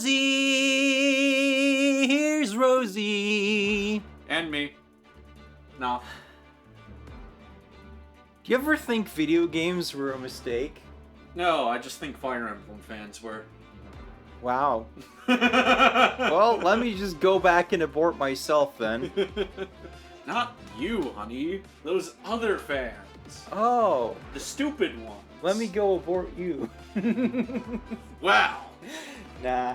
Rosie! Here's Rosie! And me. No. Do you ever think video games were a mistake? No, I just think Fire Emblem fans were. Wow. Well, let me just go back and abort myself then. Not you, honey. Those other fans. Oh. The stupid ones. Let me go abort you. Wow. Nah.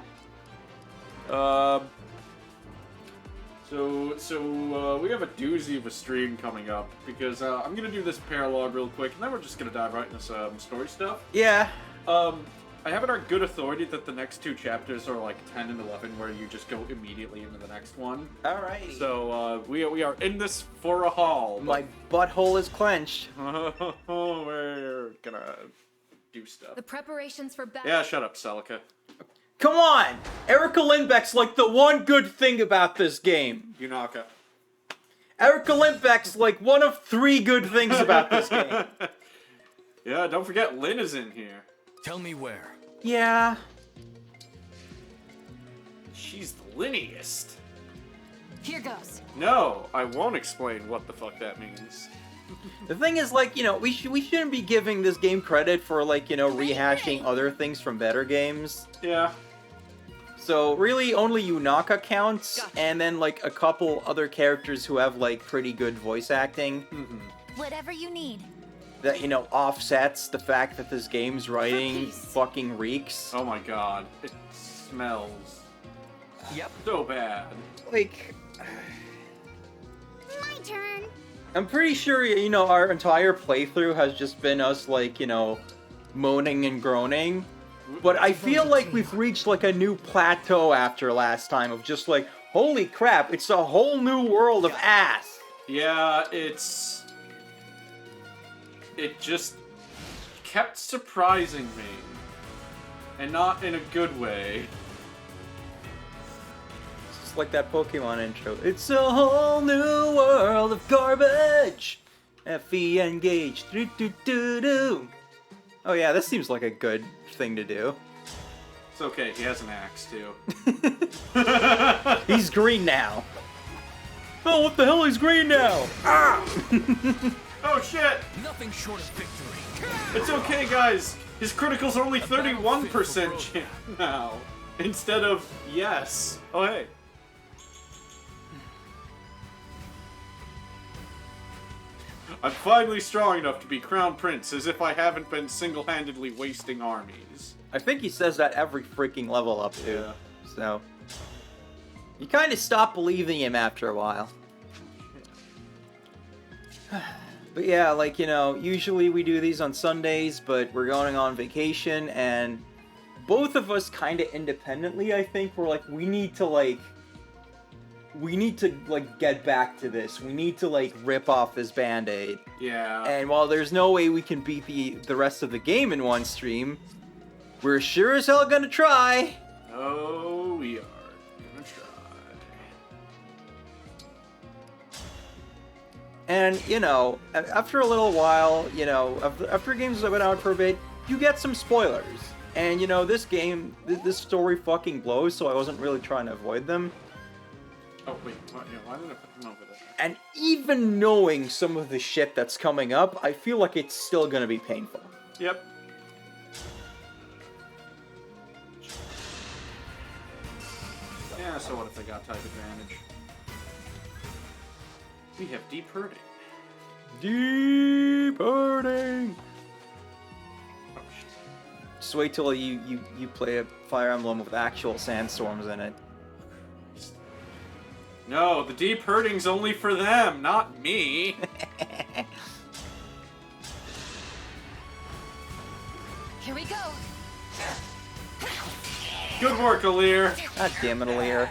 So we have a doozy of a stream coming up because I'm gonna do this paralogue real quick, and then we're just gonna dive right into some story stuff. Yeah. I have it on good authority that the next two chapters are like 10 and 11, where you just go immediately into the next one. Alrighty. So we are in this for a haul. My butthole is clenched. We're gonna do stuff. The preparations for battle. Yeah, shut up, Celica. Come on! Erica Lindbeck's like the one good thing about this game. Yunaka. Erica Lindbeck's like one of 3 good things about this game. Yeah, don't forget Lynn is in here. Tell me where. Yeah. She's the Linniest. Here goes. No, I won't explain what the fuck that means. The thing is, like, you know, we shouldn't be giving this game credit for, like, you know, rehashing other things from better games. Yeah. So, really, only Yunaka counts, and then, like, a couple other characters who have, like, pretty good voice acting. Mm-hmm. Whatever you need. That, you know, offsets the fact that this game's writing fucking reeks. Oh my god. It smells. Yep. So bad. Like... My turn. I'm pretty sure, you know, our entire playthrough has just been us, like, you know, moaning and groaning. But I feel like we've reached, like, a new plateau after last time of just, like, holy crap, it's a whole new world of ass. Yeah, it just kept surprising me. And not in a good way. It's just like that Pokemon intro. It's a whole new world of garbage. F.E. engaged. Do-do-do-do. Oh yeah, this seems like a good thing to do. It's okay, he has an axe too. He's green now. Oh, what the hell? He's green now. Ah! Oh shit! Nothing short of victory. It's okay, guys. His critical's only 31% chance now, instead of yes. Oh hey. I'm finally strong enough to be crown prince, as if I haven't been single-handedly wasting armies. I think he says that every freaking level up, too. Yeah. So you kind of stop believing him after a while. But yeah, like, you know, usually we do these on Sundays, but we're going on vacation, and both of us kind of independently, I think, we're like, we need to, like, get back to this. We need to, like, rip off this Band-Aid. Yeah. And while there's no way we can beat the rest of the game in one stream, we're sure as hell gonna try. Oh, we are gonna try. And, you know, after a little while, you know, after games have been out for a bit, you get some spoilers. And, you know, this game, this story fucking blows, so I wasn't really trying to avoid them. Oh, wait, why did I put them over there? And even knowing some of the shit that's coming up, I feel like it's still gonna be painful. Yep. Yeah, so what if they got type advantage? We have deep hurting. Deep hurting! Oh, shit. Just wait till you play a Fire Emblem with actual sandstorms in it. No, the deep hurting's only for them, not me. Here we go. Good work, Alir. God damn it, Alir.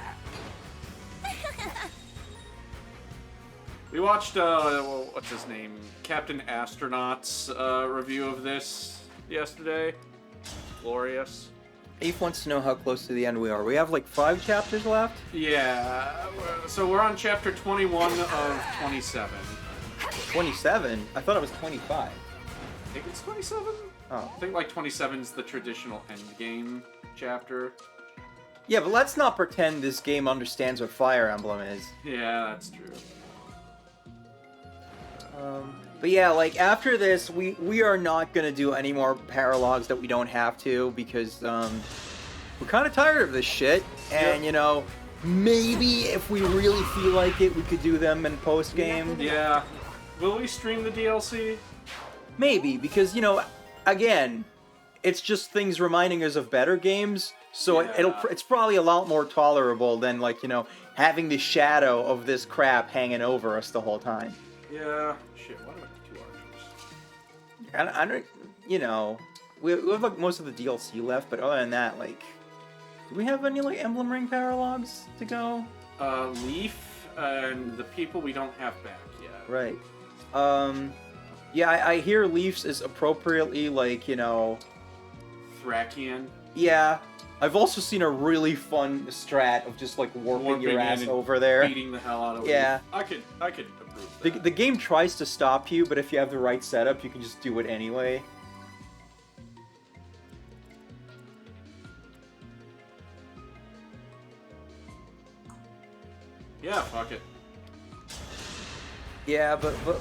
We watched, what's his name? Captain Astronaut's review of this yesterday. Glorious. Eve wants to know how close to the end we are. We have like 5 chapters left? Yeah, so we're on chapter 21 of 27. 27? I thought it was 25. I think it's 27? Oh. I think like 27's the traditional endgame chapter. Yeah, but let's not pretend this game understands what Fire Emblem is. Yeah, that's true. But yeah, like, after this, we are not gonna do any more paralogs that we don't have to, because, we're kind of tired of this shit, and, Yep. you know, maybe if we really feel like it, we could do them in post-game. Yeah. Will we stream the DLC? Maybe, because, you know, again, it's just things reminding us of better games, so Yeah. it's probably a lot more tolerable than, like, you know, having the shadow of this crap hanging over us the whole time. Yeah. Shit, why do I have 2 archers? I don't, you know, we have, like, most of the DLC left, but other than that, like, do we have any, like, Emblem Ring paralogs to go? Leaf and the people we don't have back yet. Right. Yeah, I hear Leafs is appropriately, like, you know... Thrakian. Yeah. I've also seen a really fun strat of just, like, warping your in ass and over there. Beating the hell out of Yeah. Leaf. I could approve that. The game tries to stop you, but if you have the right setup, you can just do it anyway. Yeah, fuck it. Yeah, but like,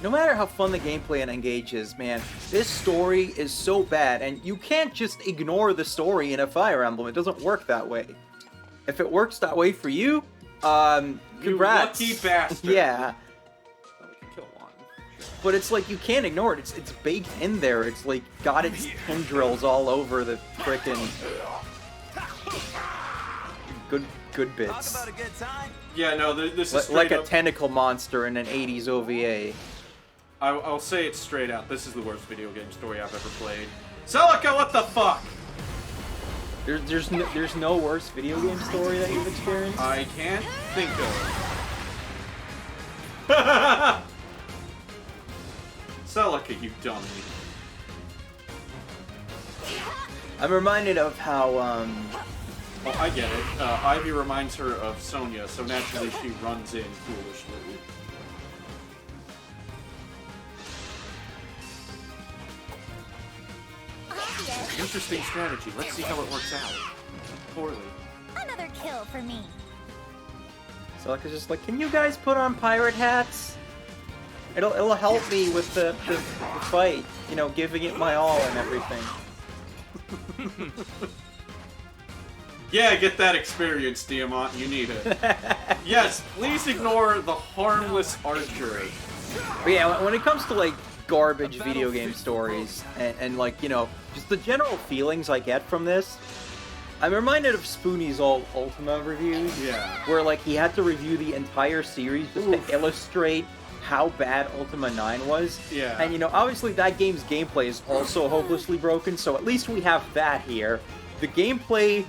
no matter how fun the gameplay and engage is, man, this story is so bad, and you can't just ignore the story in a Fire Emblem. It doesn't work that way. If it works that way for you, congrats. You lucky bastard. Yeah, Oh, we can kill one. Sure. but it's like you can't ignore it. It's baked in there. It's like got its tendrils all over the frickin' good bits. Talk about a good time. Yeah, no, this is Like straight a up. tentacle monster in an 80s OVA. I'll say it straight out. This is the worst video game story I've ever played. Celica, what the fuck? There's no worse video game story that you've experienced? I can't think of. Celica, you dummy. I'm reminded of how, Oh, I get it. Ivy reminds her of Sonia, so naturally she runs in foolishly. Obvious. Interesting strategy. Let's see how it works out. Poorly. Another kill for me. Celica's just like, can you guys put on pirate hats? It'll help me with the fight, you know, giving it my all and everything. Yeah, get that experience, Diamant. You need it. Yes, please ignore the harmless archer. But yeah, when it comes to like garbage video game stories and like, you know, just the general feelings I get from this, I'm reminded of Spoonie's old Ultima reviews. Yeah. Where like he had to review the entire series just to illustrate how bad Ultima 9 was. Yeah. And you know, obviously that game's gameplay is also hopelessly broken, so at least we have that here. The gameplay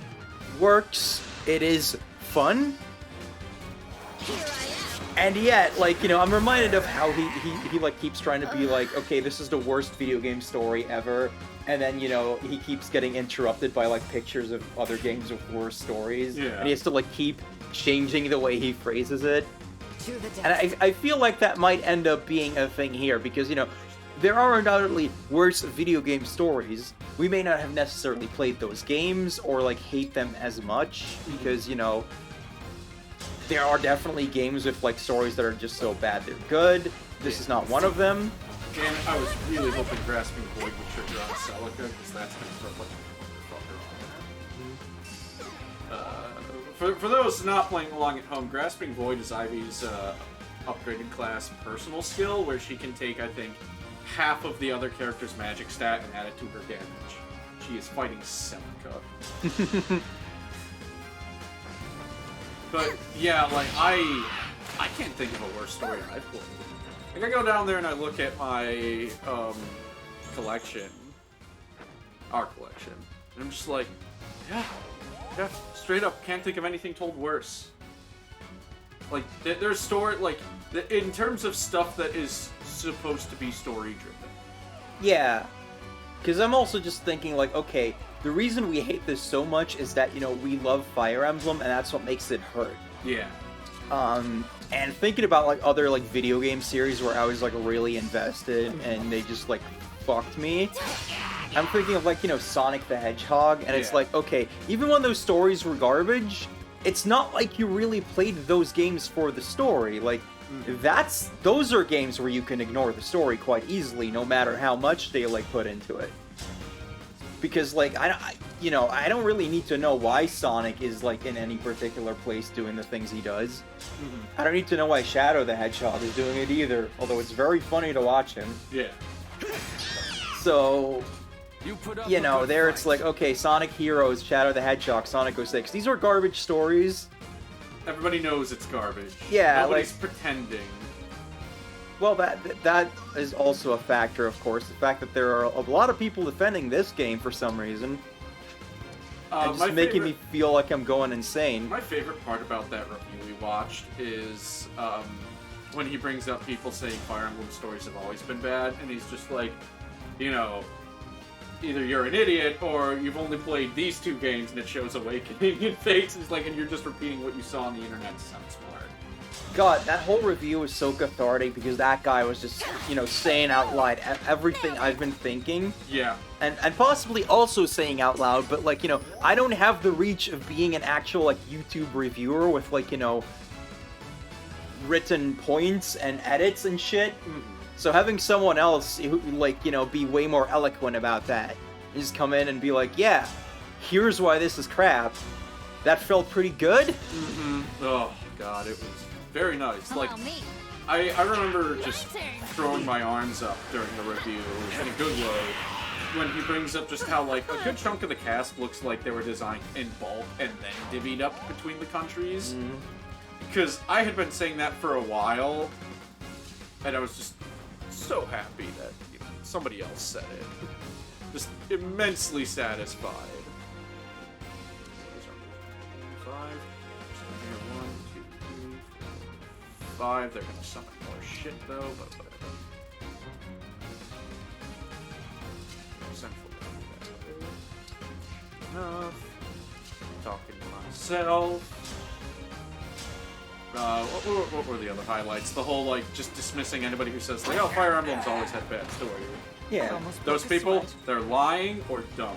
works, it is fun, and yet, like, you know, I'm reminded of how he like keeps trying to be like, okay, this is the worst video game story ever, and then, you know, he keeps getting interrupted by like pictures of other games with worse stories, Yeah. and he has to like keep changing the way he phrases it. To the death. And I feel like that might end up being a thing here, because, you know, there are undoubtedly worse video game stories. We may not have necessarily played those games or, like, hate them as much, because, you know, there are definitely games with, like, stories that are just so bad they're good. This is not one of them. And I was really hoping Grasping Void would trigger on Celica, because that's gonna throw like a motherfucker on her. For those not playing along at home, Grasping Void is Ivy's upgraded class personal skill, where she can take, I think, half of the other character's magic stat and add it to her damage. She is fighting Celica. But yeah, like I can't think of a worse story I've played. Like I go down there and I look at my collection, our collection, and I'm just like, yeah, straight up, can't think of anything told worse. Like there's story, like in terms of stuff that is supposed to be story driven. Yeah. Because I'm also just thinking, like, okay, the reason we hate this so much is that, you know, we love Fire Emblem, and that's what makes it hurt. Yeah. And thinking about, like, other, like, video game series where I was, like, really invested, and they just, like, fucked me. I'm thinking of like, Sonic the Hedgehog, and it's Yeah. like, okay, even when those stories were garbage, it's not like you really played those games for the story. Like, those are games where you can ignore the story quite easily, no matter how much they like put into it. Because like I don't really need to know why Sonic is like in any particular place doing the things he does. I don't need to know why Shadow the Hedgehog is doing it either, although it's very funny to watch him. Yeah. So, You put up a there good it's fight. like, okay, Sonic Heroes, Shadow the Hedgehog, Sonic 06. These are garbage stories. Everybody knows it's garbage. Yeah, Nobody's pretending. Well, that is also a factor, of course. The fact that there are a lot of people defending this game for some reason. And just making me feel like I'm going insane. My favorite part about that review we watched is when he brings up people saying Fire Emblem stories have always been bad, and he's just like, either you're an idiot or you've only played these two games and it shows awakening in face. It's like, and you're just repeating what you saw on the internet to sound smart. God, that whole review was so cathartic because that guy was just, saying out loud everything I've been thinking. Yeah. And possibly also saying out loud, but like, I don't have the reach of being an actual like YouTube reviewer with like, written points and edits and shit. So having someone else who like, be way more eloquent about that, and just come in and be like, yeah, here's why this is crap. That felt pretty good. Oh god, it was very nice. Like, Allow me. I remember just throwing my arms up during the review in a good way when he brings up just how like a good chunk of the cast looks like they were designed in bulk and then divvied up between the countries. Because I had been saying that for a while, and I was just so happy that somebody else said it. Just immensely satisfied. Five. One, two, three, four, 5. They're gonna summon more shit though, but whatever. Enough. Talking to myself. What were the other highlights? The whole, like, just dismissing anybody who says, like, oh, Fire Emblem's always had bad stories. Yeah. Those people, they're lying or dumb.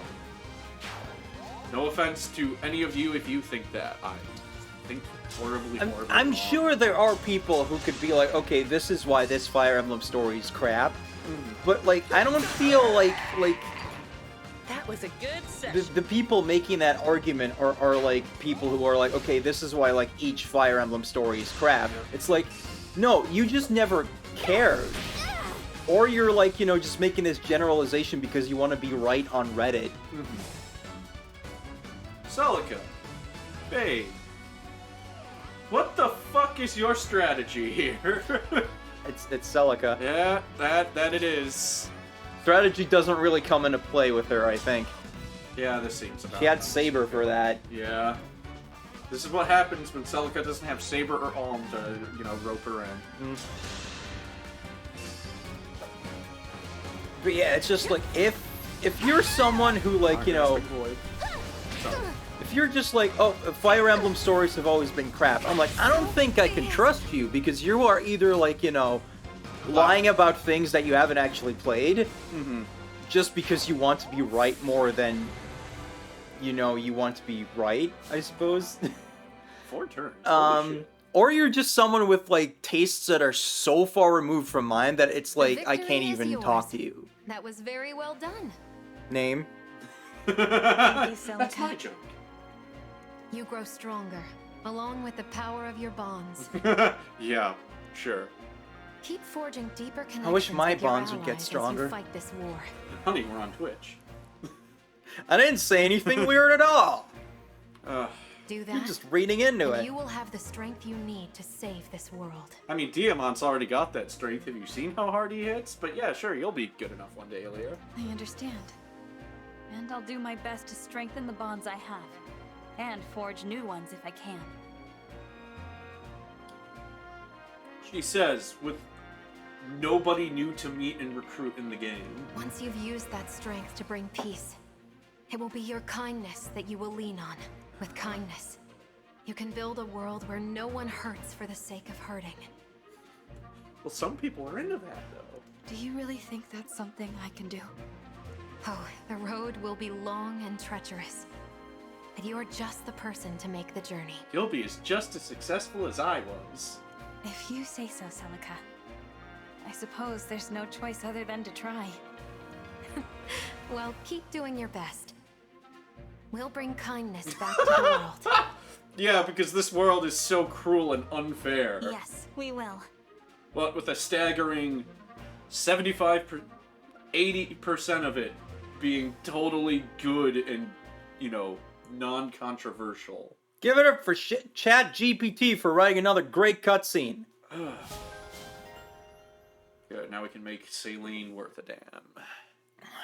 No offense to any of you if you think that. I think horribly I'm wrong. sure there are people who could be like, okay, this is why this Fire Emblem story is crap. But, like, I don't feel like That was a good session. the people making that argument are like people who are like, okay, this is why like each Fire Emblem story is crap. It's like, no, you just never cared. Or you're like, just making this generalization because you want to be right on Reddit. Celica, babe, what the fuck is your strategy here? It's Celica. Yeah, that it is. Strategy doesn't really come into play with her, I think. Yeah, this seems about She had right. Saber for that. Yeah. This is what happens when Celica doesn't have Saber or Alm to, rope her in. But yeah, it's just like, if you're someone who like, Sorry. if you're just like, oh, Fire Emblem stories have always been crap, I'm like, I don't think I can trust you because you are either like, lying about things that you haven't actually played, just because you want to be right more than, you want to be right, I suppose. 4 turns. Holy shit. Or you're just someone with like tastes that are so far removed from mine that it's The like I victory can't is even yours. talk to you. That was very well done. Name? That's my joke. You grow stronger, along with the power of your bonds. Yeah, sure. Keep forging deeper connections. I wish my with your bonds would get allies as stronger. you fight this war. Honey, we're on Twitch. I didn't say anything weird at all. Do that, You're just reading into and it. you will have the strength you need to save this world. I mean, Diamant's already got that strength. Have you seen how hard he hits? But yeah, sure, you'll be good enough one day, Ilya. I understand. And I'll do my best to strengthen the bonds I have. And forge new ones if I can. She says, with nobody new to meet and recruit in the game. Once you've used that strength to bring peace, it will be your kindness that you will lean on. With kindness, you can build a world where no one hurts for the sake of hurting. Well, some people are into that, though. Do you really think that's something I can do? Oh, the road will be long and treacherous. But you're just the person to make the journey. You'll be just as successful as I was. If you say so, Celica. I suppose there's no choice other than to try. Well, keep doing your best. We'll bring kindness back to the world. Yeah, because this world is so cruel and unfair. Yes, we will. But with a staggering 80% of it being totally good and, you know, non-controversial. Give it up for Chat GPT for writing another great cutscene. Good, now we can make Celine worth a damn.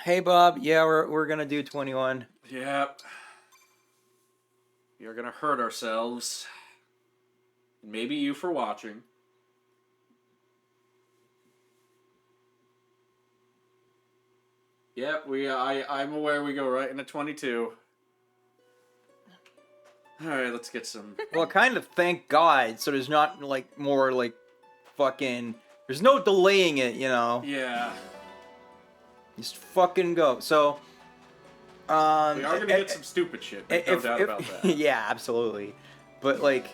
Hey Bob, yeah, we're gonna do 21. Yep. We are gonna hurt ourselves. Maybe you for watching. Yep, I'm aware we go right into 22. Alright, let's get some... Well, kind of thank God, so there's not, like, more, like, fucking... There's no delaying it, you know? Yeah. Just fucking go. So, We are gonna get some stupid shit, no doubt about that. Yeah, absolutely. But, like,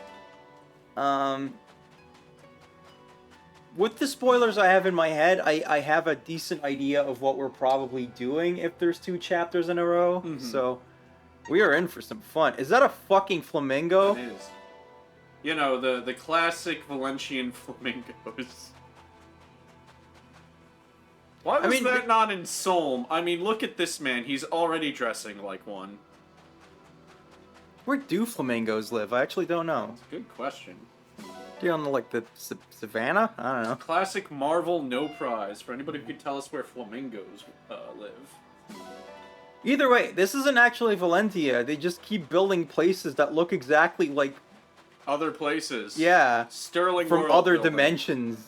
with the spoilers I have in my head, I have a decent idea of what we're probably doing if there's 2 chapters in a row. Mm-hmm. So, we are in for some fun. Is that a fucking flamingo? It is. You know, the classic Valencian flamingos. Why was that not in Solm? I mean, look at this man. He's already dressing like one. Where do flamingos live? I actually don't know. That's a good question. They're on, like, the savannah? I don't know. Classic Marvel no prize for anybody who could tell us where flamingos live. Either way, this isn't actually Valentia. They just keep building places that look exactly like... Other places. Yeah. Sterling from world other building. dimensions.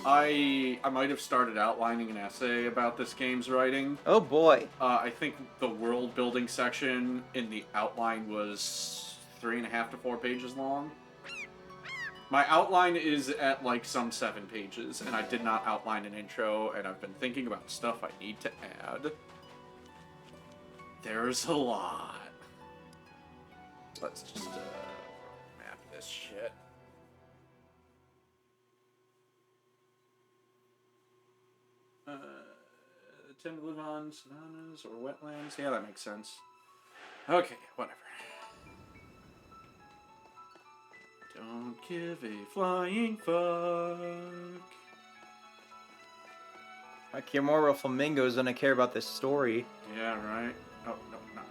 I might have started outlining an essay about this game's writing. Oh boy. I think the world building section in the outline was 3.5 to 4 pages long. My outline is at like some 7 pages, and I did not outline an intro, and I've been thinking about stuff I need to add. There's a lot. Let's just map this shit. Tend to live on savannas or wetlands. Yeah, that makes sense. Okay, whatever. Don't give a flying fuck. I care more about flamingos than I care about this story. Yeah, right. Oh, no, no.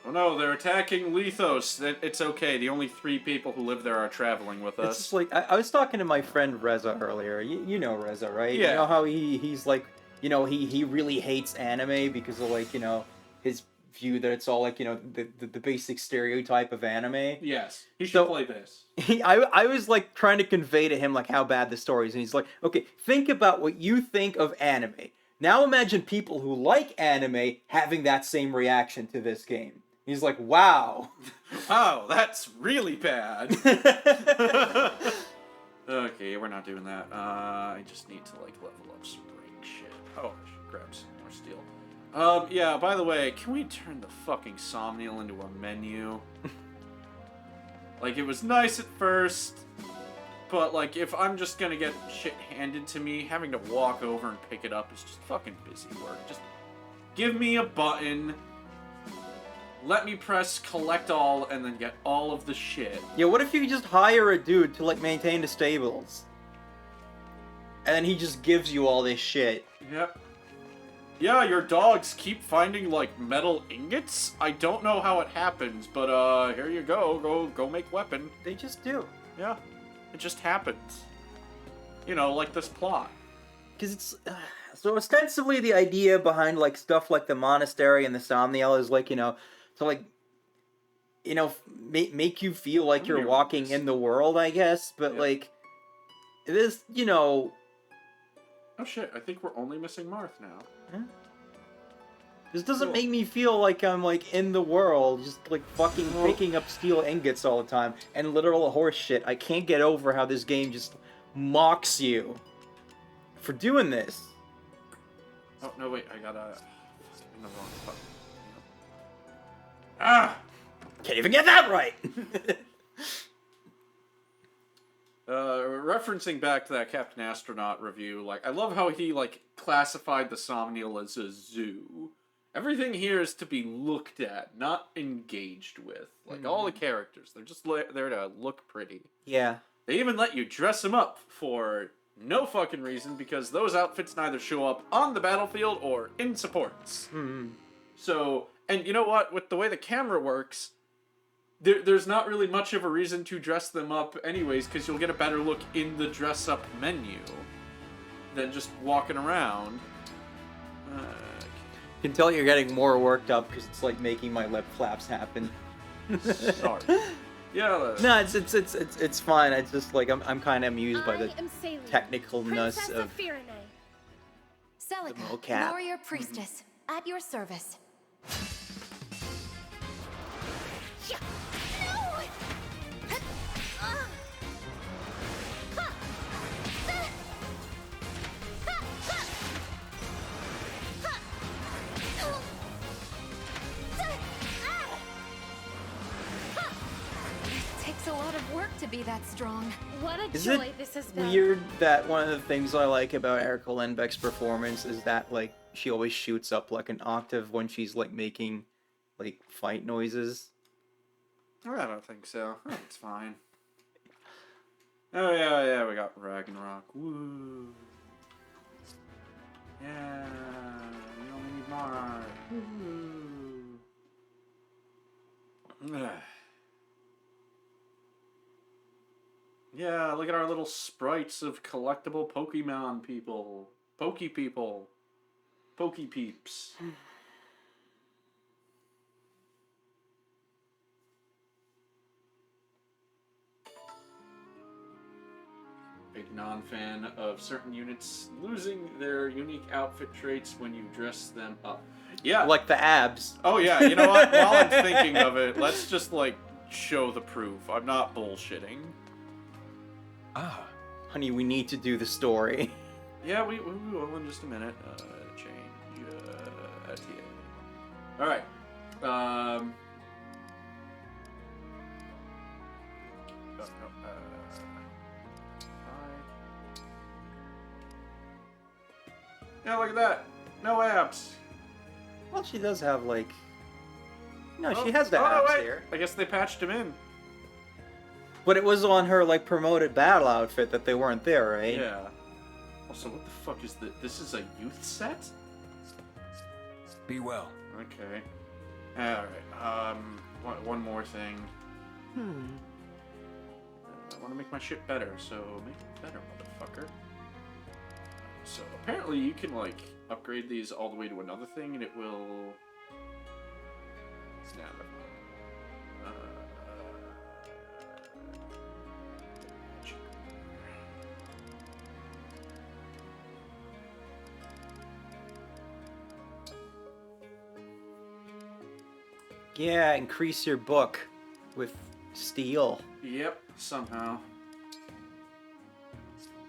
Oh no, they're attacking Lethos. It's okay. The only 3 people who live there are traveling with us. It's just like, I was talking to my friend Reza earlier. You know Reza, right? Yeah. You know how he's like, you know, he really hates anime because of, like, you know, his view that it's all like, you know, the basic stereotype of anime. Yes. He should play this. I was like trying to convey to him like how bad the story is, and he's like, okay, think about what you think of anime. Now imagine people who like anime having that same reaction to this game. He's like, wow. Wow, that's really bad. Okay, we're not doing that. I just need to, like, level up some ring shit. Oh, I should grab some more steel. Yeah, by the way, can we turn the fucking Somniel into a menu? Like, it was nice at first, but, like, if I'm just gonna get shit handed to me, having to walk over and pick it up is just fucking busy work. Just give me a button. Let me press collect all and then get all of the shit. Yeah, what if you just hire a dude to, like, maintain the stables? And then he just gives you all this shit. Yep. Yeah, your dogs keep finding, like, metal ingots? I don't know how it happens, but, here you go. Go make weapon. They just do. Yeah. It just happens. You know, like this plot. Because it's... so ostensibly the idea behind, like, stuff like the monastery and the Somniel is, like, you know... to, like, you know, make you feel like you're walking in the world, I guess. But, like, it is, you know... Oh, shit. I think we're only missing Marth now. Huh? This doesn't make me feel like I'm, like, in the world, just, like, fucking picking up steel ingots all the time. And literal horse shit. I can't get over how this game just mocks you. for doing this. Oh, no, wait, I gotta... I'm in the wrong button. Ah! Can't even get that right! Referencing back to that Captain Astronaut review, like, I love how he, like, classified the Somniel as a zoo. Everything here is to be looked at, not engaged with. Like, all the characters, they're just there to look pretty. Yeah. They even let you dress them up for no fucking reason, because those outfits neither show up on the battlefield or in supports. So, and you know what? With the way the camera works, there's not really much of a reason to dress them up anyways, because you'll get a better look in the dress-up menu than just walking around. You can tell you're getting more worked up because it's like making my lip flaps happen. Sorry. Yeah. No, it's fine. It's just like I'm kind of amused by the technicalness Princess of Firene. Celica, mocap. warrior priestess, at your service. Takes a lot of work to be that strong. What a Is joy it this has been. weird that one of the things I like about Erica Lindbeck's performance is that like she always shoots up like an octave when she's like making like fight noises? I don't think so. It's fine. Oh, yeah, we got Ragnarok. Woo. Yeah, we only need more. Woo. Yeah, look at our little sprites of collectible Pokemon people. Pokey people. Pokey peeps. Big non-fan of certain units losing their unique outfit traits when you dress them up. Yeah. Like the abs. Oh yeah, you know what? While I'm thinking of it, let's just like show the proof. I'm not bullshitting. Ah. Honey, we need to do the story. Yeah, we will in just a minute. Change TA. All right. Yeah, look at that. No abs. Well, she does have like... No, Oh, she has the oh, no, abs wait. here. I guess they patched him in. But it was on her like promoted battle outfit that they weren't there, right? Yeah. Also, what the fuck is this? This is a youth set? Be well. Okay. Alright, one more thing. I want to make my shit better, so make it better, motherfucker. So, apparently you can, like, upgrade these all the way to another thing, and it will... Nah, never mind. Yeah, increase your book with steel. Yep, somehow.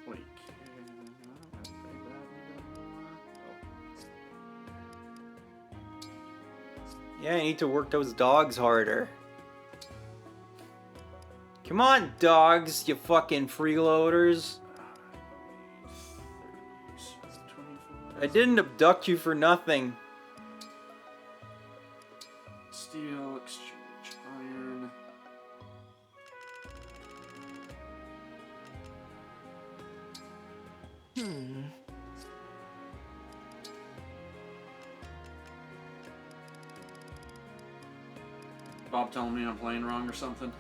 Wait, can I upgrade that anymore? Yeah, you need to work those dogs harder. Come on, dogs, you fucking freeloaders. I didn't abduct you for nothing. Steel, exchange, iron. Bob telling me I'm playing wrong or something?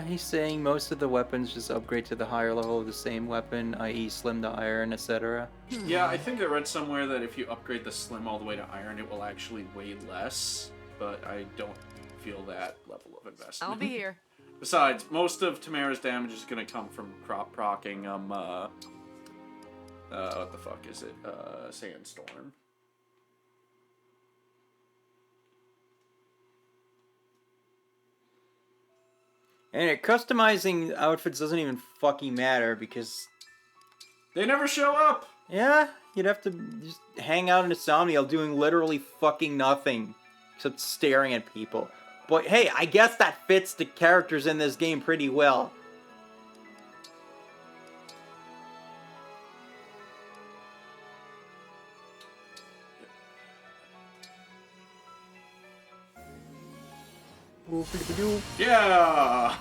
He's saying most of the weapons just upgrade to the higher level of the same weapon, i.e. slim to iron, etc. Yeah, I think I read somewhere that if you upgrade the slim all the way to iron, it will actually weigh less, but I don't feel that level of investment. I'll be here. Besides, most of Tamara's damage is going to come from procking, what the fuck is it? Sandstorm. And customizing outfits doesn't even fucking matter because They never show up! Yeah, you'd have to just hang out in a Somniel doing literally fucking nothing except staring at people. But hey, I guess that fits the characters in this game pretty well. Yeah!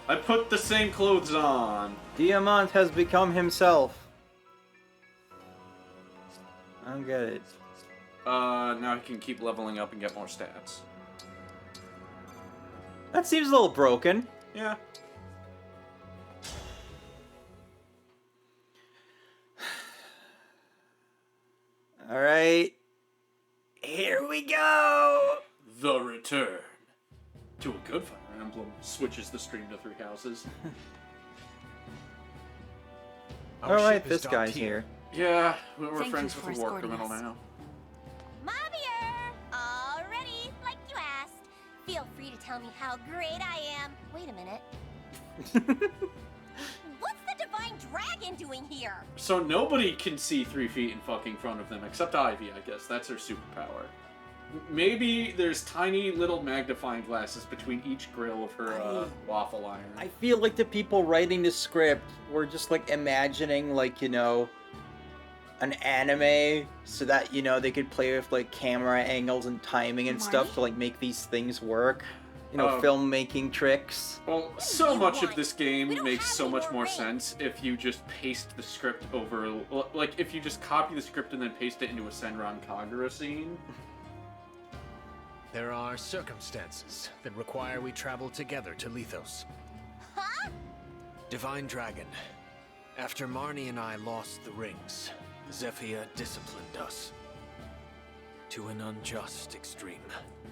I put the same clothes on. Diamant has become himself. I don't get it. Now I can keep leveling up and get more stats. That seems a little broken. Yeah. Alright. Here we go! The return to a good Fire Emblem switches the stream to 3 houses. Alright, this guy's here. Yeah, we're Thank friends you with for a war escorting criminal us. now. Mobbier! All ready, like you asked. Feel free to tell me how great I am. Wait a minute. What's the Divine Dragon doing here? So nobody can see 3 feet in fucking front of them, except Ivy, I guess. That's her superpower. Maybe there's tiny little magnifying glasses between each grill of her waffle iron. I feel like the people writing the script were just like imagining like, you know, an anime so that, you know, they could play with like camera angles and timing and stuff to like make these things work. You know, filmmaking tricks. Well, so much of this game makes so much more sense if you just paste the script over, like if you just copy the script and then paste it into a Senran Kagura scene. There are circumstances that require we travel together to Lethos. Huh? Divine Dragon. After Marnie and I lost the rings, Zephyr disciplined us. To an unjust extreme.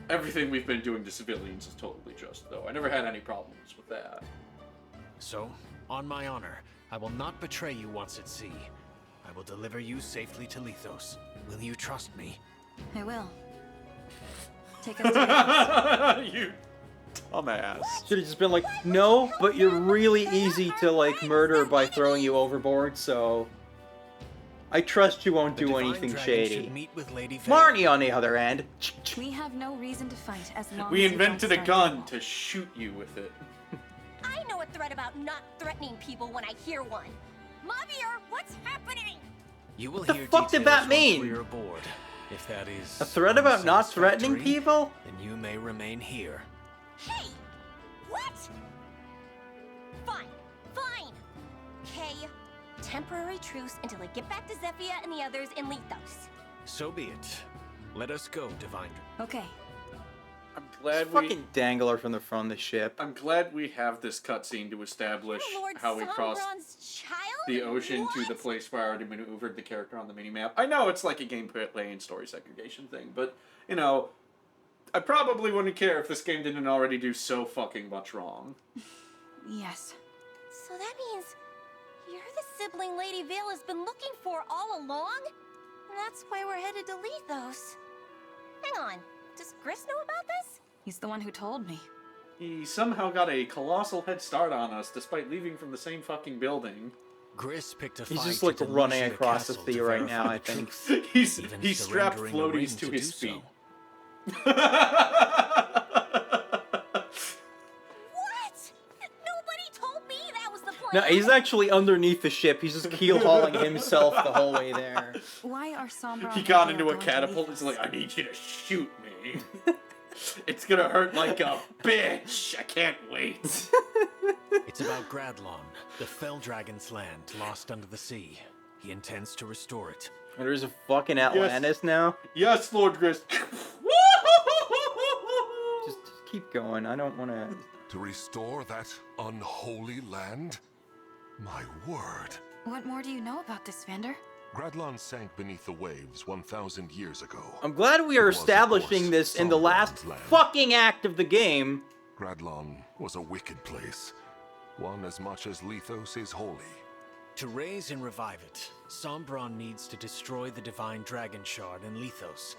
Everything we've been doing to civilians is totally just, though. I never had any problems with that. So, on my honor, I will not betray you once at sea. I will deliver you safely to Lethos. Will you trust me? I will. Take us to You dumbass. Should have just been like, no, but you're really easy to like murder by throwing you overboard, so I trust you won't The do Divine anything Dragon shady. should meet with Lady Vale. Marnie, on the other hand, We have no reason to fight as long We as you don't invented a strike gun trouble. to shoot you with it. I know a threat about not threatening people when I hear one. Mobbier, what's happening? You will the hear fuck did details that once mean? we're aboard. If that is a threat about not threatening unsatisfactory, people? then you may remain here. Hey! What? Fine. Fine. Okay. Temporary truce until I get back to Zephyr and the others in Lethos. So be it. Let us go, Divine. Okay. I'm glad Fucking dangle her from the front of the ship. I'm glad we have this cutscene to establish Lord how we crossed Sombron's child? the ocean to the What? place where I already maneuvered the character on the minimap. I know it's like a gameplay and story segregation thing, but, you know, I probably wouldn't care if this game didn't already do so fucking much wrong. Yes. So that means you're the sibling Lady Vale has been looking for all along? That's why we're headed to Lethos. Hang on. Does Gris know about this? He's the one who told me. He somehow got a colossal head start on us despite leaving from the same fucking building. Gris picked a He's fight just to like Delucia running across the Castle sea to right now, verify I the think. truth, He's even strapped surrendering a floaties ring to do his so. feet. What? Nobody told me that was the plan. No, he's actually underneath the ship. He's just keel hauling himself the whole way there. Why are Sombra He and got Vale into a going to catapult. Lethos? He's like, I need you to shoot me. It's gonna hurt like a bitch. I can't wait. It's about Gradlon, the Fell Dragon's land lost under the sea. He intends to restore it. There's a fucking Atlantis now. Yes, Lord Gris. Just keep going. I don't want to. To restore that unholy land? My word. What more do you know about this, Vander? Gradlon sank beneath the waves 1,000 years ago. I'm glad we are It was, of establishing course, this in the last Sombron's land. fucking act of the game. Gradlon was a wicked place. One as much as Lethos is holy. To raise and revive it, Sombron needs to destroy the Divine Dragon Shard in Lethos.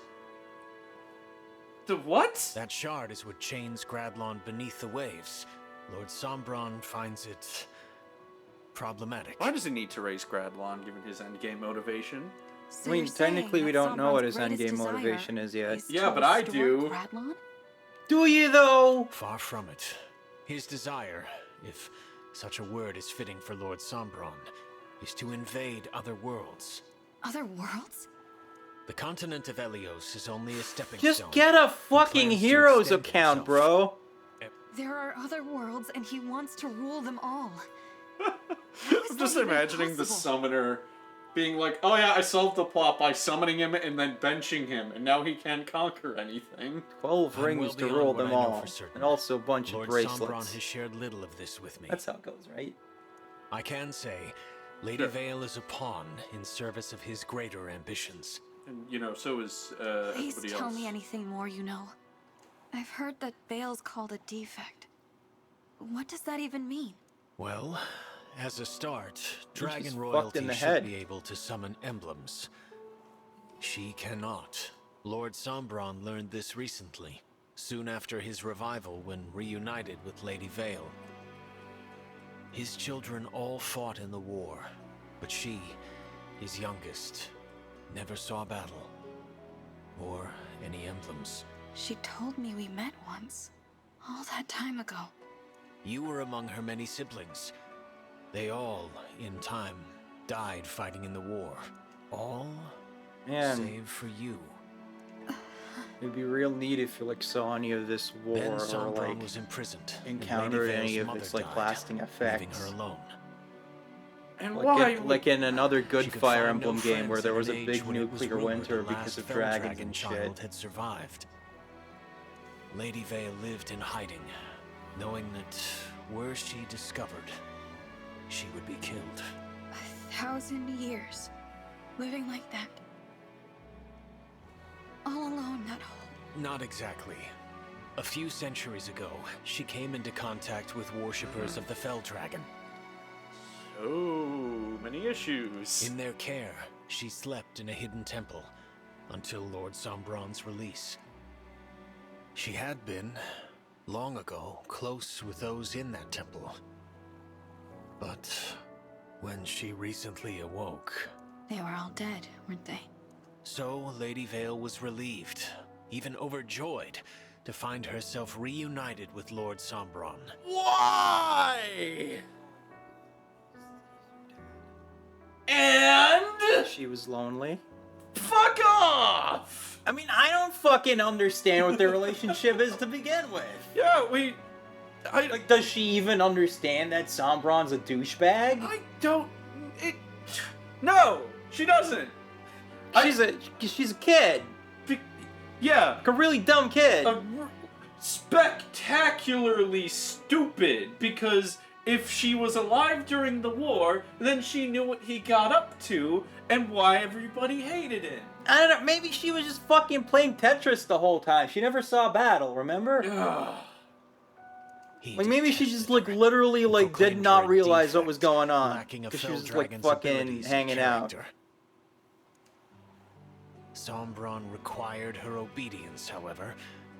The what? That shard is what chains Gradlon beneath the waves. Lord Sombron finds it problematic. Why does he need to raise Gradlon, given his endgame motivation? So I mean, you're saying technically, we that don't know what Sombron's his greatest endgame desire motivation is yet. is Yeah, to but I restore do. Gradlon? Do you, though? Far from it. His desire, if such a word is fitting for Lord Sombron, is to invade other worlds. Other worlds? The continent of Helios is only a stepping Just stone. get a He fucking plans to heroes extend account, himself. bro. There are other worlds, and he wants to rule them all. I'm just imagining the summoner being like, oh yeah, I solved the plot by summoning him and then benching him, and now he can't conquer anything. 12 I'm rings well to beyond rule what them I know all. for certain. And also a bunch Lord of Sombron bracelets. has shared little of this with me. That's how it goes, right? I can say, Lady Sure. Vale is a pawn in service of his greater ambitions. And, you know, so is Please everybody tell else. me anything more you know. I've heard that Vale's called a defect. What does that even mean? Well, as a start, She's Dragon fucked Royalty in the should head. be able to summon emblems. She cannot. Lord Sombron learned this recently, soon after his revival when reunited with Lady Vale. His children all fought in the war, but she, his youngest, never saw battle. Or any emblems. She told me we met once. All that time ago. You were among her many siblings. They all, in time, died fighting in the war. All Man, save for you. it'd be real neat if you like saw any of this war Ben or Sombron like was imprisoned. and encountered Lady any Vale's of mother its like died, lasting leaving effects. her alone. And Like why? like in another good She could Fire find no Emblem game where friends there in was a an age big when it was nuclear rumored winter the because last of Fell dragons Dragon and child shit. had survived. Lady Vale lived in hiding, knowing that were she discovered, she would be killed. 1,000 years. Living like that. All alone, that whole... Not exactly. A few centuries ago, she came into contact with worshippers of the Fell Dragon. So many issues. In their care, she slept in a hidden temple until Lord Sombron's release. She had been, long ago, close with those in that temple. But when she recently awoke, They were all dead, weren't they? so Lady Vale was relieved, even overjoyed, to find herself reunited with Lord Sombron. Why? And She was lonely. fuck off. I mean, I don't fucking understand what their relationship is to begin with. Yeah, Like, does she even understand that Sombron's a douchebag? I don't. No, she doesn't. She's a kid. Yeah, Like a really dumb kid. Spectacularly stupid, because if she was alive during the war, then she knew what he got up to and why everybody hated him. I don't know, maybe she was just fucking playing Tetris the whole time. She never saw battle, remember? Ugh. He Like maybe she detested just like her literally and like did proclaimed not her a realize what was defect, going on. lacking a Because she Fell was just like Dragon's fucking abilities and hanging out. character. Sombron required her obedience, however,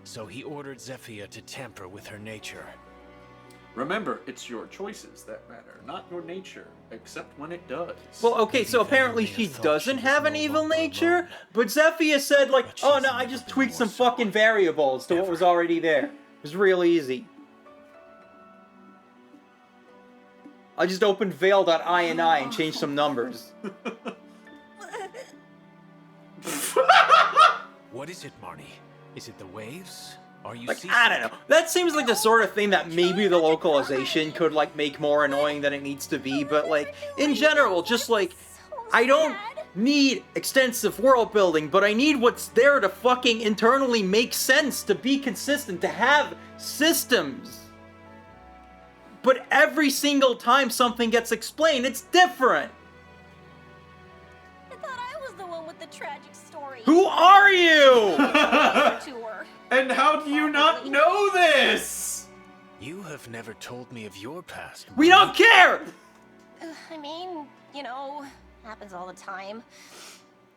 so he ordered Zephyr to tamper with her nature. Remember, it's your choices that matter, not your nature, except when it does. Well, okay, so Lady apparently Vale may she have thought doesn't she was have an no evil longer nature, alone. but Zephyr said like, But oh she's no, I never just been tweaked more some so. fucking variables to what Ever. was already there. It was real easy. I just opened Veil.ini and changed some numbers. What is it, Marnie? Is it the waves? Are you Like, seasick? I don't know. That seems like the sort of thing that maybe the localization could, like, make more annoying than it needs to be, but, like, in general, just, like, I don't need extensive world building, but I need what's there to fucking internally make sense, to be consistent, to have systems. But every single time something gets explained, it's different. I thought I was the one with the tragic story. Who are you? To her. And how do you not know this? You have never told me of your past. We Marnie. don't care! I mean, you know, happens all the time.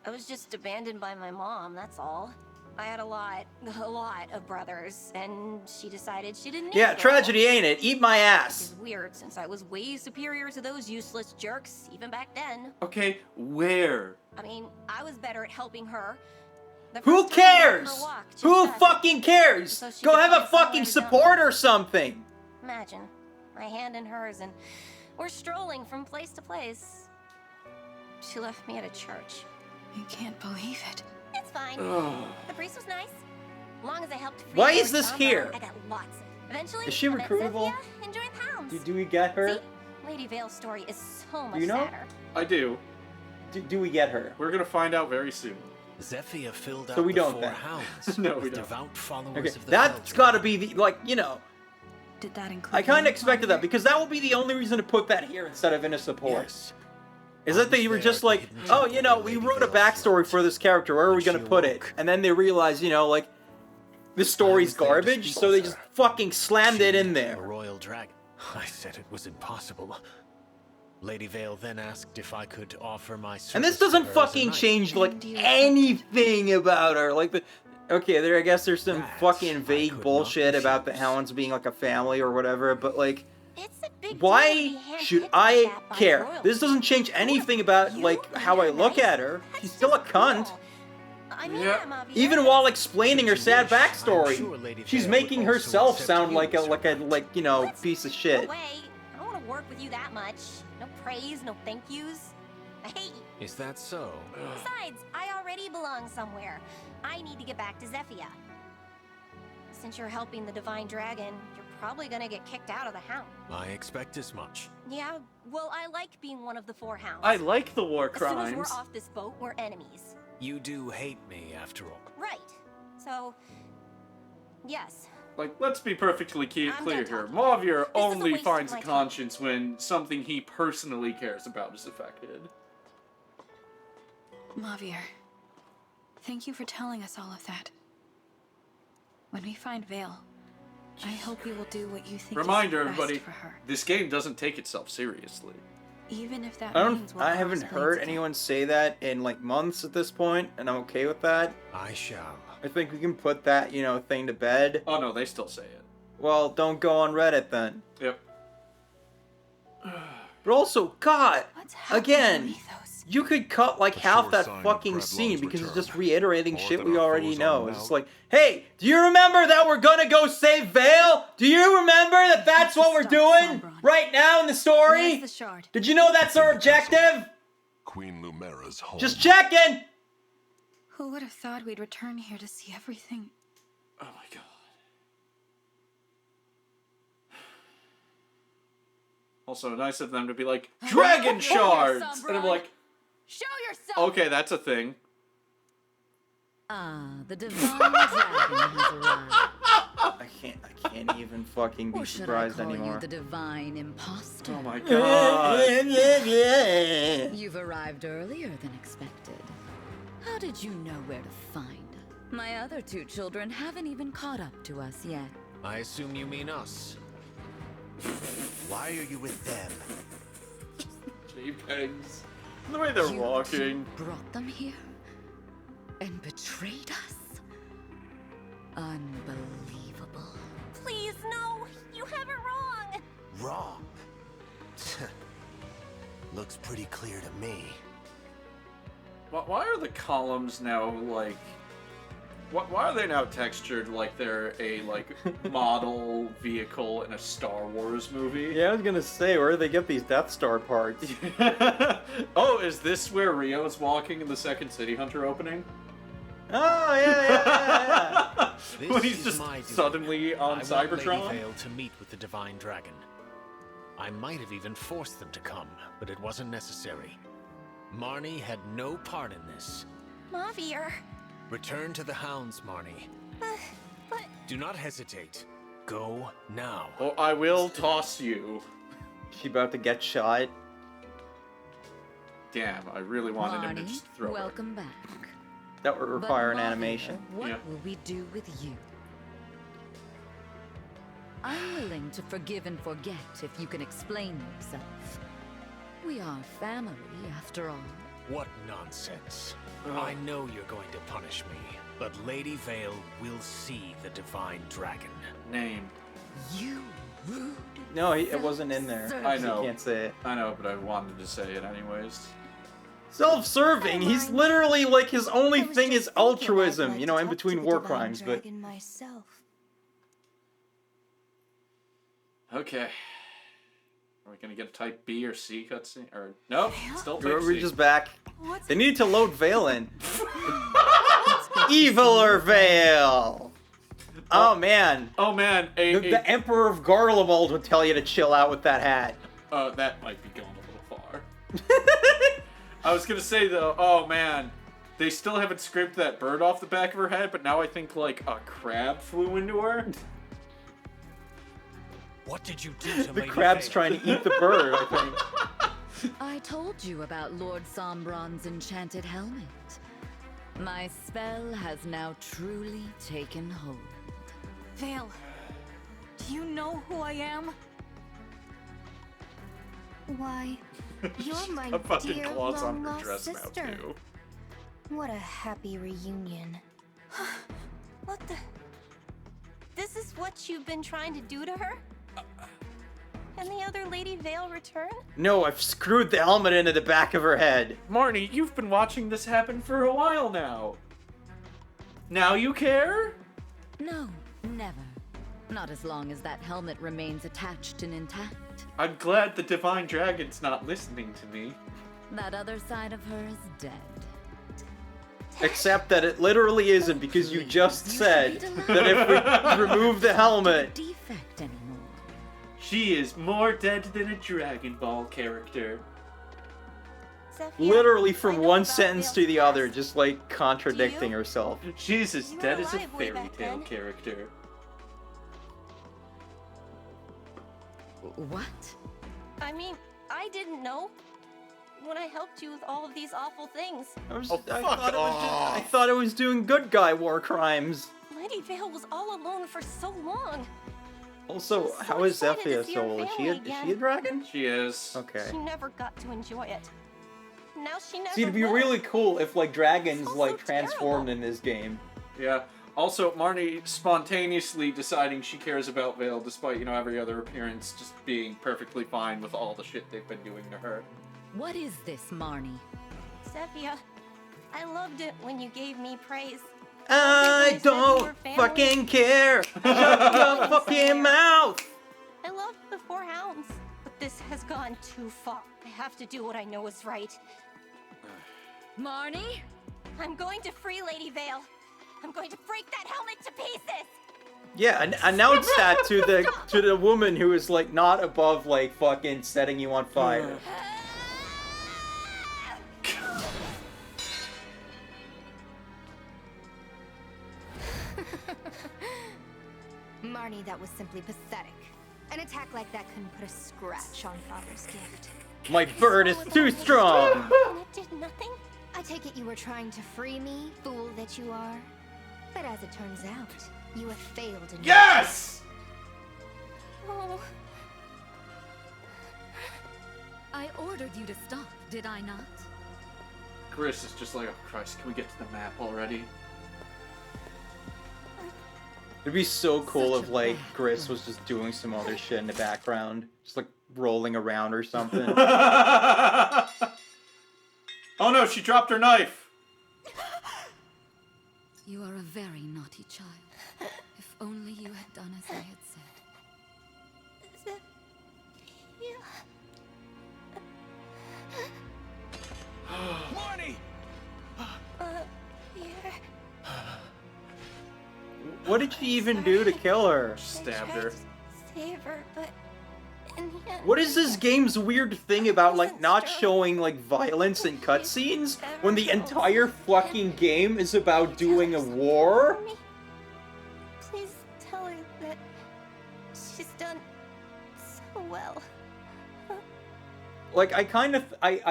I was just abandoned by my mom, that's all. I had a lot of brothers, and she decided she didn't need Yeah, it. tragedy, ain't it? Eat my Which ass. is weird, since I was way superior to those useless jerks, even back then. Okay, where? I mean, I was better at helping her. The Who first time I went for a cares? walk, just Who us. fucking cares? So she Go could have a find somewhere fucking to support dump or something. Imagine, my hand in hers, and we're strolling from place to place. She left me at a church. I can't believe it. It's fine. Ugh. The priest was nice. Long as I helped free Why Lord is this Sombra, here? I got lots. Eventually, Is she I met recruitable? Zephyr and joined the Hounds. Do we get her? See? Lady Vale's story is so much you know? sadder. I do. Do we get her? We're gonna find out very soon. Zephyr filled out So we the don't 4 then. hounds No, we with don't. devout followers Okay, of the that's Feldring. gotta be the, like, you know, Did that include I kind of you, expected that Mavier? because that would be the only reason to put that here instead of in a support. Yes. Is that they were just like, oh, you know, we wrote a backstory for this character, where are we gonna put it? And then they realized, you know, like, this story's garbage, so they just fucking slammed it in A there. royal dragon. I said it was impossible. Lady Vale then asked if I could offer my service And this to doesn't her as a fucking knight. change, like, And you- anything about her. Like, okay, I guess there's some That fucking I vague could not bullshit about the refuse. Hounds being, like, a family or whatever, but, like, It's a big deal to why be handpicked should like I that by care? royalty. This doesn't change anything about, You? like, how I You're look nice? at her. That's She's still a just cunt. cool. I mean, Yeah. I'm obvious. Even while explaining her Should you sad wish, I'm backstory, sure Lady she's Vale making would also herself accept sound you like as her knight. you know, Let's piece of No shit. way. I don't want to work with you that much. No praise, no thank yous. I hate you. Is that so? Besides, I already belong somewhere. I need to get back to Zephyr. Since you're helping the Divine Dragon, you're probably gonna get kicked out of the Hound. I expect as much. Yeah, well, I like being one of the 4 Hounds. I like the war As soon as crimes. we're off this boat, we're enemies. You do hate me, after all. Right. So, yes. Like, let's be perfectly I'm clear done here. talking. Mavier This is a only waste of finds a my time. conscience when something he personally cares about is affected. Mavier, thank you for telling us all of that. When we find Vale, I hope you will do what you think Reminder, is best everybody, for her. this game doesn't take itself seriously. Even if that I means we'll I cross haven't blades heard again. anyone say that in, like, months at this point, and I'm okay with that. I shall. I think we can put that, you know, thing to bed. Oh no, they still say it. Well, don't go on Reddit then. Yep. But also, God, What's happening again, to Mythos? you could cut like A half sure that sign of fucking Paralogue's scene because it's just return. reiterating Or shit that we our already foes know. are It's now- like, hey, do you remember that we're gonna go save Vale? Do you remember that that's what we're Stop, doing Sombron. right now in the Where's story? the shard? Did you know that's our objective? Queen Lumera's home. Just checking. Who would have thought we'd return here to see everything? Oh my god. Also, nice of them to be like, Dragon Shards! And I'm like, Show yourself! okay, that's a thing. Ah, the divine dragon has arrived. I can't even fucking be Or should I surprised call anymore. you the divine imposter? Oh my god. You've arrived earlier than expected. How did you know where to find? My other 2 children haven't even caught up to us yet. I assume you mean us. Why are you with them? JPEGs. The way they're You walking. brought them here and betrayed us. Unbelievable. Please, no! You have it wrong! Wrong. Looks pretty clear to me. Why are the columns now like? Why are they now textured like they're a like model vehicle in a Star Wars movie? Yeah, I was gonna say, where do they get these Death Star parts? Oh, is this where Rio's walking in the second City Hunter opening? Oh, yeah. This When he's is just my duty. suddenly on I want Lady Cybertron? Vale to meet with the Divine Dragon. I might have even forced them to come, but it wasn't necessary. Marnie had no part in this. Mavier. Return to the Hounds, Marnie. But Do not hesitate. Go now. Oh, I will toss you. She about to get shot. Damn, I really wanted him to Marnie, just throw it. welcome back. That would But require an Mavier, animation. What Yeah. will we do with you? I'm willing to forgive and forget if you can explain yourself. We are family, after all. What nonsense. I know you're going to punish me, but Lady Vale will see the divine dragon. Name. You rude. No, it wasn't in there. I know. You can't say it. I know, but I wanted to say it anyways. Self-serving. He's literally like his only I was thing just is thinking I'd altruism, like you to know, in talk to between the war divine crimes, but dragon myself. Okay. Are we gonna get a type B or C cutscene? Or nope, still type we're C. just back. What's They need to load Vale in. Eviler Vale. Oh man. Oh man, The Emperor of Garlemald would tell you to chill out with that hat. that might be going a little far. I was gonna say though, oh man, they still haven't scraped that bird off the back of her head, but now I think like a crab flew into her. What did you do to The Lady crab's Vale? trying to eat the bird, I think. I told you about Lord Sombron's enchanted helmet. My spell has now truly taken hold. Vale? Do you know who I am? Why, you're my A fucking dear claws on her long-lost dress now sister. too. What a happy reunion. What the? This is what you've been trying to do to her? Can the other Lady Vale return? No, I've screwed the helmet into the back of her head. Marnie, you've been watching this happen for a while now. Now you care? No, never. Not as long as that helmet remains attached and intact. I'm glad the divine dragon's not listening to me. That other side of her is dead. Except that it literally isn't, because you just said that if we remove the helmet... Defect anymore. She is more dead than a Dragon Ball character. Zephyr, Literally I from know one about sentence Vale's to the other, past. just like contradicting you? herself. She's as You were dead as a alive way fairy back tale then. character. What? I mean, I didn't know. When I helped you with all of these awful things. I Oh, fuck off. I thought it was doing good guy war crimes. Lady Vale was all alone for so long. Also, I'm so how is excited to Zephyr see her soul? Is she family a again. dragon? She is. Okay. She never got to enjoy it. Now she never See, it'd be will. really cool if like dragons It's all like so transformed terrible. in this game. Yeah. Also, Marnie spontaneously deciding she cares about Vale despite, you know, every other appearance just being perfectly fine with all the shit they've been doing to her. What is this, Marnie? Zephyr, I loved it when you gave me praise. I don't fucking care. Shut your fucking mouth. I loved the Four Hounds, but this has gone too far. I have to do what I know is right. Marnie? I'm going to free Lady Vale. I'm going to break that helmet to pieces. Yeah, announce that to the woman who is like not above like fucking setting you on fire. Marnie, that was simply pathetic. An attack like that couldn't put a scratch on Father's gift. My bird is too strong. And it did nothing? I take it you were trying to free me, fool that you are. But as it turns out, you have failed in Yes! Oh, I ordered you to stop, did I not? Chris is just like, oh Christ, can we get to the map already? It'd be so cool Such if a like bad Gris was just doing some other shit in the background, just like rolling around or something. Oh no, she dropped her knife! You are a very naughty child. If only you had done as I had said. Marnie! here. What did she even do to kill her? Stabbed I tried her. to save her, but in the end, What is this game's weird thing about like not showing like violence in cutscenes when the entire fucking game is about doing a war? Mommy, please tell her that she's done so well. Like I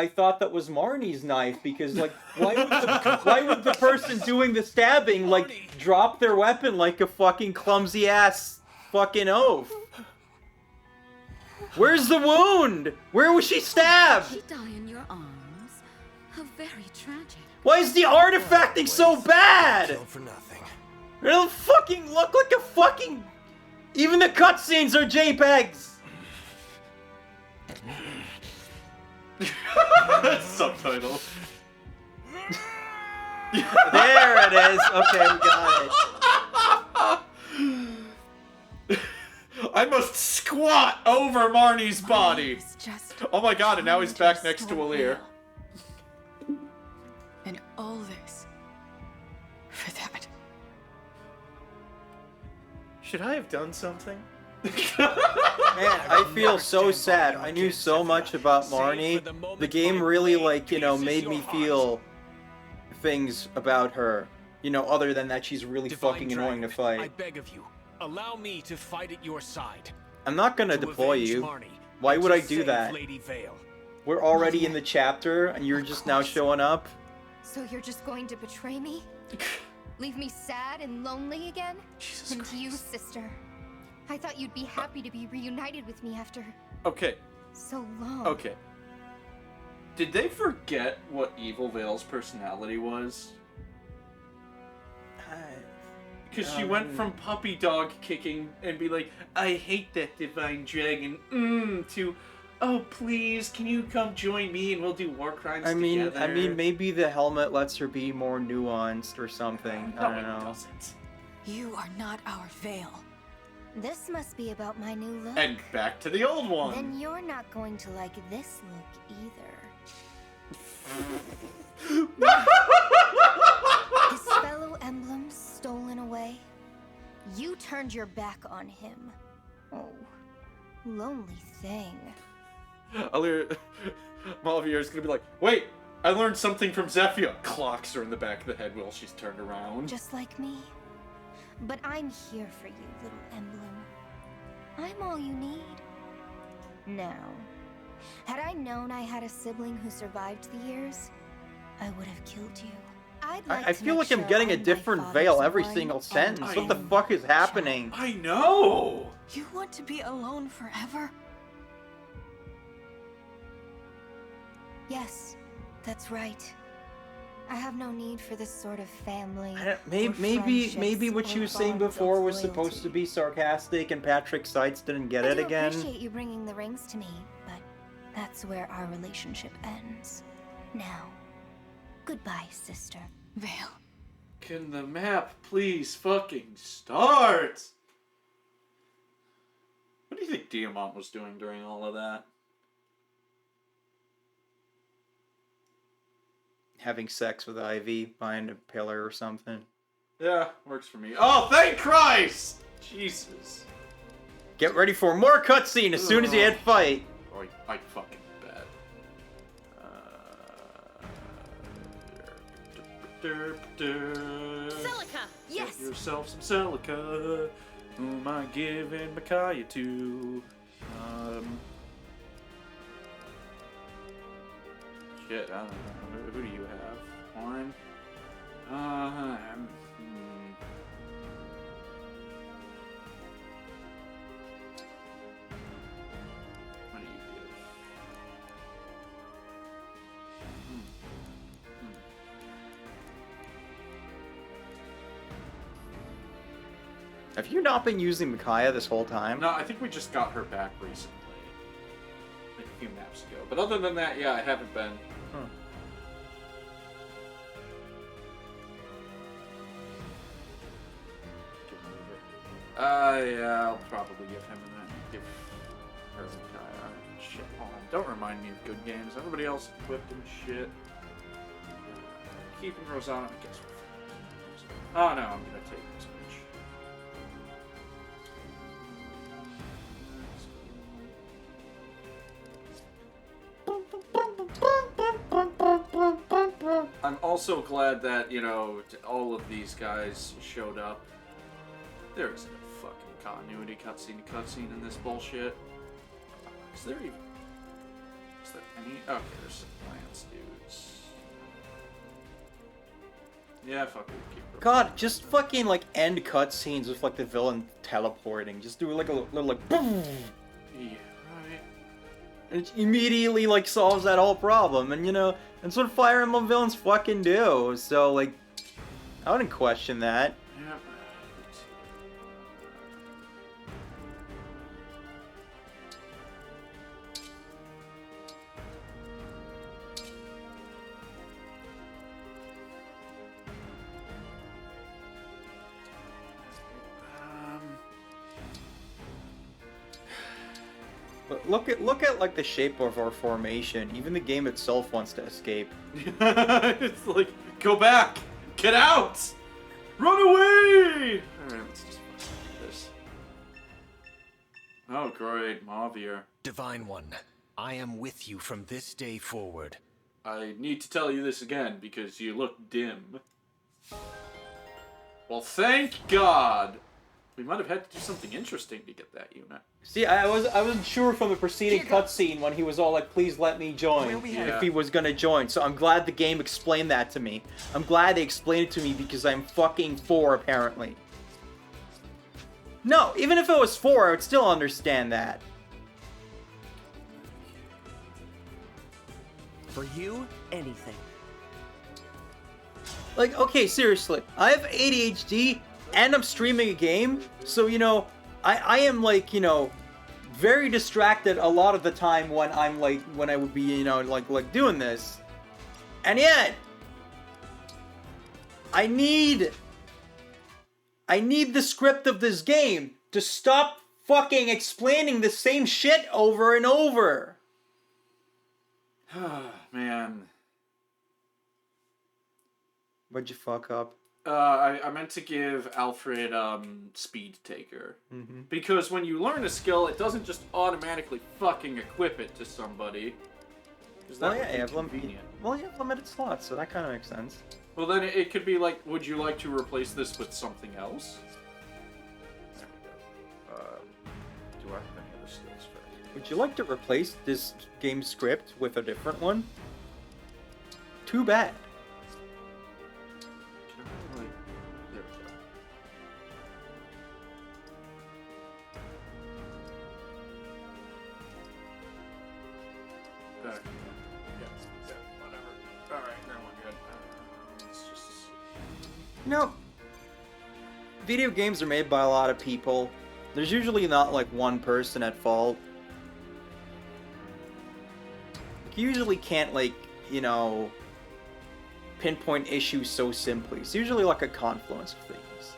thought that was Marnie's knife because like why would the person doing the stabbing like drop their weapon like a fucking clumsy ass fucking oaf? Where's the wound? Where was she stabbed? Did she die in your arms? How very tragic. Why is the artifacting so bad? Killed for nothing. It don't fucking look like a fucking... Even the cutscenes are JPEGs! Subtitle. There it is. Okay, we got it. I must squat over Marnie's body. Was just Oh my god, and now he's trying back next to restore Alir. Vale. And all this for that. Should I have done something? Man, I feel so sad. I knew so much about Marnie. The game really, like, you know, made me feel things about her. You know, other than that she's really Divine fucking annoying to Dragon, I fight. beg of you, allow me to fight at your side. I'm not gonna To deploy avenge you. Marnie Why and would to I do save that? Lady Vale. We're already in the chapter, and you're just now showing up? So you're just going to betray me? Leave me sad and lonely again? Jesus And Christ. you, sister. I thought you'd be happy to be reunited with me after Okay, so long. okay. Did they forget what Evil Vale's personality was? Because she went from puppy dog kicking and be like, I hate that divine dragon, to, oh please, can you come join me and we'll do war crimes together? I mean, maybe the helmet lets her be more nuanced or something. No, I don't it know. doesn't. You are not our Vale. This must be about my new look. And back to the old one. Then you're not going to like this look either. His fellow emblems stolen away. You turned your back on him. Oh, lonely thing. Alir, Malvier is gonna be like, wait, I learned something from Zephyr. Clocks her in the back of the head while she's turned around. Just like me. But I'm here for you, little emblem. I'm all you need. Now, had I known I had a sibling who survived the years, I would have killed you. I'd like I to feel make like I'm sure getting a I'm my different father's Vale every one single and sentence. What the only fuck is child. happening? I know! You want to be alone forever? Yes, that's right. I have no need for this sort of family. Maybe what she was saying before was supposed to be. be sarcastic and Patrick Seitz didn't get I it do again. appreciate you bringing the rings to me, but that's where our relationship ends. Now, goodbye, sister. Vale. Can the map please fucking start? What do you think Denouement was doing during all of that? Having sex with Ivy behind a pillar or something. Yeah, works for me. Oh, thank Christ! Jesus. Get ready for more cutscene as soon as you hit fight. Oh, I fucking bet. Celica! Yes! Get yourself some Celica. Who am I giving Micaiah to? Shit, I don't know. Who do you have? Warren? What do you give? Have you not been using Micaiah this whole time? No, I think we just got her back recently. Like a few maps ago. But other than that, yeah, I haven't been. Huh. Yeah, I'll probably give him and then give her shit on. Don't remind me of good games. Everybody else equipped and shit. Keeping Rosanna, I guess. Oh no, I'm gonna take this bitch. I'm also glad that, you know, all of these guys showed up. There isn't a fucking continuity cutscene to cutscene in this bullshit. Is there even... Is there any... Okay, there's some Lance dudes. Yeah, fuck it. Keep going. God, just fucking like end cutscenes with like the villain teleporting. Just do like a little like boom. Yeah, right. It immediately, like, solves that whole problem. And, you know, that's what Fire Emblem villains fucking do. So, like, I wouldn't question that. Yeah. But look at like the shape of our formation. Even the game itself wants to escape. It's like, go back! Get out! Run away! Alright, let's just do this. Oh, great, Mavier. Divine One, I am with you from this day forward. I need to tell you this again because you look dim. Well, thank God! We might have had to do something interesting to get that unit. See, I wasn't sure from the preceding cutscene when he was all like, "Please let me join," if he was gonna join. So I'm glad the game explained that to me. I'm glad they explained it to me because I'm fucking 4 apparently. No, even if it was 4, I would still understand that. For you, anything. Like, okay, seriously, I have ADHD and I'm streaming a game, so, you know, I am, like, you know, very distracted a lot of the time when I'm, like, when I would be, you know, like doing this. And yet, I need the script of this game to stop fucking explaining the same shit over and over. Man. What'd you fuck up? I meant to give Alfred, Speed Taker. Mm-hmm. Because when you learn a skill, it doesn't just automatically fucking equip it to somebody. Well, yeah, you have limited slots, so that kind of makes sense. Well, then it could be like, would you like to replace this with something else? There we go. Do I have any other skills first? Would you like to replace this game script with a different one? Too bad. There we go. Yeah, whatever. Alright, now we're good. It's just... You know, video games are made by a lot of people. There's usually not like one person at fault. You usually can't, like, you know, pinpoint issues so simply. It's usually like a confluence of things.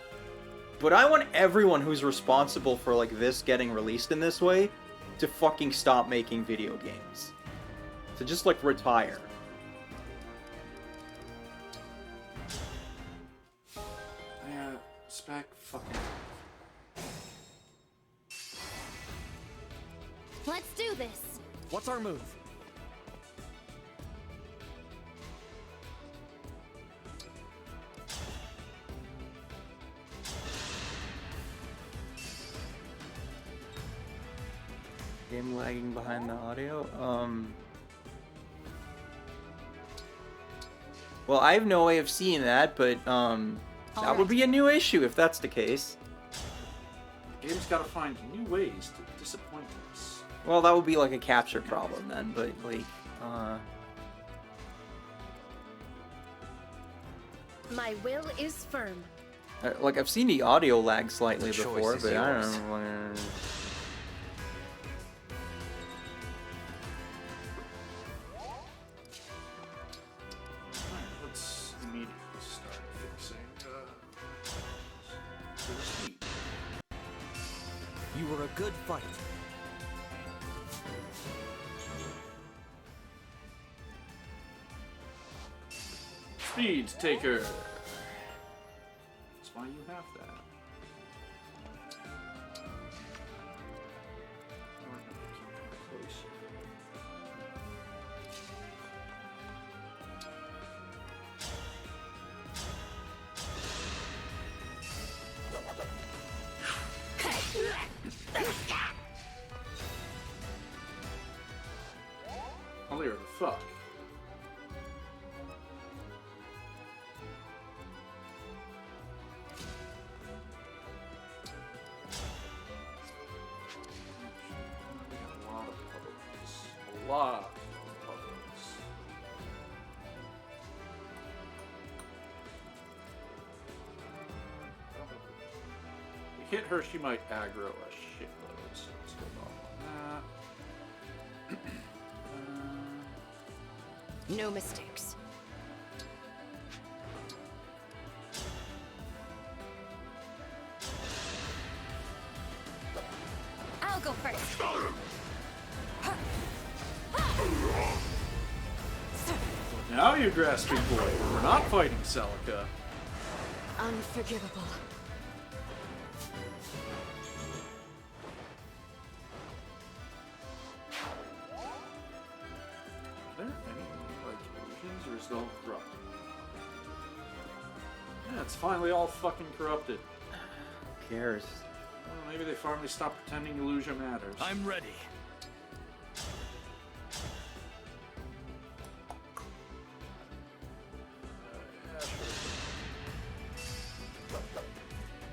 But I want everyone who's responsible for, like, this getting released in this way to fucking stop making video games. To just, like, retire. Yeah, spec fucking... Let's do this. What's our move? Game lagging behind the audio? Well, I have no way of seeing that, but, that would be a new issue if that's the case. The game's gotta find new ways to disappoint us. Well, that would be like a capture problem then, but, like, My will is firm. like, I've seen the audio lag slightly The choice before, is but I yours. don't know. Let's immediately start fixing, the speed. You were a good fight. Speed Taker! That's why you have that. Holy the fuck. lot of puzzles. If you hit her, she might aggro a shitload, so let's hold off on that. No mistakes. I'll go first. Now you grasping boy, we're not fighting Celica. Unforgivable. Are there any, like, illusions, or is it all corrupted? Yeah, it's finally all fucking corrupted. Who cares? Well, maybe they finally stopped pretending illusion matters. I'm ready.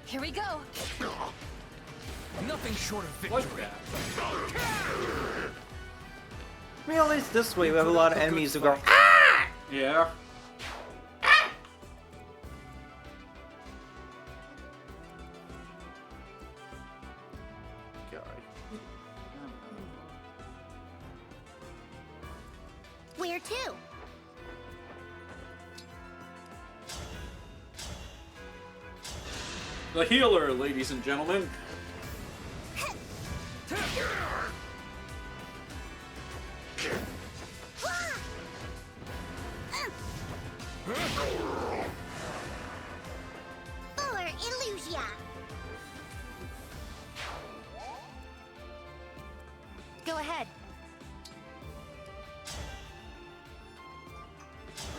Here we go. Nothing short of victory. Like that. I mean, at least this way we have a lot of enemies who go, Yeah. Guy. Where to? The healer, ladies and gentlemen. Or Illusia. Go ahead.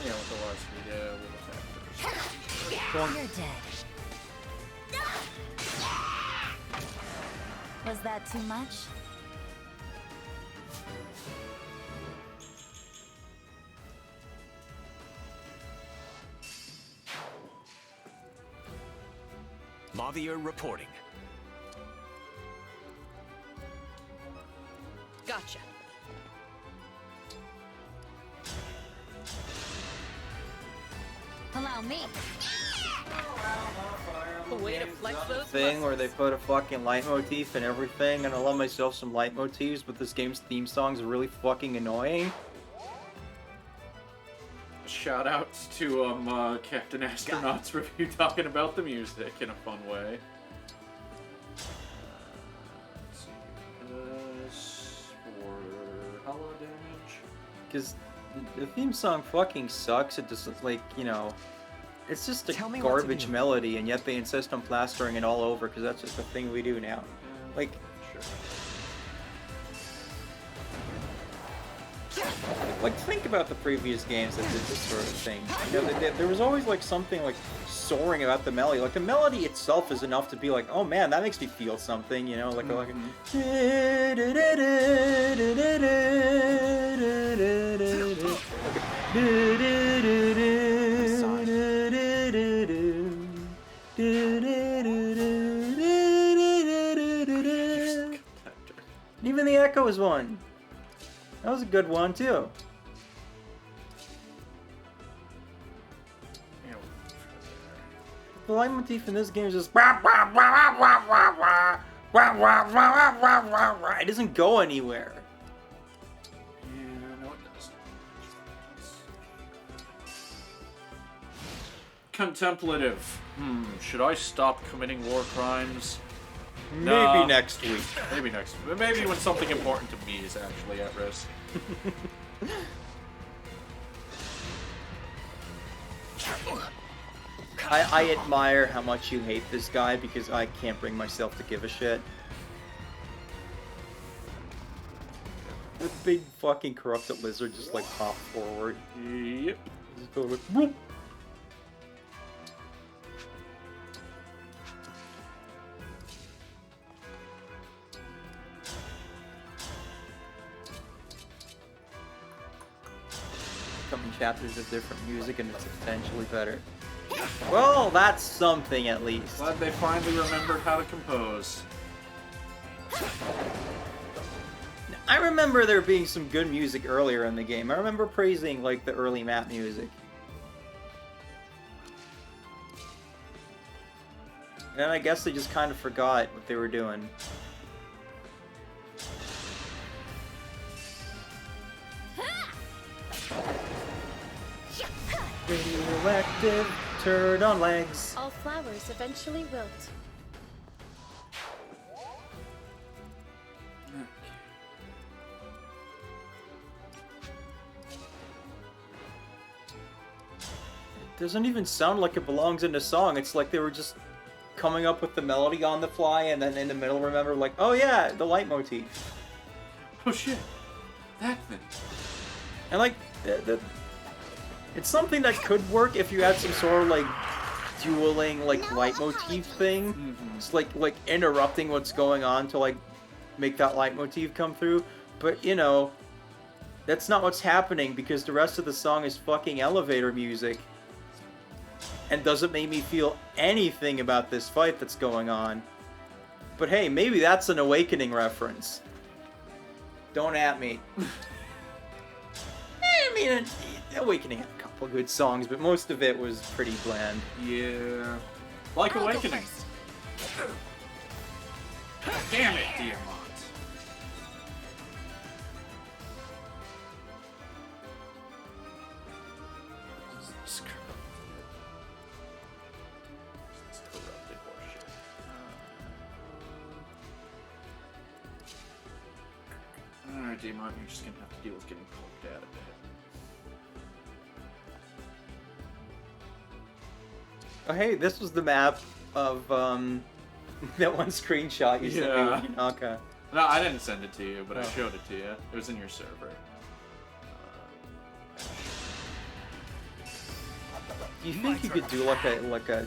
Yeah, with the last video, we'll attack You're dead. Was that too much? Mavier reporting. Gotcha. Allow me. A way to flex those thing where muscles. they put a fucking leitmotif and everything, and I love myself some leitmotifs, but this game's theme songs are really fucking annoying. Shout out to Captain Astronaut's review talking about the music in a fun way. Let's see. This for hella damage. Because the theme song fucking sucks. It just, like, you know, it's just a Tell me what to garbage do. melody, and yet they insist on plastering it all over because that's just the thing we do now. Like, Sure. Like, think about the previous games that did this sort of thing. You know, there was always, like, something, like, soaring about the melody. Like, the melody itself is enough to be like, oh, man, that makes me feel something, you know? Like, even the echo is one. That was a good one, too. The leitmotif in this game is just it doesn't go anywhere. Yeah, no it doesn't. Contemplative. Should I stop committing war crimes? Maybe next week. Maybe next week. Maybe when something important to me is actually at risk. I admire how much you hate this guy because I can't bring myself to give a shit. The big fucking corrupted lizard just like popped forward. Yep. Just go like, whoop. Coming chapters of different music and it's potentially better. Well, that's something at least. Glad they finally remembered how to compose. No. I remember there being some good music earlier in the game. I remember praising, like, the early map music. And I guess they just kind of forgot what they were doing. Radioactive turd on legs. All flowers eventually wilt. It doesn't even sound like it belongs in the song. It's like they were just coming up with the melody on the fly, and then in the middle, remember, like, oh yeah, the leitmotif. Oh shit, that thing. And like, it's something that could work if you had some sort of like dueling like leitmotif thing. Mm-hmm. It's like interrupting what's going on to like make that leitmotif come through. But you know, that's not what's happening because the rest of the song is fucking elevator music. And doesn't make me feel anything about this fight that's going on. But hey, maybe that's an Awakening reference. Don't at me. I mean, Awakening had a couple good songs, but most of it was pretty bland. Yeah. Like Awakening. Damn it, Denouement. Alright, Denouement, you're just gonna have to deal with getting poked at a bit. Oh hey, this was the map of that one screenshot you sent me with Yunaka. No, I didn't send it to you, but I showed it to you. It was in your server. Do you think you could do like a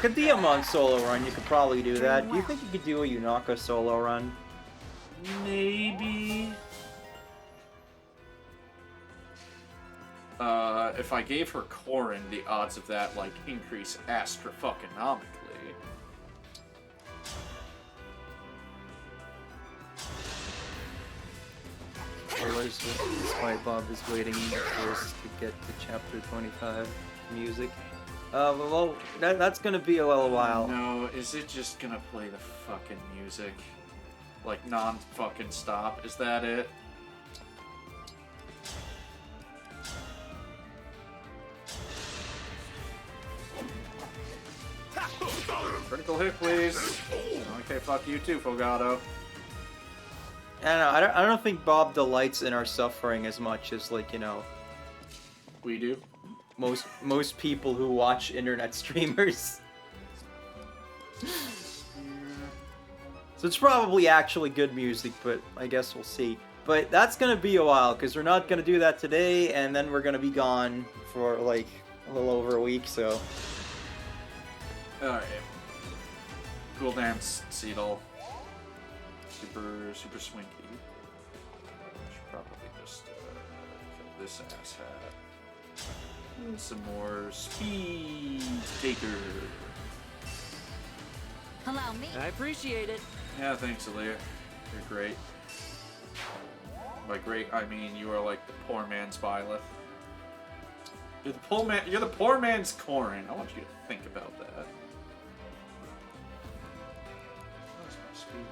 Denouement solo run? You could probably do that. Do you think you could do a Yunaka solo run? Maybe. If I gave her Corrin, the odds of that, like, increase astrofucking-nomically. Spoilers, Spy Bob is waiting for us to get to chapter 25 music. Well, that's gonna be a little while. No, is it just gonna play the fucking music? Like, non-fucking stop? Is that it? Critical hit, please. Okay, fuck you too, Fogado. I don't think Bob delights in our suffering as much as, like, you know, we do. Most people who watch internet streamers. So it's probably actually good music, but I guess we'll see. But that's gonna be a while, because we're not gonna do that today, and then we're gonna be gone for, like, a little over a week, so... Alright. Cool dance, Seedle. Super swinky. Should probably just kill this asshat. And some more speed taker. Allow me. I appreciate it. Yeah, thanks, Aaliyah. You're great. By great, I mean you are like the poor man's Byleth. You're the poor man's Corrin. I want you to think about that. Where's my speed?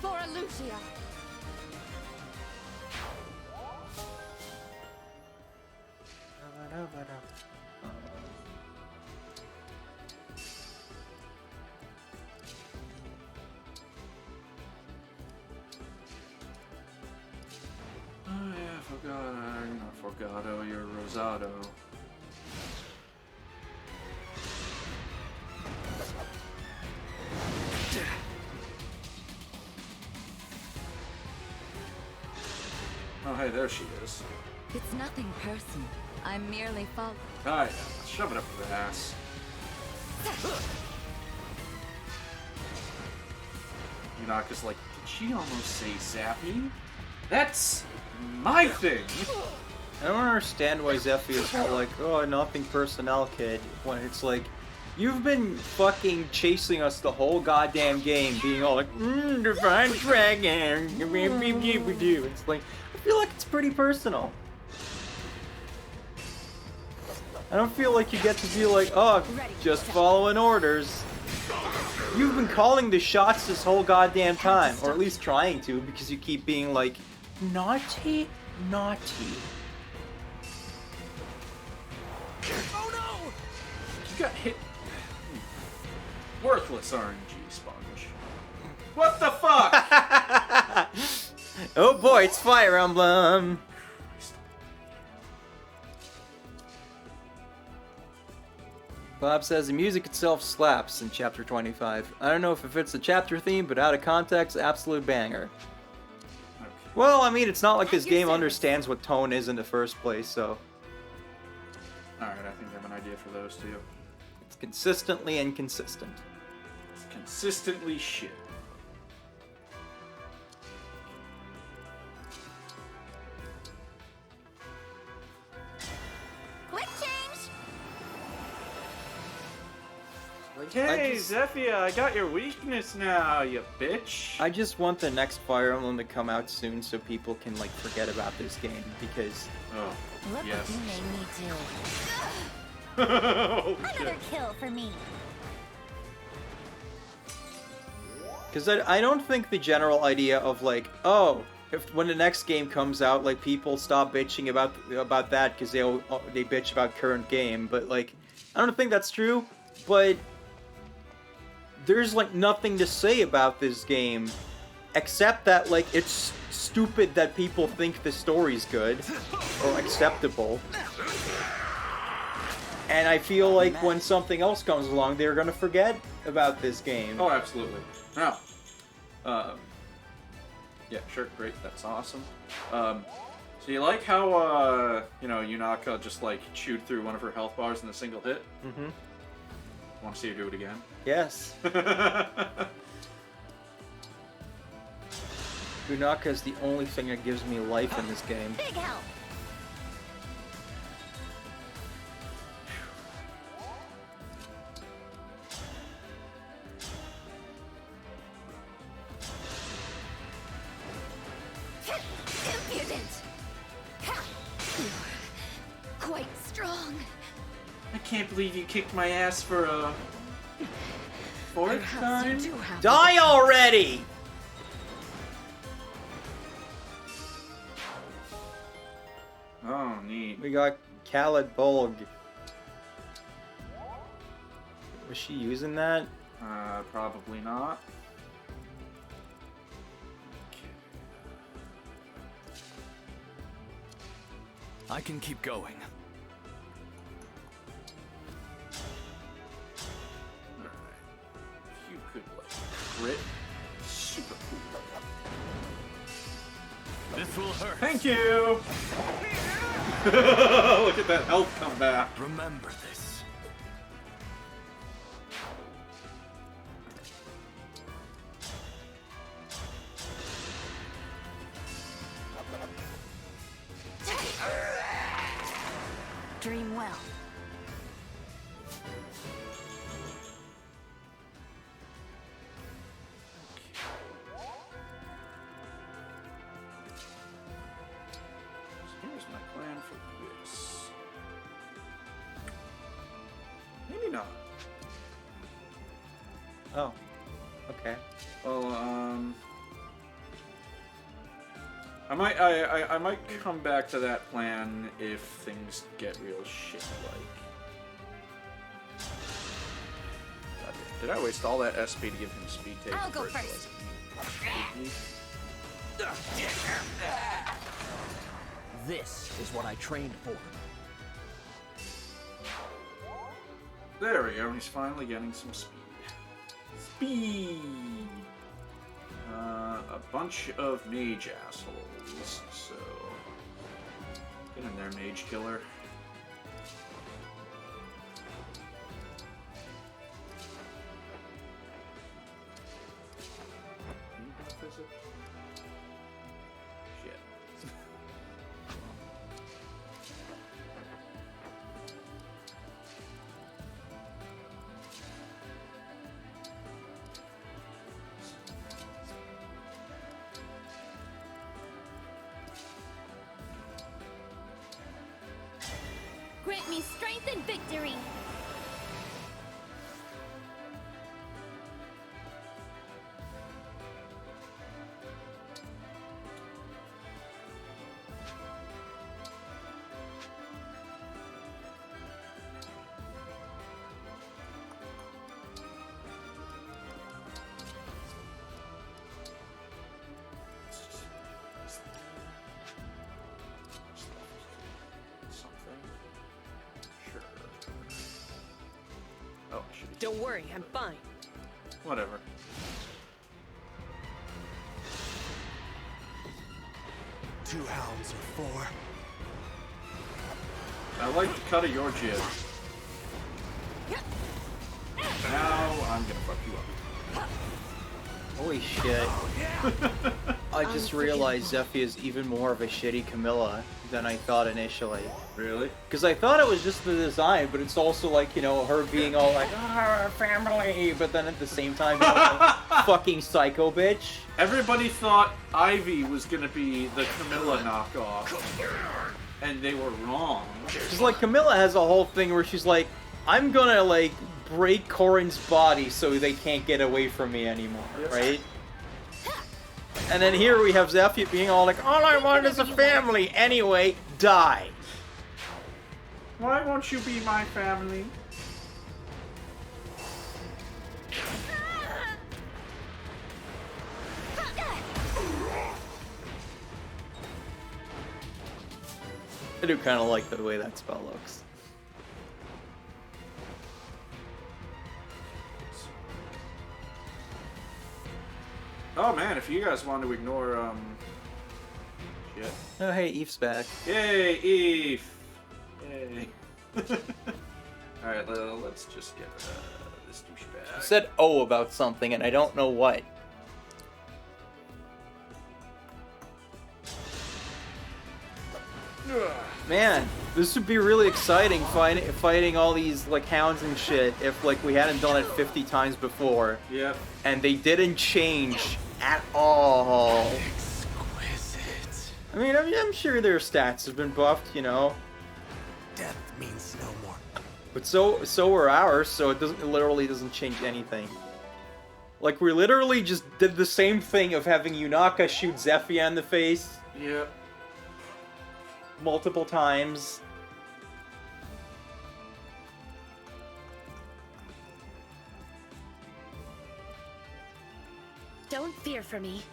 For Lucia. Oh yeah, Fogado. You're not Fogado, you're Rosado. Oh hey, there she is. It's nothing personal. I'm merely following. Oh yeah, shove it up her ass. Yunaka's like, did she almost say zappy? That's my thing. I don't understand why Zephyr is all like, oh, nothing personnel, kid, when it's like, you've been fucking chasing us the whole goddamn game, being all like, Divine Dragon, it's like, I feel like it's pretty personal. I don't feel like you get to be like, oh, just following orders. You've been calling the shots this whole goddamn time, or at least trying to, because you keep being like, naughty, naughty. Oh no! You got hit. Worthless RNG sponge. What the fuck? Oh boy, it's Fire Emblem. Bob says the music itself slaps in chapter 25. I don't know if it fits the chapter theme, but out of context, absolute banger. Okay. Well, I mean, it's not like this game understands what tone is in the first place, so... Alright, I think I have an idea for those two. It's consistently inconsistent. Consistently shit. Quick change! Like, hey, Zephyr, I got your weakness now, you bitch. I just want the next Fire Emblem to come out soon so people can, like, forget about this game, because... Oh, Look yes. what you made me do. Oh, Another kill for me. Because I don't think the general idea of, like, oh, if when the next game comes out, like, people stop bitching about that because they bitch about current game, but, like, I don't think that's true, but there's, like, nothing to say about this game except that, like, it's stupid that people think the story's good or acceptable. And I feel like when something else comes along, they're gonna forget about this game. Oh, absolutely. Now, yeah, sure, great, that's awesome. So you like how, you know, Yunaka just, like, chewed through one of her health bars in a single hit? Mm-hmm. Want to see her do it again? Yes. Yunaka is the only thing that gives me life in this game. Big help. Impudent. You're quite strong. I can't believe you kicked my ass for a fourth time? Die already! Oh, neat. We got Khaled Bolg. Was she using that? Probably not. I can keep going. Alright. If you could, like, crit, super cool. This will hurt. Thank you! Look at that health come back. Remember this. Dream well. Here's my plan for this. Maybe not. Oh. Okay. Well, I might come back to that plan if things get real shit-like. Did I waste all that SP to give him speed take? I'll go before I first. This is what I trained for. There we go, he's finally getting some speed. Speed! A bunch of mage assholes, so... Get in there, mage killer. Shit. strength and victory. Don't worry, I'm fine. Whatever. Two hounds or four. I like the cut of your jib. Now I'm gonna fuck you up. Holy shit. I just realized Zephy is even more of a shitty Camilla than I thought initially. Really? Because I thought it was just the design, but it's also like, you know, her being all like, ah, family, but then at the same time, you know, fucking psycho bitch. Everybody thought Ivy was gonna be the Camilla knockoff, and they were wrong. She's like, Camilla has a whole thing where she's like, I'm gonna, like, break Corin's body so they can't get away from me anymore, right? And then here we have Zephyr being all like, all I want is a family. Anyway, die. Why won't you be my family? I do kind of like the way that spell looks. Oh man, if you guys want to ignore, shit. Oh hey, Eve's back. Yay, Eve! Yay. Alright, let's just get this douchebag. You said oh about something and I don't know what. Man, this would be really exciting fighting all these like hounds and shit if like we hadn't done it 50 times before. Yep. And they didn't change at all. Exquisite. I mean, I'm sure their stats have been buffed, you know. Death means no more. But so were ours, so it literally doesn't change anything. Like we literally just did the same thing of having Yunaka shoot Zephyr in the face. Yep. Multiple times. Don't fear for me.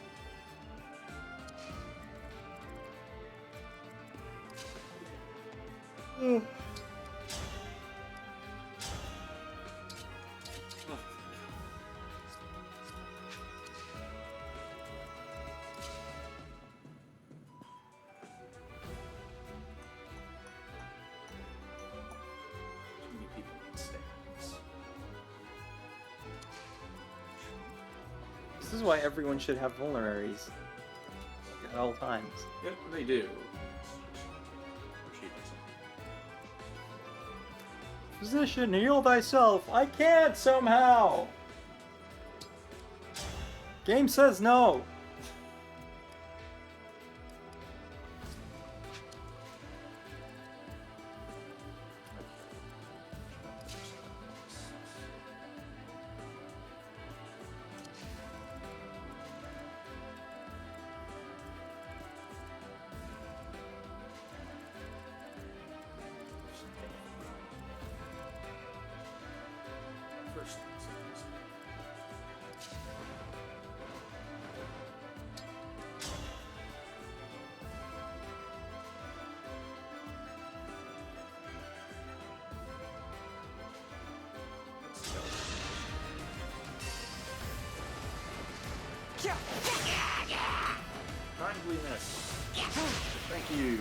This is why everyone should have vulneraries. At all times. Yep, they do. Physician, heal thyself. I can't somehow. Game says no. Kindliness. Thank you.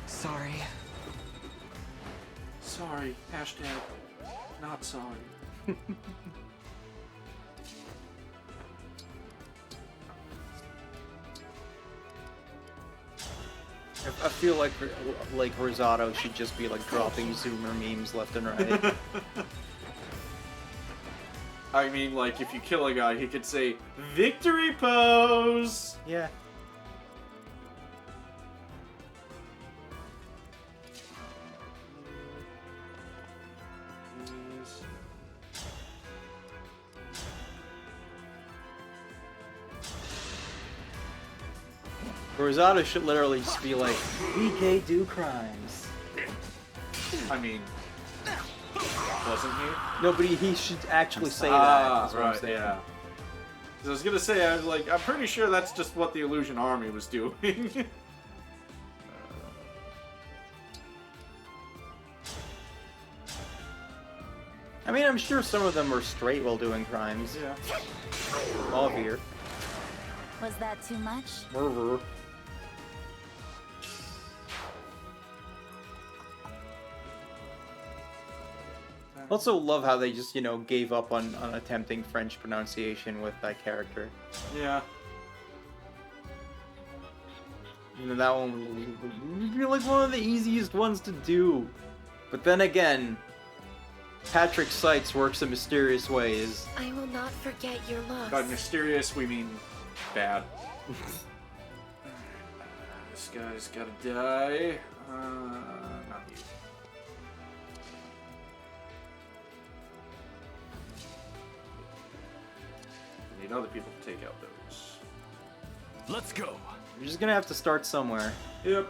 Sorry. Sorry. Hashtag not sorry. I feel like Rosado should just be like dropping Zoomer memes left and right. I mean, like, if you kill a guy, he could say, "Victory pose!" Yeah. Rosado should literally just be like, BK do crimes. I mean, wasn't he? No, but he should actually say that. Is what I'm Right, saying. yeah. 'Cause I was gonna say, I was like, I'm pretty sure that's just what the Illusion Army was doing. I mean, I'm sure some of them are straight while doing crimes. Yeah. All here. Was that too much? Murder. Also love how they just, you know, gave up on attempting French pronunciation with that character. Yeah. You know, that one would be like one of the easiest ones to do. But then again, Patrick Sykes works in mysterious ways. I will not forget your loss. By mysterious, we mean bad. This guy's gotta die. Not you. We need other people to take out those. Let's go. You're just gonna have to start somewhere. Yep.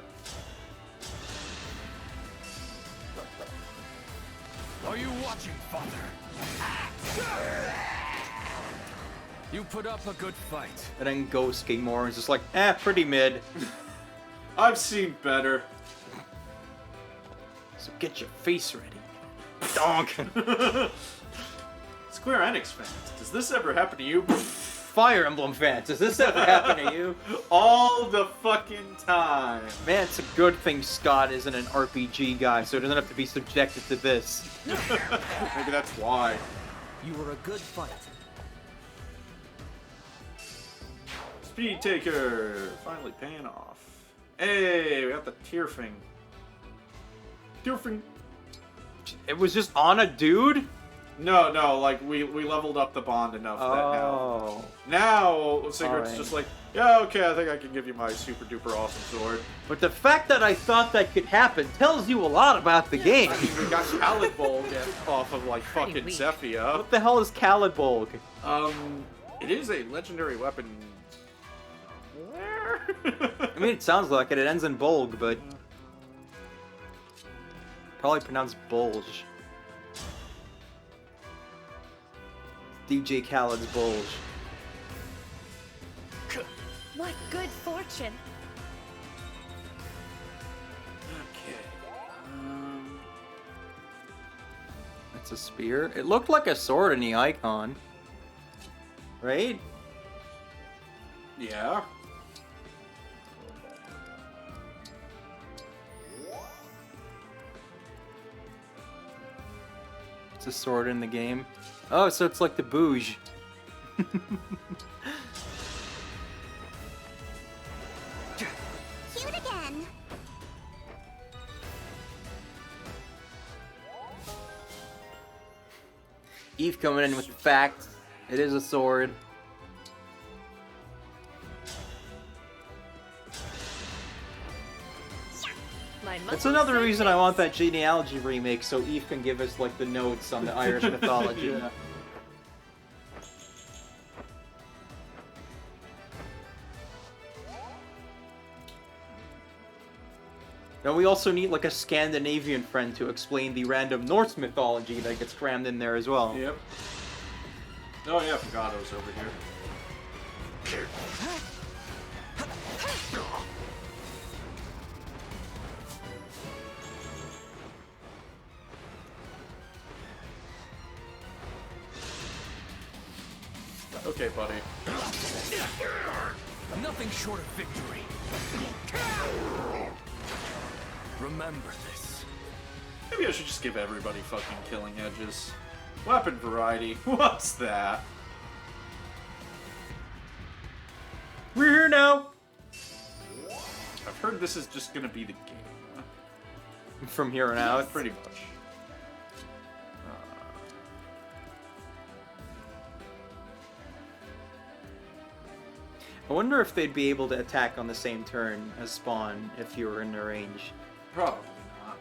Are you watching, Father? You put up a good fight. And then Ghost King Moore is just like, pretty mid. I've seen better. So get your face ready. Donk. Square Enix fans, does this ever happen to you? Fire Emblem fans, does this ever happen to you? All the fucking time. Man, it's a good thing Scott isn't an RPG guy, so he doesn't have to be subjected to this. Maybe that's why. You were a good fighter. Speed Taker, finally paying off. Hey, we got the Tearfing. Tearfing. It was just on a dude? No, like we leveled up the bond enough that now Sigurd's just like, yeah, okay, I think I can give you my super duper awesome sword. But the fact that I thought that could happen tells you a lot about the game. I mean, we got Khalidbolg off of like fucking weak. Zephia. What the hell is Khalidbolg? It is a legendary weapon. Where? I mean, it sounds like it. It ends in Bolg, but probably pronounced Bulge. DJ Khaled's Bulge. What good fortune. Okay. That's a spear. It looked like a sword in the icon. Right? Yeah. It's a sword in the game. Oh, so it's like the Bouge. Cute again. Eve coming in with the facts. It is a sword. That's another reason I want that genealogy remake, so Eve can give us like the notes on the Irish mythology. Yeah. Then we also need like a Scandinavian friend to explain the random Norse mythology that gets crammed in there as well. Yep. Oh yeah, Fagado's over here. Okay, buddy. Nothing short of victory. Remember this. Maybe I should just give everybody fucking killing edges. Weapon variety. What's that? We're here now! I've heard this is just gonna be the game. From here on out. Pretty much. I wonder if they'd be able to attack on the same turn as Spawn if you were in their range. Probably not.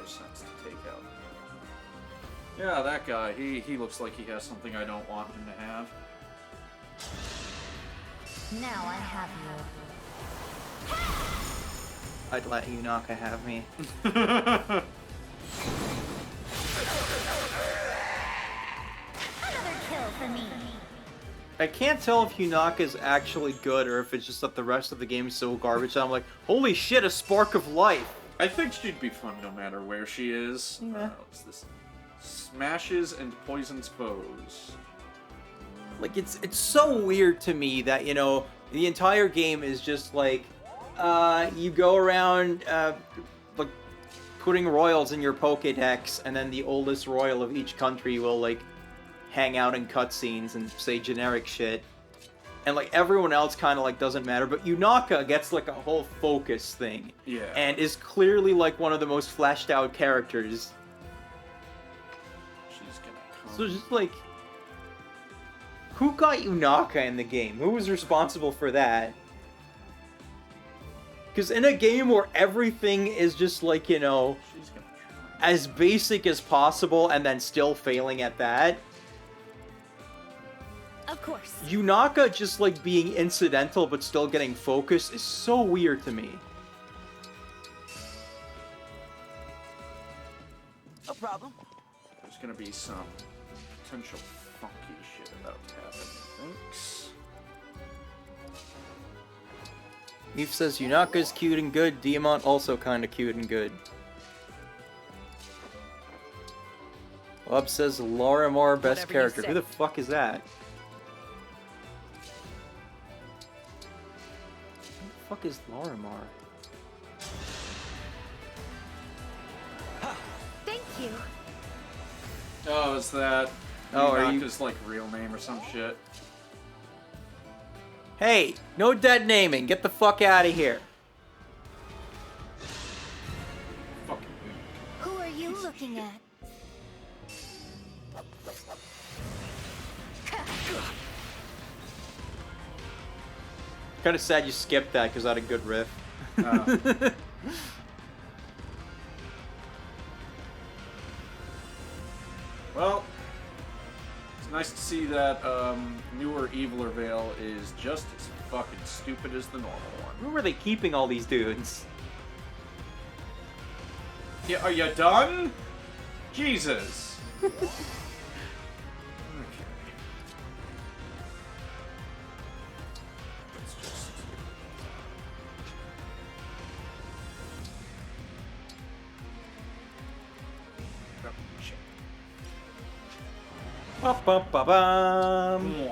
more sense to take out. Yeah, that guy. He looks like he has something I don't want him to have. Now I have you. I'd let Yunaka have me. Another kill for me. I can't tell if Yunaka is actually good or if it's just that the rest of the game is so garbage that I'm like, holy shit, a spark of life. I think she'd be fun no matter where she is. Yeah. What's this? Smashes and poisons foes. Like, it's so weird to me that, you know, the entire game is just like, you go around, like, putting royals in your Pokédex, and then the oldest royal of each country will, like, hang out in cutscenes and say generic shit. And, like, everyone else kind of, like, doesn't matter, but Yunaka gets, like, a whole focus thing. Yeah. And is clearly, like, one of the most fleshed out characters. She's gonna come. So just, like, who got Yunaka in the game? Who was responsible for that? Because in a game where everything is just, like, you know, She's gonna try. as basic as possible and then still failing at that, Of course. Yunaka just, like, being incidental but still getting focus is so weird to me. No problem. There's gonna be some potential funky shit about to happen. Thanks. Eve says Yunaka's cute and good, Denouement also kinda cute and good. Bob says Lorimar best Whatever you character. say. Who the fuck is that? Who the fuck is Lorimar? Thank you. Oh, is that Oh, are you- Yunaka's, like, real name or some shit? Hey, no dead naming. Get the fuck out of here. Fucking Who are you looking at? Kind of sad you skipped that because I had a good riff. Well, it's nice to see that newer Eviler Vale is just as fucking stupid as the normal one. Where were they keeping all these dudes? Yeah, are you done? Jesus. Okay. Let's just... Oh, shit. Ba-ba-ba-bam.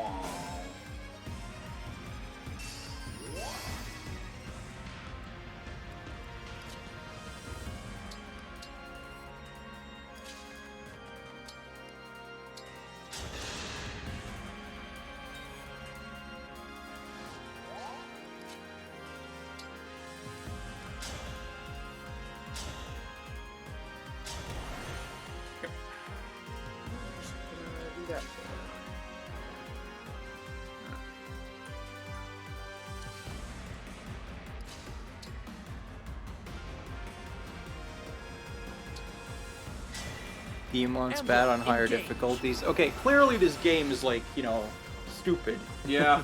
Demon's bad on higher difficulties. Okay, clearly this game is like, you know, stupid. Yeah.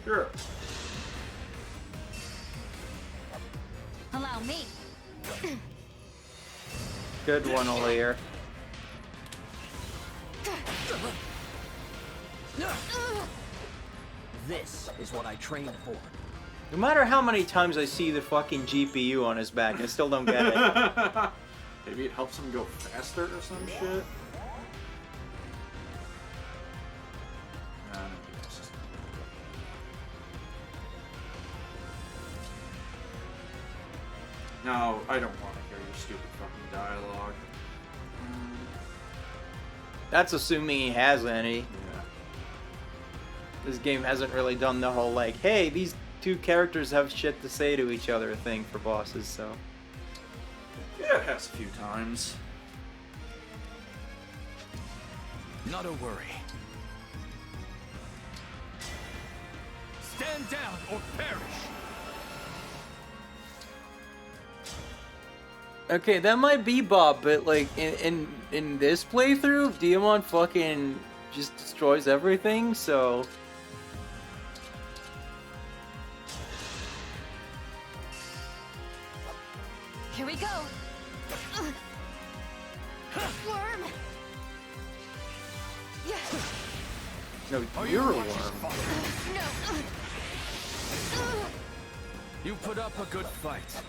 Sure. Allow me. Good one, Olair. This is what I trained for. No matter how many times I see the fucking GPU on his back, I still don't get it. Maybe it helps him go faster or some shit? Nah, it's just... No, I don't want to hear your stupid fucking dialogue. That's assuming he has any. Yeah. This game hasn't really done the whole, like, hey, these two characters have shit to say to each other thing for bosses, so. Yeah, it has a few times. Not a worry. Stand down or perish. Okay, that might be Bob, but like in this playthrough, Denouement fucking just destroys everything, so Here we go. Worm. Yeah. no, Are you're a you watching, worm. Father? No. You put up a good fight.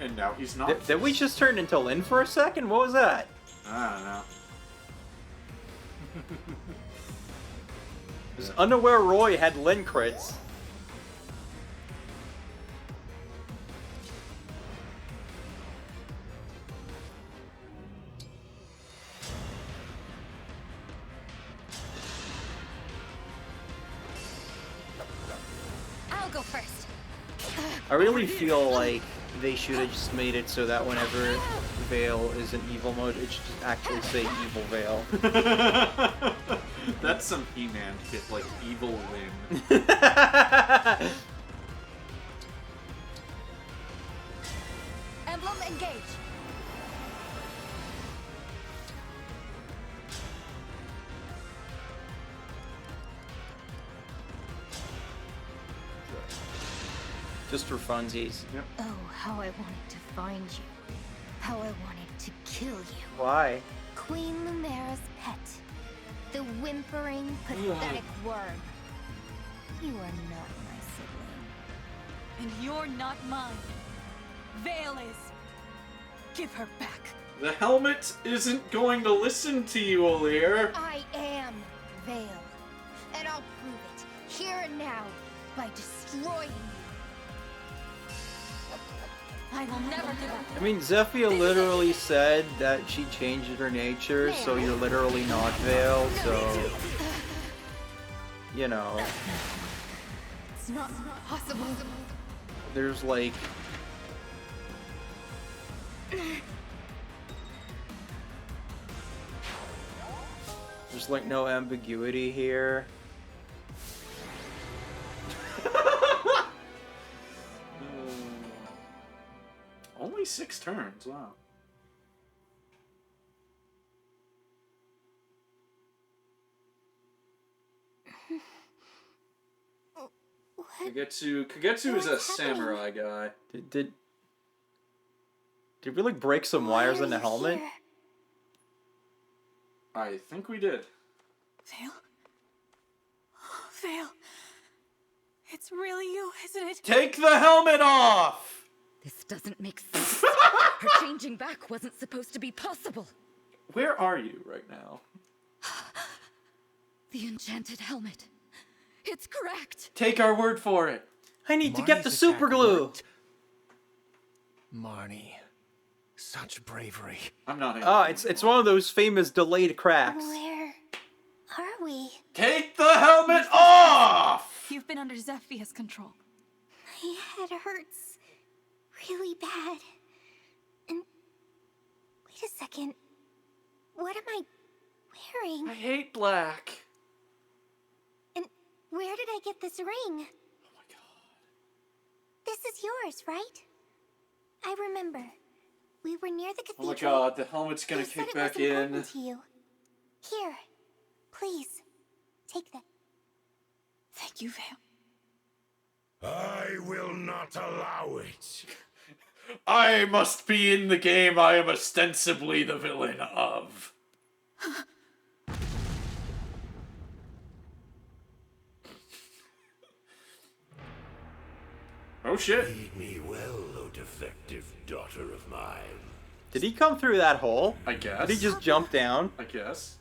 And now he's not. Did we just turn into Lynn for a second? What was that? I don't know. Was unaware Roy had Lynn crits. I'll go first. I really feel like they should have just made it so that whenever Vale is in evil mode, it should just actually say Evil Vale. That's some He-Man shit, like Evil Lynn. Emblem engage. Just for funsies. Yep. Oh, how I wanted to find you. How I wanted to kill you. Why? Queen Lumera's pet. The whimpering, pathetic worm. You are not my sibling. And you're not mine. Vale is. Give her back. The helmet isn't going to listen to you, Olir. I am Vale. And I'll prove it, here and now, by destroying you. I will never give up. I mean, Zephyr literally said that she changed her nature, so you're literally not Vale, so... You know... It's not possible. There's like... There's like no ambiguity here. Only 6 turns, wow. Kagetsu is a samurai guy. Did we like break some wires in the helmet? Here? I think we did. Vale? Oh, Vale. It's really you, isn't it? Take the helmet off! This doesn't make sense. Her changing back wasn't supposed to be possible. Where are you right now? The enchanted helmet. It's cracked. Take our word for it. I need to get the Marnie's super attack glue. worked. Marnie. Such bravery. I'm not in. Ah, it's one of those famous delayed cracks. Where are we? Take the helmet off! You've been under Zephyr's control. My head hurts really bad. And wait a second. What am I wearing? I hate black. And where did I get this ring? Oh my god. This is yours, right? I remember. We were near the Oh cathedral. my god, the helmet's gonna You said kick it was back in. important to you. Here, please, take that. Thank you, Vale. I will not allow it. I must be in the game I am ostensibly the villain of. Oh shit. Heed me well, O defective daughter of mine. Did he come through that hole? I guess. Did he just jump down? I guess.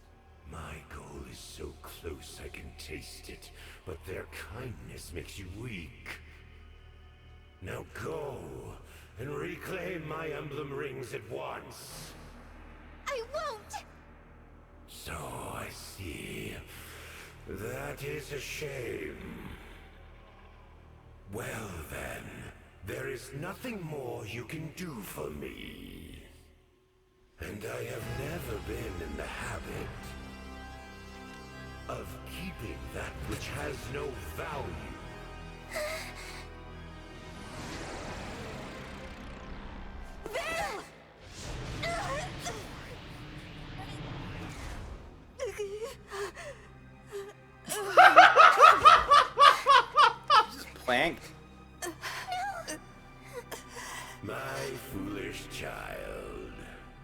My goal is so close I can taste it, but their kindness makes you weak. Now go and reclaim my emblem rings at once. I won't! So I see. That is a shame. Well then, there is nothing more you can do for me. And I have never been in the habit of keeping that which has no value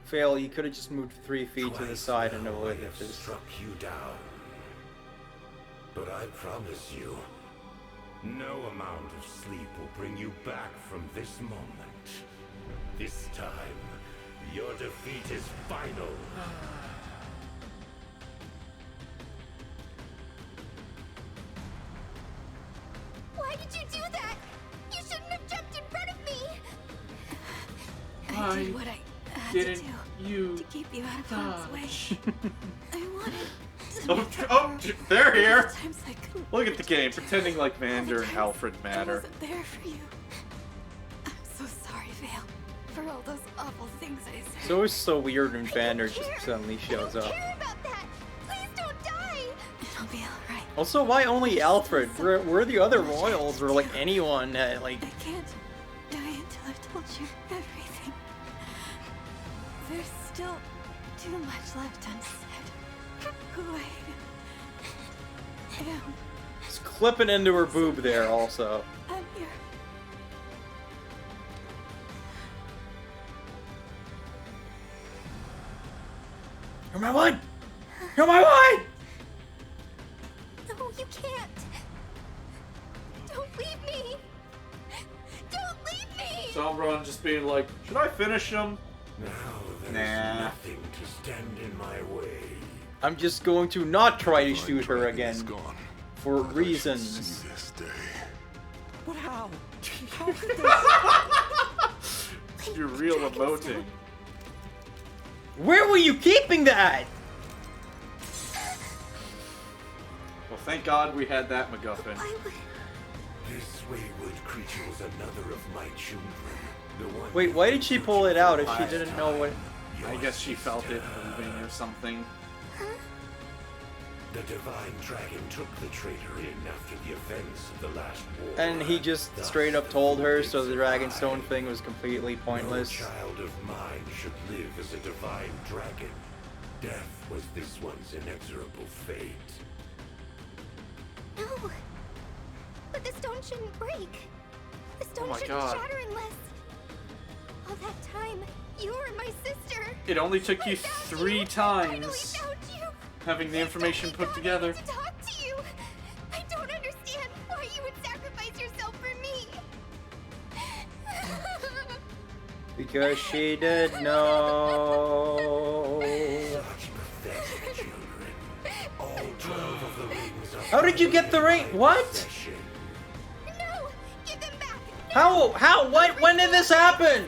Fail, you could have just moved 3 feet to the Twice side and now I avoided have this. struck you down. But I promise you, no amount of sleep will bring you back from this moment. This time, your defeat is final. Why did you do that? You shouldn't have jumped in front of me! I did what I had to Didn't do you to keep you out of harm's way. I wanted to Oh, they're here! Times I couldn't Look at the game, pretending like Vander and Alfred I matter. wasn't there for you. I'm so sorry, Vale, for all those awful things I said. It's always so weird when Vander just suddenly I shows don't up. care about that! Please don't die! It'll be alright. Also, why only Alfred? Where the other royals or like anyone that like? I can't die until I've told you everything. There's still too much left unsaid. Who I am. Just clipping into her boob there also. I'm here. You're my one! You're my one! No, you can't! Don't leave me! Don't leave me! Sombron just being like, should I finish him? Now there's Nah. nothing to stand in my way. I'm just going to not try to shoot her Dragon again is gone. for But I should reasons. see this day. But how? How could this? You're real emoting. Where were you keeping that? Well, thank God we had that MacGuffin. This wayward creature was another of my children. The one Wait, why did she pull it out if she didn't know what? I guess she felt it moving or something. The divine dragon took the traitor in after the events of the last war. And he just straight up told her, so the Dragonstone thing was completely pointless. No child of mine should live as a divine dragon. Death was this one's inexorable fate. No! But the stone shouldn't break. The stone Oh my shouldn't God. shatter unless... All that time, you were my sister. It only took you I found 3 you. I finally times found you. having the information put together. To talk to you. I don't understand why you would sacrifice yourself for me. Because she did know. Such pathetic children. All 12 of the rings are How did you get the ring? What? possession. No! Give them back! How? What? When did this happen?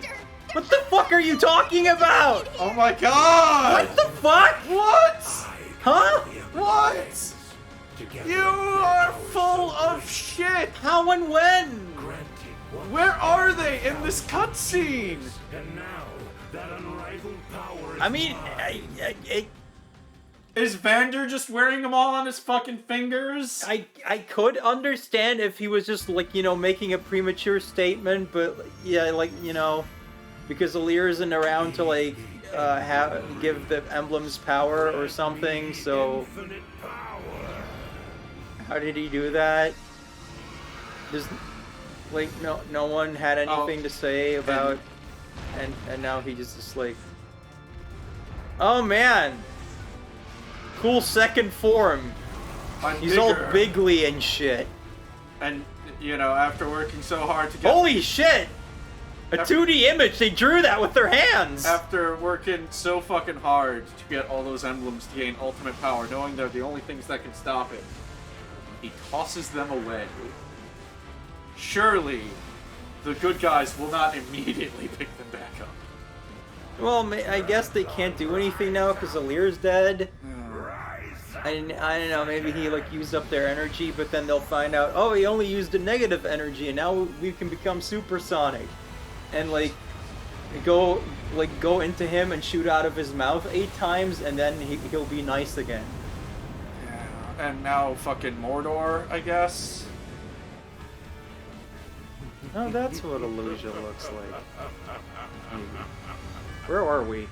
What the fuck are you talking about? Oh my God! What the fuck? What? Huh? What? Together You are full of shit! How and when? granted one Where are they in this cutscene? and now that unrivaled power is I mean, mine. Is Vander just wearing them all on his fucking fingers? I could understand if he was just like, you know, making a premature statement, but yeah, like, you know, because Alir isn't around to like give the emblems power or something, so Infinite power. how did he do that? There's like no one had anything to say about and now he just is like, oh man, cool second form. I'm He's all bigger. bigly and shit. And, you know, after working so hard to get... Holy shit! A 2D image, they drew that with their hands! After working so fucking hard to get all those emblems to gain ultimate power, knowing they're the only things that can stop it, he tosses them away. Surely, the good guys will not immediately pick them back up. Well, I guess they can't do anything now because Alir's dead. And I don't know, maybe he like used up their energy, but then they'll find out, oh, he only used a negative energy, and now we can become supersonic. And like go into him and shoot out of his mouth 8 times, and then he'll be nice again. Yeah, and now fucking Mordor, I guess. Oh, that's what Illusia looks like. Where are we?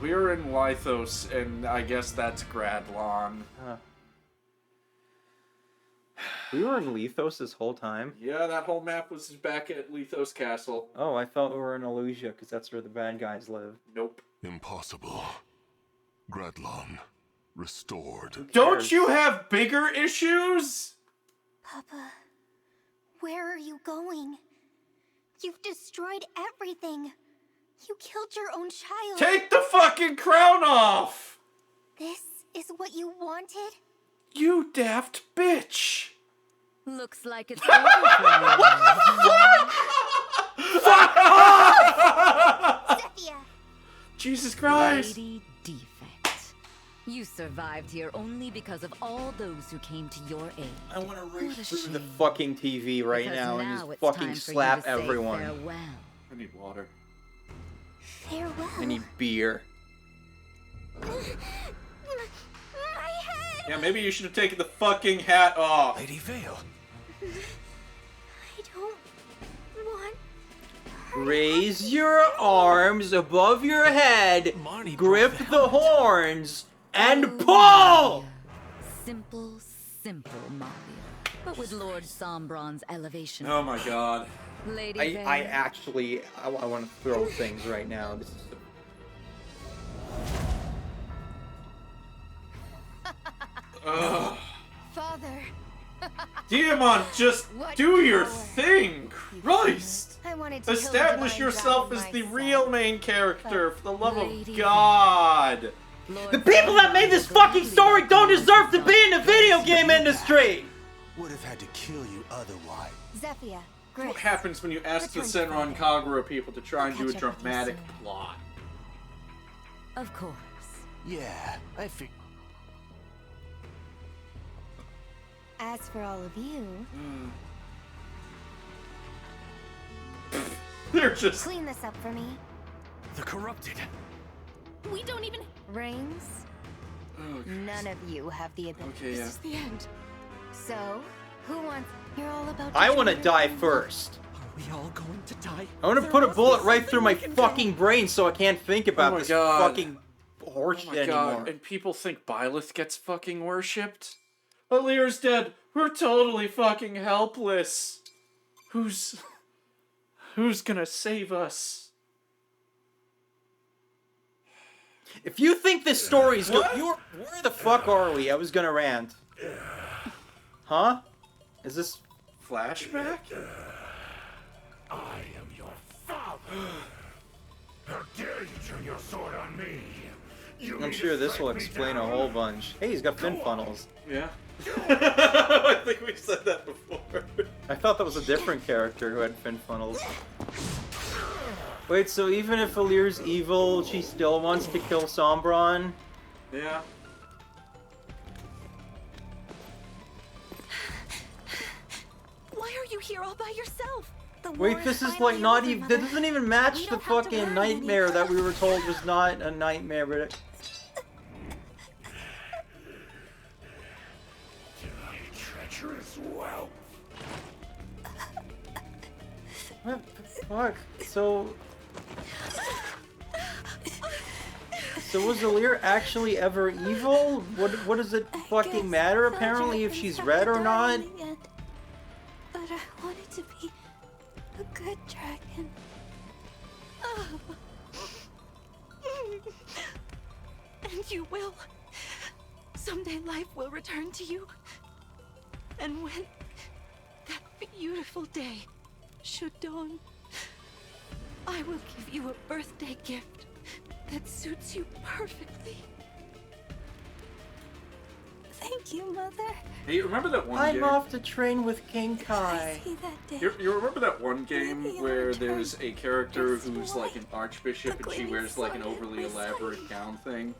We're in Lythos, and I guess that's Gradlon. Huh. We were in Lethos this whole time? Yeah, that whole map was back at Lethos Castle. Oh, I thought we were in Illusia, because that's where the bad guys live. Nope. Impossible. Gradlon, restored. Don't you have bigger issues? Papa, where are you going? You've destroyed everything. You killed your own child. Take the fucking crown off! This is what you wanted? You daft bitch! Looks like it's over for you. What the fuck? Fuck off! Zephyr! Jesus Christ! Lady Defect. You survived here only because of all those who came to your aid. I want to race What a through the shame. fucking TV right Because now and now just it's fucking time for you slap to say everyone. farewell. I need water. Farewell. I need beer. My head! Yeah, maybe you should have taken the fucking hat off. Lady Vale. I don't want... Raise your arms above your head, Marnie grip broke the horns, and pull! Simple, Maria. But with Lord Sombron's elevation. Oh my god. Lady I Vale. actually, I want to throw things right now. This is Ugh. Father, Demon, just What do your power. thing! Christ! I wanted to Establish kill the divine yourself dragon as the myself. real main character, for the love Lady of God! Lord the people that made this fucking story don't deserve to be in the video game industry! Would have had to kill you otherwise. Zephyr, What Gris. happens when you ask the Return to Senran Kagura people to try and do a Catch up with you dramatic soon. plot? Of course. Yeah, I figured. As for all of you, They're just... clean this up for me. The corrupted. We don't even... Rings, Oh, none of you have the ability. okay, yeah. This is the end. So, who wants... You're all about I want to join die your first. Are we all going to die? I want to There put a must be bullet right through something my we can fucking brain so I can't think about my this God. fucking horseshit Oh my god, anymore. and people think Byleth gets fucking worshipped? Alir's dead. We're totally fucking helpless. Who's gonna save us? If you think this story's good, where the fuck are we? I was gonna rant. Huh? Is this... Flashback? I am your father. How dare you turn your sword on me? You I'm mean sure to this will strike me explain a down? whole bunch. Hey, he's got fin funnels. Yeah. I think we said that before. I thought that was a different character who had fin funnels. Wait, so even if Alir's evil, she still wants to kill Sombron? Yeah. Why are you here all by yourself? The Wait, war this is finally like not over, even. Mother. That doesn't even match We the don't have to fucking burn nightmare any- that we were told was not a nightmare, but Treacherous whelp. what the fuck? So was Alir actually ever evil? What does it fucking matter apparently if she's red or not? But I wanted to be a good dragon. And you will. Someday life will return to you. And when that beautiful day should dawn, I will give you a birthday gift that suits you perfectly. Thank you, Mother. Hey, remember that one I'm game? off to train with King I Kai. see that day. You remember that one game Maybe I'll where return. there's a character Just who's like an archbishop the and she gleaming wears like an sun overly at my elaborate side. gown thing?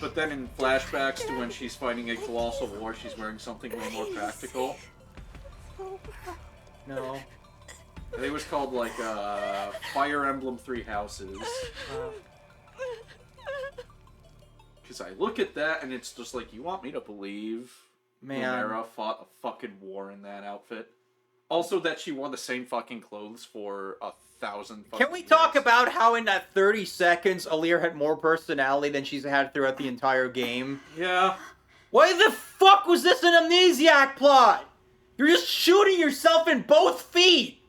But then in flashbacks to when she's fighting a colossal war, she's wearing something way more practical. No. I think it was called like Fire Emblem Three Houses. Because I look at that and it's just like, you want me to believe Man. Lumera fought a fucking war in that outfit? Also that she wore the same fucking clothes for 1,000 fucking Can we talk years. about how in that 30 seconds Alir had more personality than she's had throughout the entire game? Yeah. Why the fuck was this an amnesiac plot? You're just shooting yourself in both feet!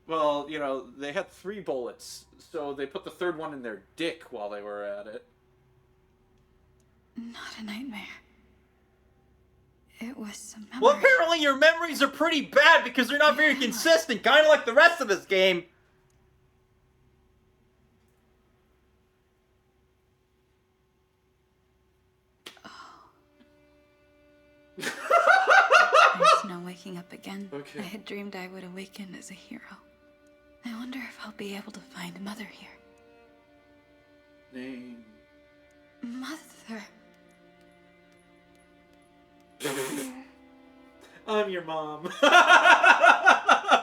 Well, you know, they had 3 bullets, so they put the 3rd one in their dick while they were at it. Not a nightmare. It was some memory. Well, apparently your memories are pretty bad because they're not very consistent, kind of like the rest of this game. There's no waking up again. Okay. I had dreamed I would awaken as a hero. I wonder if I'll be able to find Mother here. Name. Mother. I'm your mom.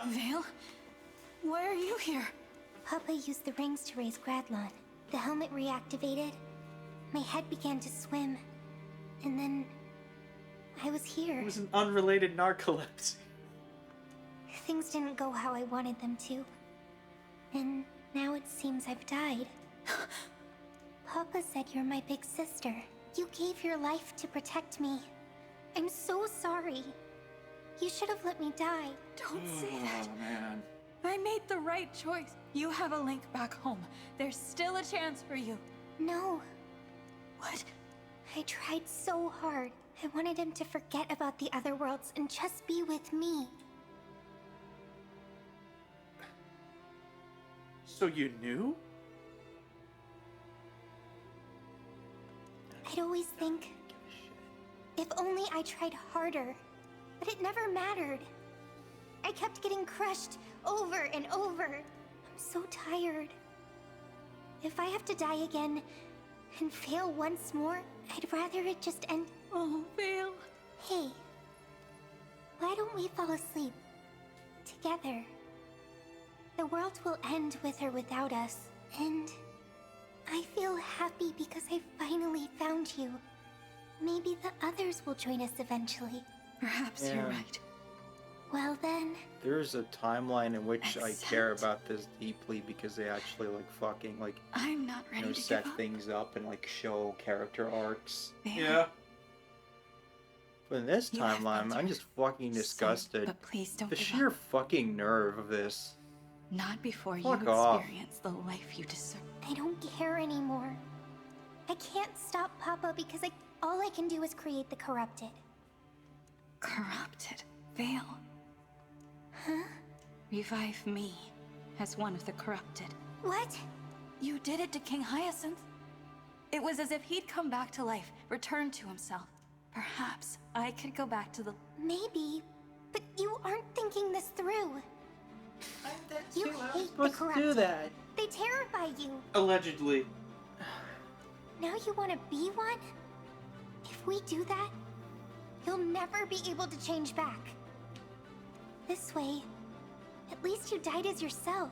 Vale? Why are you here? Papa used the rings to raise Gradlon. The helmet reactivated. My head began to swim. And then... I was here. It was an unrelated narcolepsy. Things didn't go how I wanted them to. And now it seems I've died. Papa said you're my big sister. You gave your life to protect me. I'm so sorry. You should have let me die. Don't say that. Oh, man. I made the right choice. You have a link back home. There's still a chance for you. No. What? I tried so hard. I wanted him to forget about the other worlds and just be with me. So you knew? I'd always think, if only I tried harder, but it never mattered. I kept getting crushed over and over. I'm so tired. If I have to die again and fail once more, I'd rather it just end. Oh, Vale. Hey, why don't we fall asleep together? The world will end with or without us, and I feel happy because I finally found you. Maybe the others will join us eventually. Perhaps you're right. Well then... There's a timeline in which I Except- care about this deeply because they actually like fucking like I'm not ready to set give up. things up and like show character arcs. Vale. Yeah. But in this You have timeline, been I'm just fucking Son, disgusted. but please don't The give sheer up. fucking nerve of this. Not before Fuck you off. experience the life you deserve. I don't care anymore. I can't stop Papa because all I can do is create the corrupted. Corrupted. Vale. Huh? Revive me as one of the corrupted. What? You did it to King Hyacinth. It was as if he'd come back to life, returned to himself. Perhaps I could go back to the... Maybe, but you aren't thinking this through. You hate the Supposed to corrupted. do that. They terrify you. Allegedly. Now you want to be one? If we do that, you'll never be able to change back. This way, at least you died as yourself.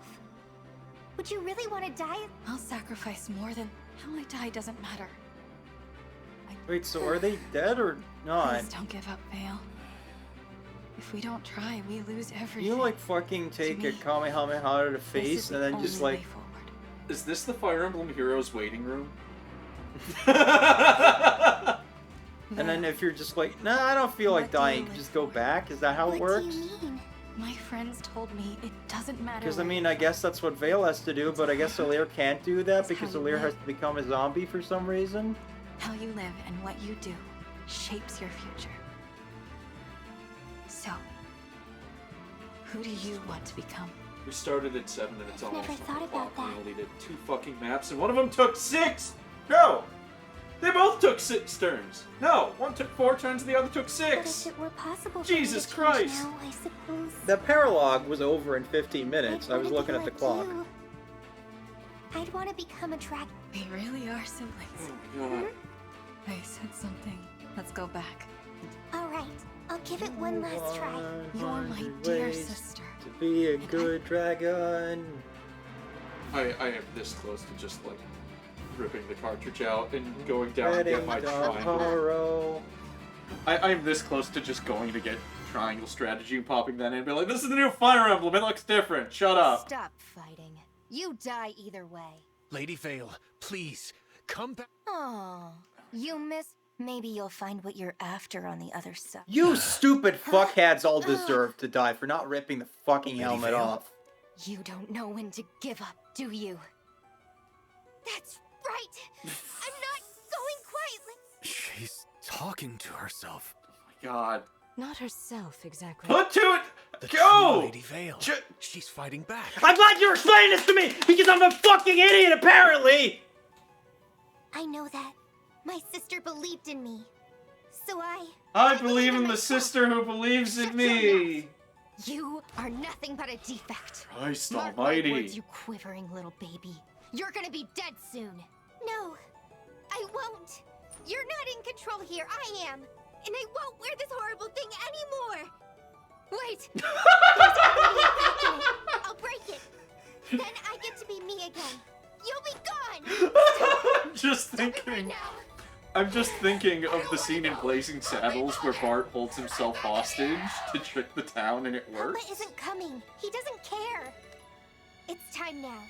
Would you really want to die? I'll sacrifice more than... How I die doesn't matter. Wait, so are they dead or not? Please don't give up, Vale. If we don't try, we lose everything. You like fucking take a Kamehameha to the This face is and the then just only like... way forward. Is this the Fire Emblem Heroes waiting room? And then if you're just like, nah, I don't feel like What do you dying, live just go for? back? Is that how it What works? do you mean? My friends told me it doesn't matter. Because I where mean, you I guess that's what Vale has to do, but I guess Alir can't do that That's because how you Alir has live. to become a zombie for some reason. How you live and what you do shapes your future. So, who do you want to become? We started at 7 and it's I've almost never 1 thought o'clock. about We that. only did 2 fucking maps and one of them took 6! No! They both took 6 turns. No, one took 4 turns and the other took But 6! if it were possible Jesus for me to change Christ. now, I suppose... The Paralogue was over in 15 minutes. I'd I was wanna looking be at the like clock. you. I'd want to become a dragon. We really are siblings. Oh my god. I said something. Let's go back. All right, I'll give it one last try. You're my 100 dear ways sister. To be a good dragon. I am this close to just like ripping the cartridge out and going down and Wedding get my triangle. tomorrow. I am this close to just going to get triangle strategy and popping that in and be like, this is the new Fire Emblem, it looks different, shut up. Stop fighting. You die either way. Lady Vale, please, come back. Oh, you miss. Maybe you'll find what you're after on the other side. You stupid fuckheads all deserve to die for not ripping the fucking helmet Vale? off. You don't know when to give up, do you? That's right! I'm not going quite like... She's talking to herself. Oh my god. Not herself, exactly. Put to it! The Go! true Lady Vale. She's fighting back. I'm glad you're explaining this to me, because I'm a fucking idiot, apparently! I know that. My sister believed in me. So I believe in the sister who believes in me! You are nothing but a defect. Christ Mark my almighty. words, you quivering little baby. You're gonna be dead soon. No, I won't. You're not in control here, I am. And I won't wear this horrible thing anymore. Wait. I'll break it. Then I get to be me again. You'll be gone. I'm just thinking of the scene in Blazing Saddles where Bart holds himself hostage to trick the town and it Papa works. isn't coming. He doesn't care. It's time now.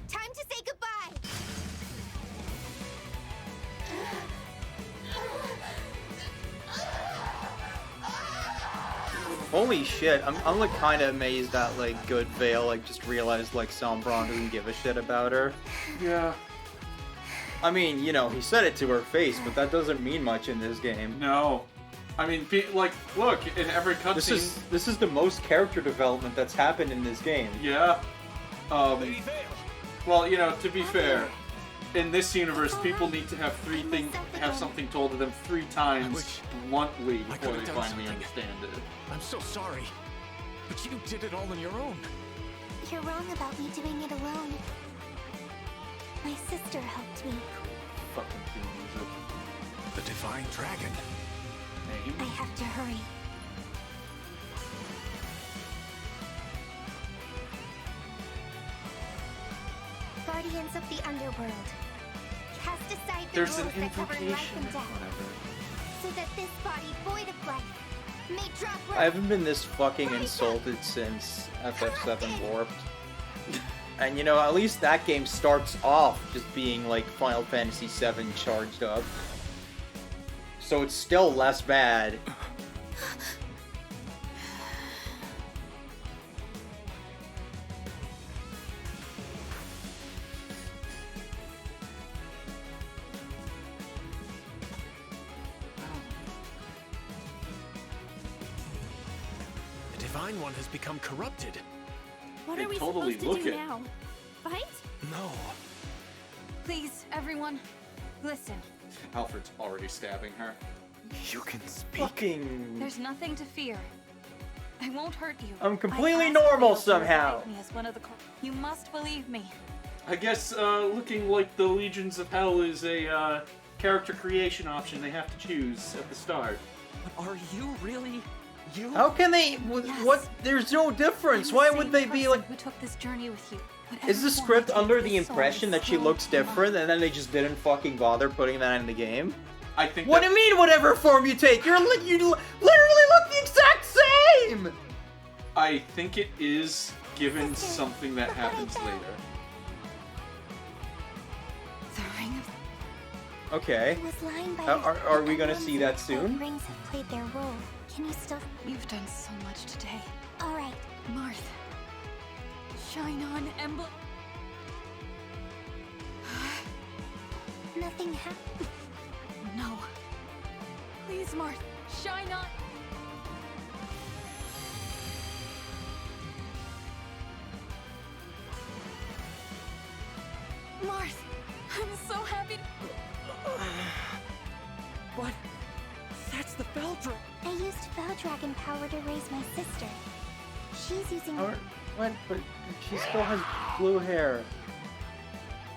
Time to say goodbye. Holy shit, I'm like kind of amazed that like Good Vale like just realized like Sombron doesn't give a shit about her. Yeah. I mean, you know, he said it to her face, but that doesn't mean much in this game. No. I mean, like, look, in every cutscene... This is the most character development that's happened in this game. Yeah. Well, you know, to be fair, in this universe, people need to have something told to them 3 times bluntly before they finally understand it. I'm so sorry. But you did it all on your own. You're wrong about me doing it alone. My sister helped me. Fucking theme music. The Divine Dragon. Name? I have to hurry. Guardians of the Underworld. Cast aside the There's an rules that cover life invocation. and death, so that this body void of life may drop. I haven't been this fucking insulted since FF7 Warped. And you know, at least that game starts off just being like Final Fantasy VII charged up. So it's still less bad. The Divine One has become corrupted. What They are we totally supposed to look do it. now? Fight? No. Please, everyone, listen. Alfred's already stabbing her. You can speak. Fucking... There's nothing to fear. I won't hurt you. I'm completely I asked normal Vale to somehow. revive me as one of the you must believe me. I guess looking like the Legions of Hell is a character creation option they have to choose at the start. But are you really you? How can they... Yes. What? There's no difference. I'm the Why same would they be person like... who took this journey with you? Is the Whatever script form I under take, the this soul impression is that she still looks mine. different and then they just didn't fucking bother putting that in the game? I think What do you mean whatever form you take? You literally look the exact same! I think it is given something that happens later. The ring of Okay. I was lying by Are we gonna see that Both soon? rings have played their role. Can you still... You've done so much today. Alright. Marth. Shine on, Emblem. Nothing happened. No. Please, Marth. Shine on. Marth, I'm so happy. What? That's the Veldra. I used Veldragon power to raise my sister. She's using... What? But she still has blue hair.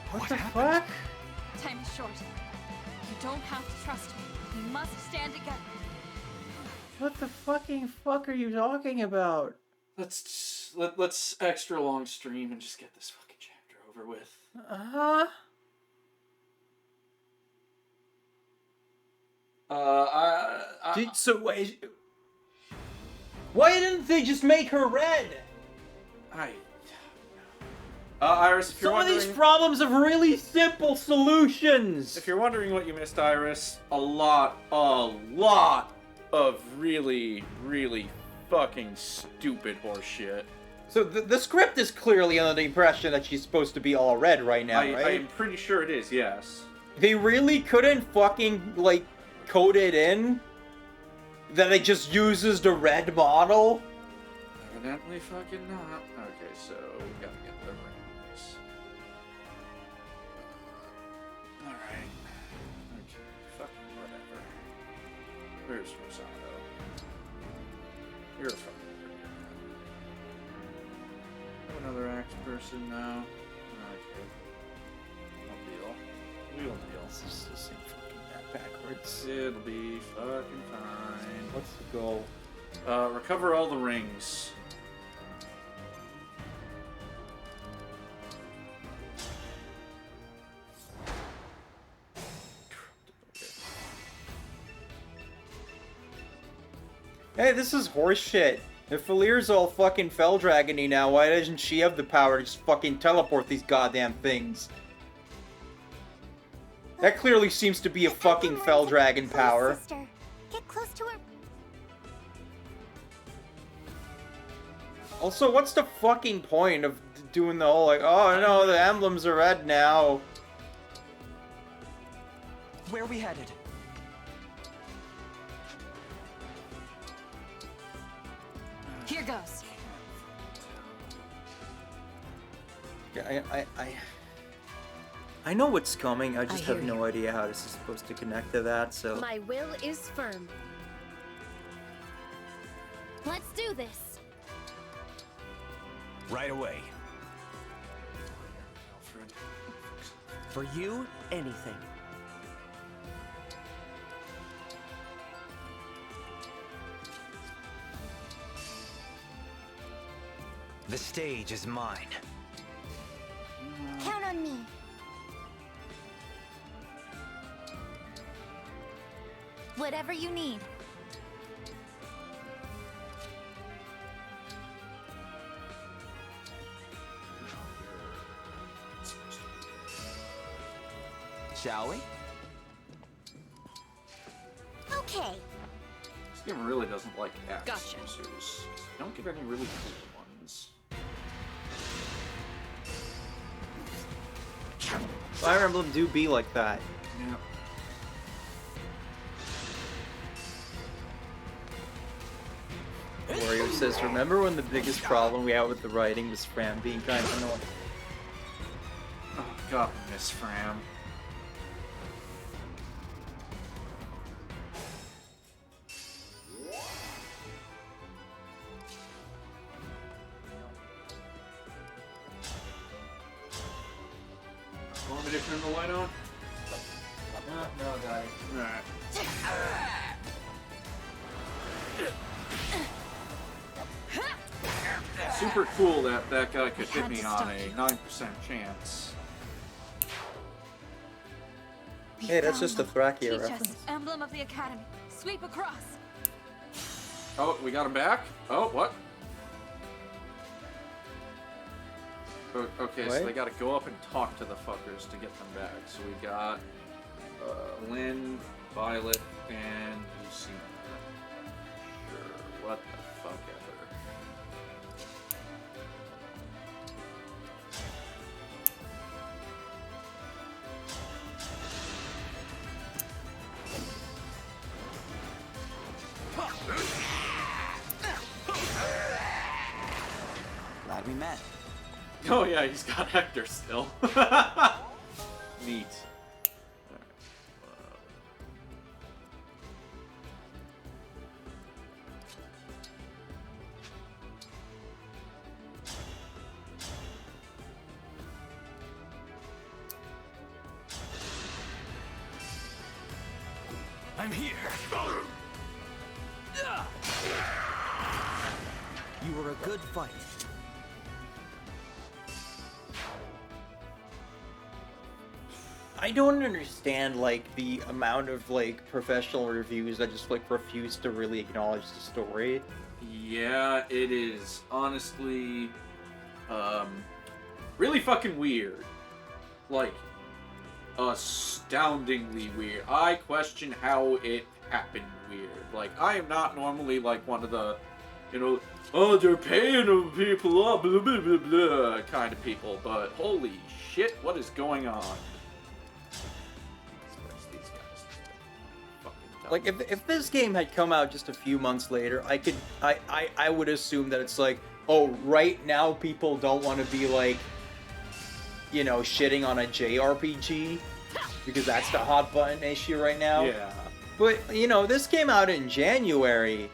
What the happened? fuck? Time is short. You don't have to trust me. We must stand together. What the fucking fuck are you talking about? Let's extra long stream and just get this fucking chapter over with. So wait, why didn't they just make her red? Iris, if you're Some of wondering, these problems have really simple solutions. if you're wondering what you missed, Iris, a lot of really, really fucking stupid horse shit. So the script is clearly under the impression that she's supposed to be all red right now, right? I'm pretty sure it is, yes. They really couldn't fucking, like, code it in? That it just uses the red model? Evidently fucking not. Okay, so we gotta get the rings. Alright. Okay, fucking whatever. Where's Rosado? You're a fucking another axe person now. Okay. No deal. We'll deal. This is the same fucking map backwards. It'll be fucking fine. What's the goal? Recover all the rings. Hey, this is horseshit. If Falir's all fucking fell dragony now, why doesn't she have the power to just fucking teleport these goddamn things? That clearly seems to be a fucking fell dragon power. Sister. Get close to her. Also, what's the fucking point of doing the whole like, oh no, the emblems are red now? Where are we headed? Here goes. I know what's coming, I just have no idea how this is supposed to connect to that, so... My will is firm. Let's do this. Right away. For you, anything. The stage is mine. Count on me. Whatever you need. Shall we? Okay. This game really doesn't like axe Gotcha. users. You don't get any really cool ones. Fire Emblem do be like that. Yeah. Wario says, remember when the biggest problem we had with the writing was Fran being kind of annoying? Oh god, I miss Fram. Want me to turn the light on? No, got it. Alright. Super cool that that guy could hit me on a 9% chance. Hey, that's just a Thrakia Teach reference. us, Emblem of the Academy. Sweep across. Oh, we got him back? Oh, what? Okay, so What? they gotta go up and talk to the fuckers to get them back. So we got Lynn, Violet, and Lucy. Sure, what the fuck ever. Glad we met. Oh yeah, he's got Hector still. Neat. I'm here. You were a good fight. I don't understand, like, the amount of, like, professional reviews that just, like, refuse to really acknowledge the story. Yeah, it is honestly really fucking weird. Like, astoundingly weird. I question how it happened weird. Like, I am not normally, like, one of the, you know, oh, they're paying people up, blah, blah, blah, blah, kind of people, but holy shit, what is going on? These guys. Fucking Like, if this game had come out just a few months later, I would assume that it's like, oh, right now people don't want to be like, you know, shitting on a JRPG, because that's the hot button issue right now. Yeah. But, you know, this came out in January,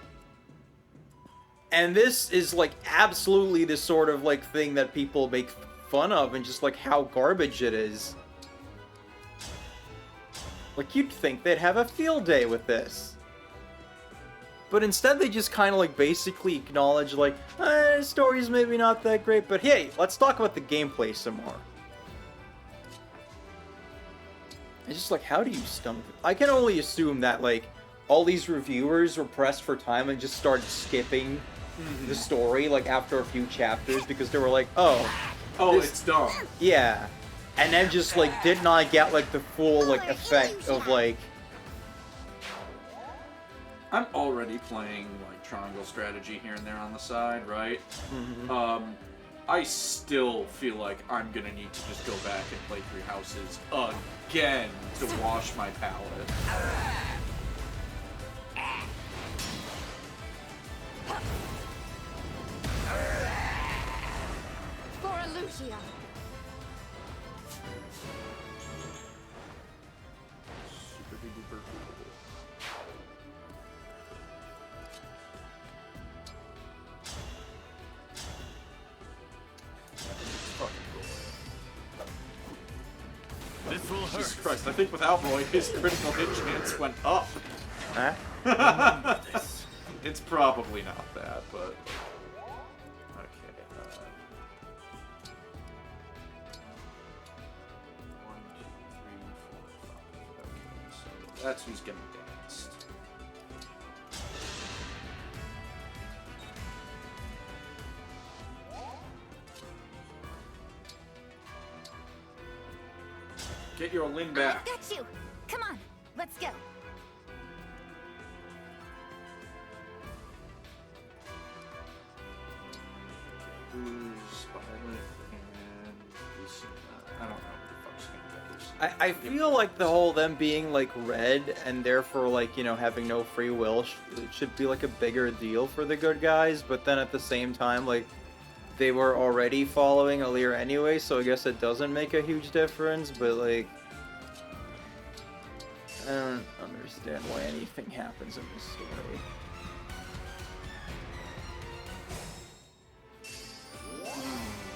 and this is, like, absolutely the sort of, like, thing that people make fun of, and just, like, how garbage it is. Like, you'd think they'd have a field day with this. But instead they just kind of, like, basically acknowledge, like, story's maybe not that great, but hey, let's talk about the gameplay some more. It's just like, how do you stomach it? I can only assume that, like, all these reviewers were pressed for time and just started skipping the story, like, after a few chapters, because they were like, oh, it's dumb. Yeah. And then just, like, did not get, like, the full, like, effect of, like... I'm already playing, like, triangle strategy here and there on the side, right? I still feel like I'm gonna need to just go back and play Three Houses again to wash my palate. For Lucia. Super duper cool. This will hurt. Jesus Christ, I think without Roy, his critical hit chance went up. Huh? It's probably not that, but... Okay, 1, 2, 3, 4, 5. Okay, so that's who's getting danced. Get your Lin back. Got you. Come on, let's go. Who's violent and Lucina? I don't know who the fuck's gonna get Lucina. I feel like the whole them being, like, red, and therefore, like, you know, having no free will should be, like, a bigger deal for the good guys, but then at the same time, like, they were already following Alear anyway, so I guess it doesn't make a huge difference, but, like, I don't understand why anything happens in this story.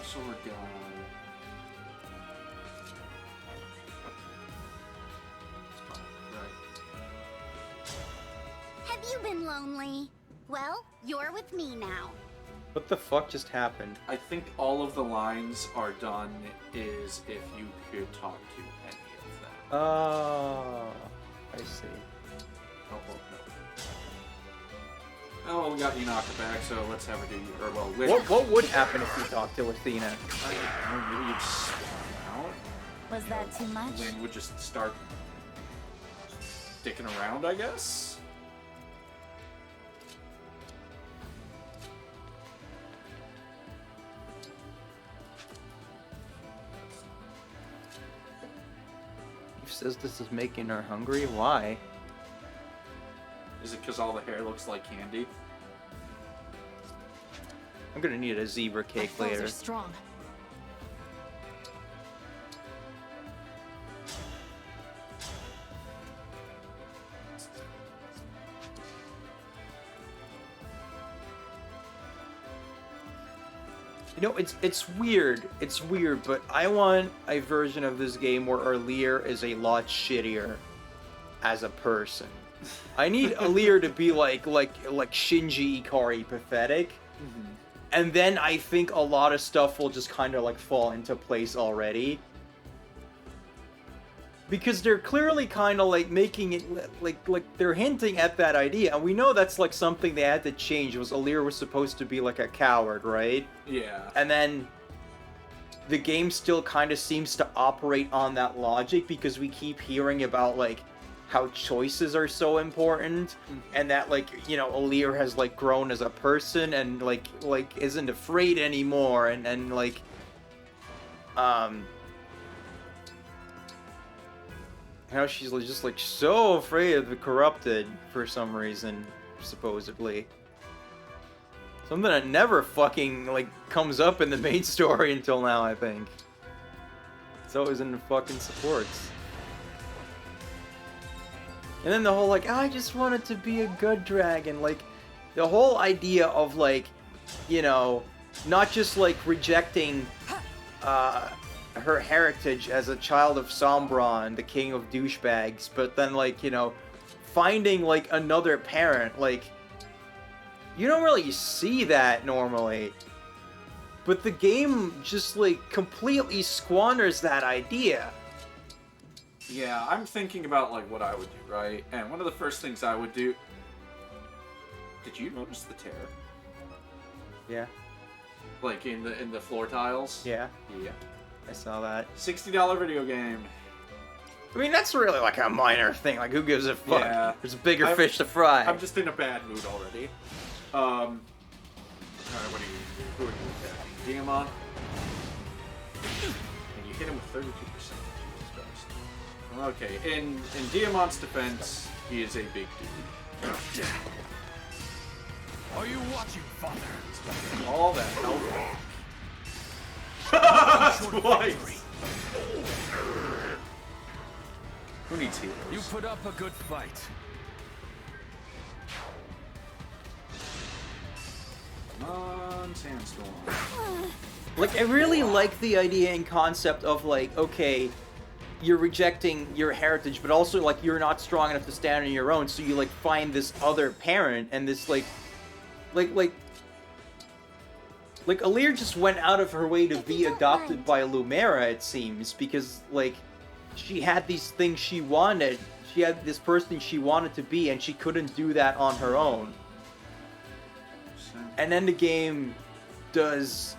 So we're gone. Have you been lonely? Well, you're with me now. What the fuck just happened? I think all of the lines are done is if you could talk to any of them. Oh, I see. Oh, well, no. Oh, well, we got Enoch back, so let's have her do you. Or, well, What would happen if you talked to Athena? I don't know, maybe you'd spin out. Was that too much? Lynn would just start sticking around, I guess? He says this is making her hungry? Why? Is it because all the hair looks like candy? I'm gonna need a zebra cake My foes later. are strong. You know, it's weird. It's weird, but I want a version of this game where Alear is a lot shittier as a person. I need Alear to be like Shinji Ikari pathetic. And then I think a lot of stuff will just kind of like fall into place already. Because they're clearly kind of like making it like they're hinting at that idea, and we know that's like something they had to change. Was Alear was supposed to be like a coward, right? Yeah. And then the game still kind of seems to operate on that logic because we keep hearing about like how choices are so important, and that like, you know, Alir has like grown as a person and like isn't afraid anymore, and like how she's just like so afraid of the corrupted for some reason, supposedly. Something that never fucking like comes up in the main story until now, I think. It's always in the fucking supports. And then the whole like, I just wanted to be a good dragon, like the whole idea of like, you know, not just like rejecting her heritage as a child of Sombron, the king of douchebags, but then like, you know, finding like another parent, like you don't really see that normally. But the game just like completely squanders that idea. Yeah, I'm thinking about like what I would do, right? And one of the first things I would do. Did you notice the tear? Yeah. Like in the floor tiles? Yeah. Yeah. I saw that. $60 video game. I mean, that's really like a minor thing. Like, who gives a fuck? Yeah. There's bigger fish to fry. I'm just in a bad mood already. Alright, what are you? Who are you attacking? Denouement? And you hit him with 32%. Okay, in Denouement's defense, he is a big dude. Are you watching, Father? All that health. Twice! Who needs healers? You put up a good fight. Come on, Sandstorm. Like, I really like the idea and concept of like, okay, you're rejecting your heritage, but also like you're not strong enough to stand on your own, so you like find this other parent and this like Alir just went out of her way to be adopted by Lumera, it seems, because like she had these things she wanted. She had this person she wanted to be, and she couldn't do that on her own. And then the game does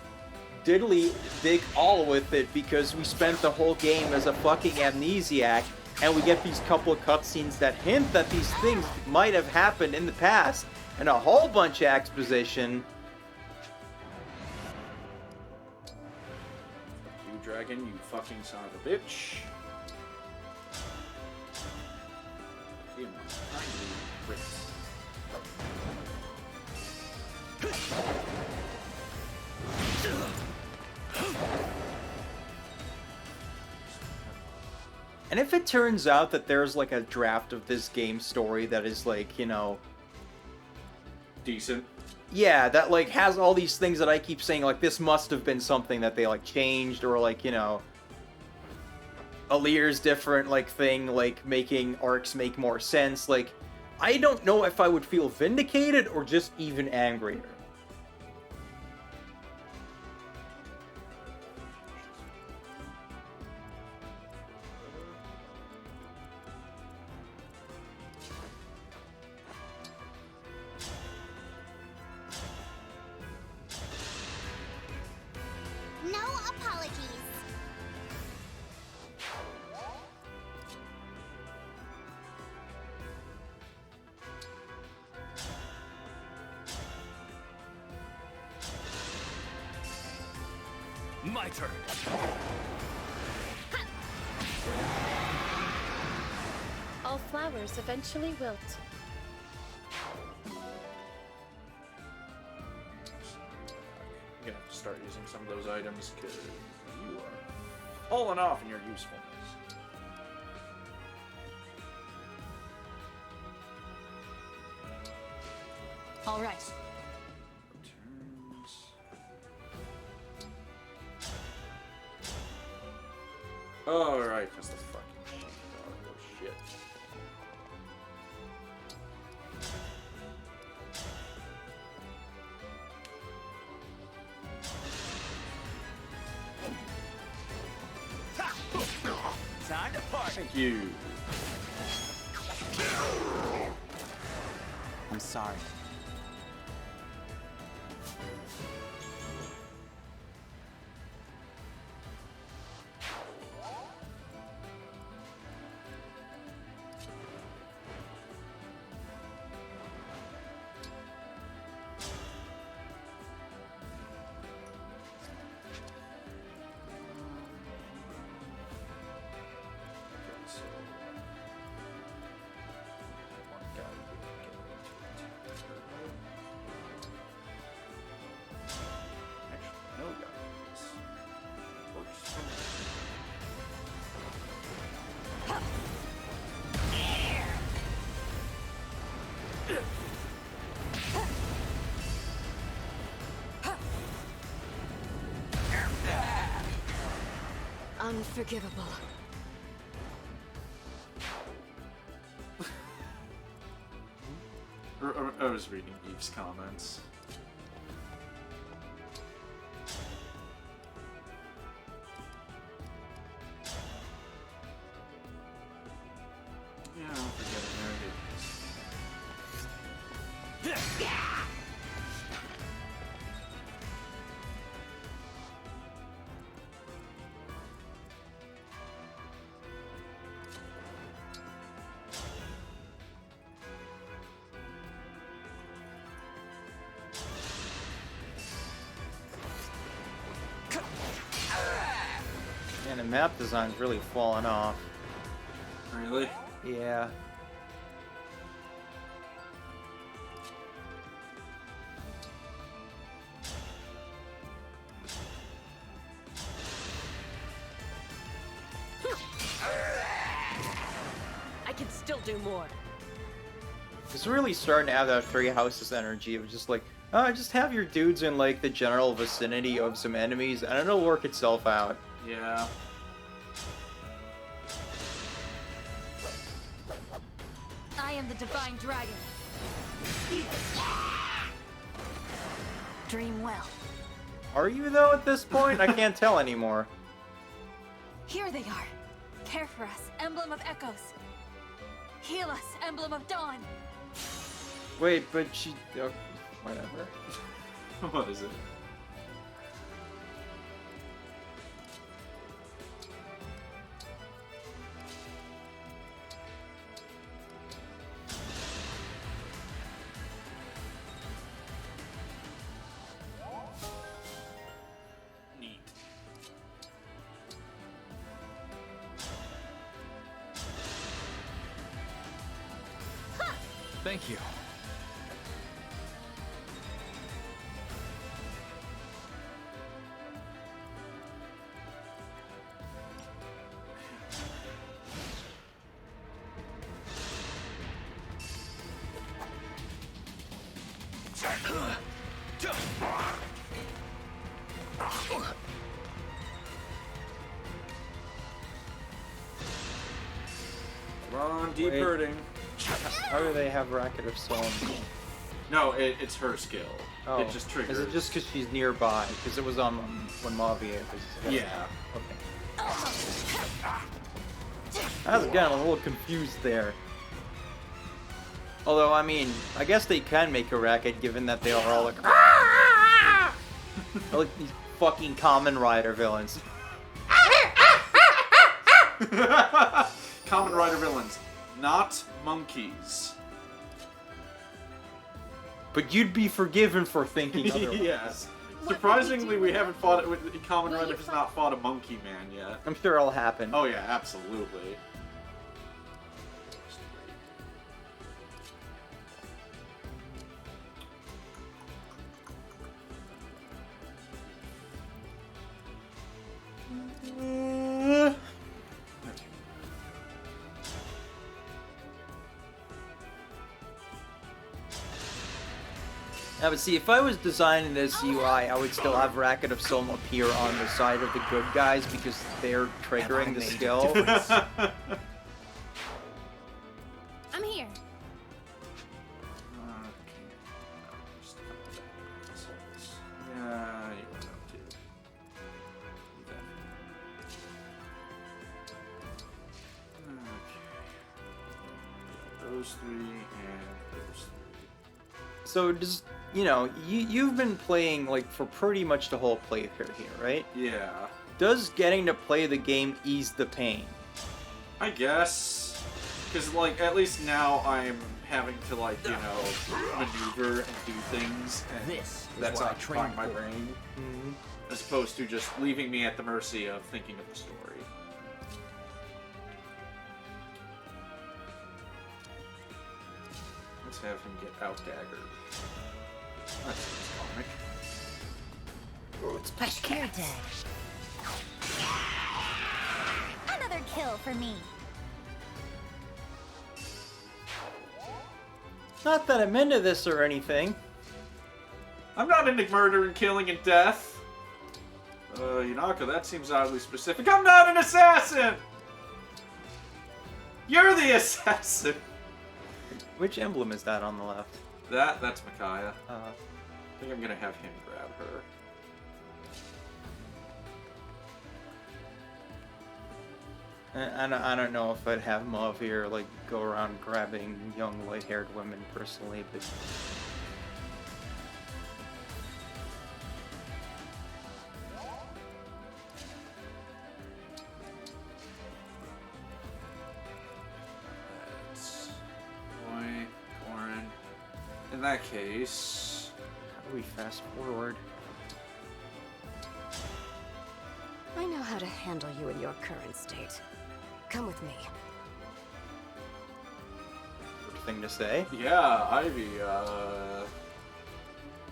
diddly dig all with it, because we spent the whole game as a fucking amnesiac, and we get these couple of cutscenes that hint that these things might have happened in the past, and a whole bunch of exposition. You dragon, you fucking son of a bitch. And if it turns out that there's like a draft of this game story that is like, you know, decent. Yeah, that like has all these things that I keep saying, like this must have been something that they like changed, or like, you know, Alir's different like thing, like making arcs make more sense. Like, I don't know if I would feel vindicated or just even angrier. No apologies. My turn. All flowers eventually wilt. You're gonna have to start using some of those items because you are falling off in your usefulness. All right. Turns. All right, that's the fucking shit. Oh shit. Time to party. Thank you. I'm sorry. Unforgivable. I was reading Eve's comments. Yeah, I don't forget it. There it is. And the map design's really fallen off. Really? Yeah. I can still do more. It's really starting to have that Three Houses energy of just like, just have your dudes in like the general vicinity of some enemies and it'll work itself out. Yeah. I am the Divine Dragon. Dream well. Are you though at this point? I can't tell anymore. Here they are. Care for us, Emblem of Echoes. Heal us, Emblem of Dawn. Wait, but she... whatever. What is it? Neat. Thank you. Come on, deep Wait. hurting. How do they have Racket of Soul? No, it's her skill. Oh, It just triggers. is it just because she's nearby? Because it was on when Mavia was... Yeah. Okay. I was getting a little confused there. Although, I mean, I guess they can make a racket given that they are all like... like these fucking Common Rider villains. Common Rider villains, not monkeys. But you'd be forgiven for thinking otherwise. Yes. Surprisingly, we haven't fought it with Common Rider has not fought a monkey man yet. I'm sure it'll happen. Oh yeah, absolutely. Now, but see, if I was designing this UI, I would still have Racket of Soul appear on the side of the good guys because they're triggering the skill. I'm here. Yeah, you went up too. Okay. Those three and those three. So, just, you know, you've been playing, like, for pretty much the whole playthrough here, right? Yeah. Does getting to play the game ease the pain? I guess. Because, like, at least now I'm having to, like, you know, maneuver and do things. And This is that's what I occupying trained my for. brain. As opposed to just leaving me at the mercy of thinking of the story. Let's have him get out daggered. That seems comic. It's push care day. Another kill for me. Not that I'm into this or anything. I'm not into murder and killing and death. Yunaka, that seems oddly specific. I'm not an assassin! You're the assassin! Which emblem is that on the left? That's Micaiah. Uh, I think I'm gonna have him grab her. I don't know if I'd have Mauvier like go around grabbing young light-haired women personally, but That's Boy, Corin. In that case, how do we fast forward? I know how to handle you in your current state. Come with me. Good thing to say. yeah, Ivy.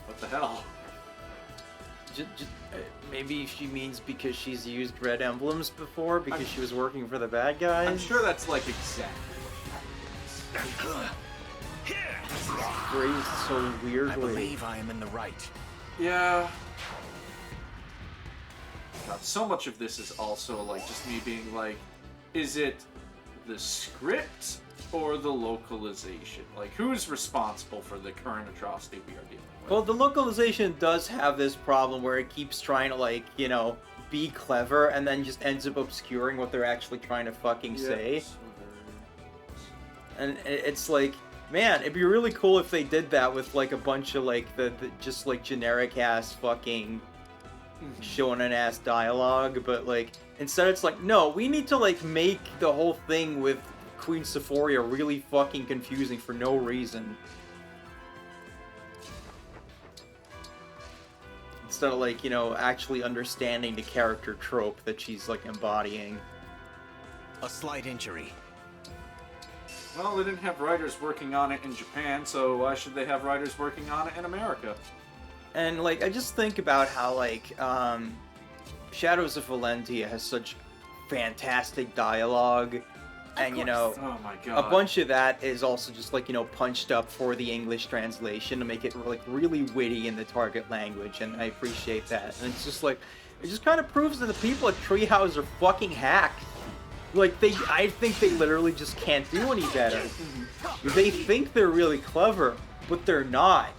What the hell? Maybe she means because she's used red emblems before, because she was working for the bad guys. I'm sure that's like exactly what Phrased so weirdly. I believe I am in the right. Yeah. God, so much of this is also like just me being like, is it the script or the localization? Like, who's responsible for the current atrocity we are dealing with? Well, the localization does have this problem where it keeps trying to, like, you know, be clever and then just ends up obscuring what they're actually trying to fucking say. And it's like, man, it'd be really cool if they did that with, like, a bunch of, like, the just, like, generic-ass fucking shonen-ass dialogue, but, like, instead it's like, no, we need to, like, make the whole thing with Queen Sephoria really fucking confusing for no reason. Instead of, like, you know, actually understanding the character trope that she's, like, embodying. A slight injury. Well, they didn't have writers working on it in Japan, so why should they have writers working on it in America? And, like, I just think about how, like, Shadows of Valentia has such fantastic dialogue. And, you know, oh my God, a bunch of that is also just, like, you know, punched up for the English translation to make it, like, really witty in the target language, and I appreciate that. And it's just, like, it just kind of proves that the people at Treehouse are fucking hacked. Like, I think they literally just can't do any better. They think they're really clever, but they're not.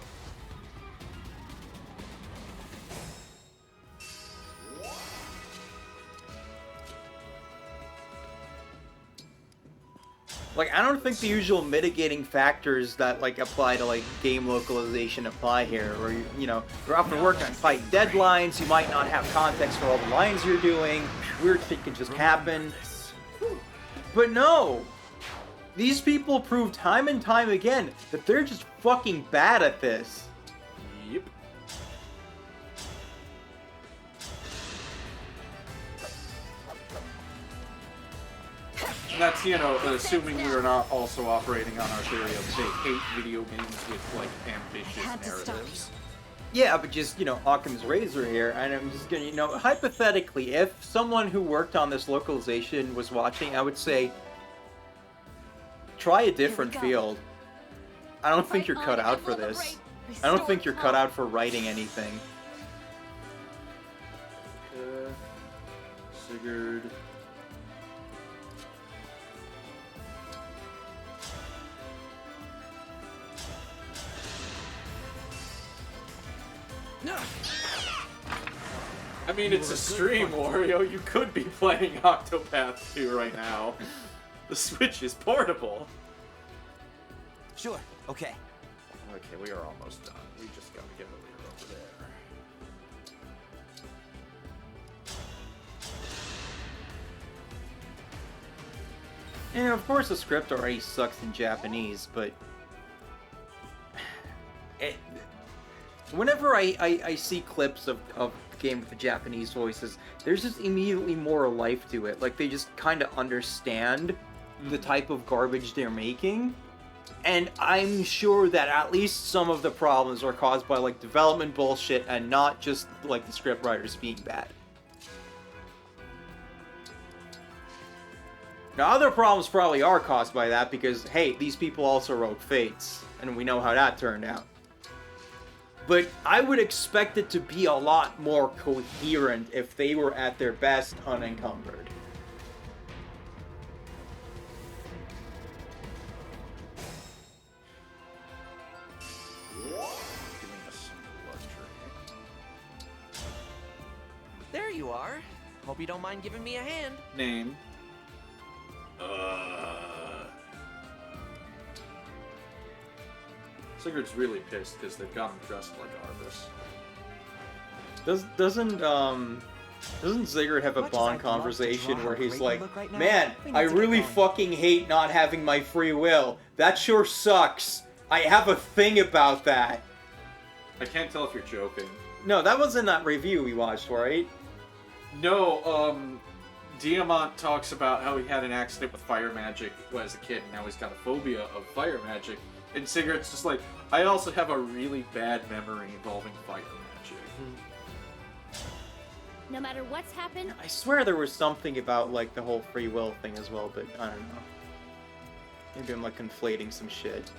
Like, I don't think the usual mitigating factors that, like, apply to, like, game localization apply here. Where, you know, you're often working on tight deadlines, you might not have context for all the lines you're doing, weird shit can just happen. But no! These people prove time and time again that they're just fucking bad at this. Yep. And that's, you know, assuming we are not also operating on our theory of they hate video games with, like, ambitious narratives. Yeah, but just, you know, Occam's razor here, and I'm just gonna, you know, hypothetically, if someone who worked on this localization was watching, I would say, try a different field. I don't think you're cut out for this. I don't think you're cut out for writing anything. Sigurd. I mean, it's a stream, Wario. You could be playing Octopath 2 right now. The Switch is portable. Sure, okay. Okay, we are almost done. We just gotta get over there. And of course the script already sucks in Japanese, but whenever I see clips of game with the Japanese voices, there's just immediately more life to it. Like, they just kind of understand the type of garbage they're making. And I'm sure that at least some of the problems are caused by, like, development bullshit and not just, like, the script writers being bad. Now, other problems probably are caused by that because, hey, these people also wrote Fates, and we know how that turned out. but I would expect it to be a lot more coherent if they were at their best unencumbered. There you are. Hope you don't mind giving me a hand. Name. Sigurd's really pissed because they've got him dressed like Arvis. Doesn't Sigurd have a Much as Bond I'd love to conversation draw where how he's great you like, look right now, man, we need I to get really going." fucking hate not having my free will. That sure sucks. I have a thing about that. I can't tell if you're joking. No, that wasn't that review we watched, right? No, Denouement talks about how he had an accident with fire magic as a kid, and now he's got a phobia of fire magic. And Sigurd's just like, I also have a really bad memory involving fire magic. No matter what's happened, I swear there was something about, like, the whole free will thing as well, but I don't know. Maybe I'm, like, conflating some shit.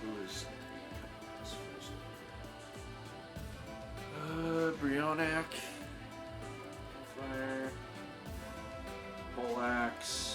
Who is... Brionac. Fire. Poleaxe.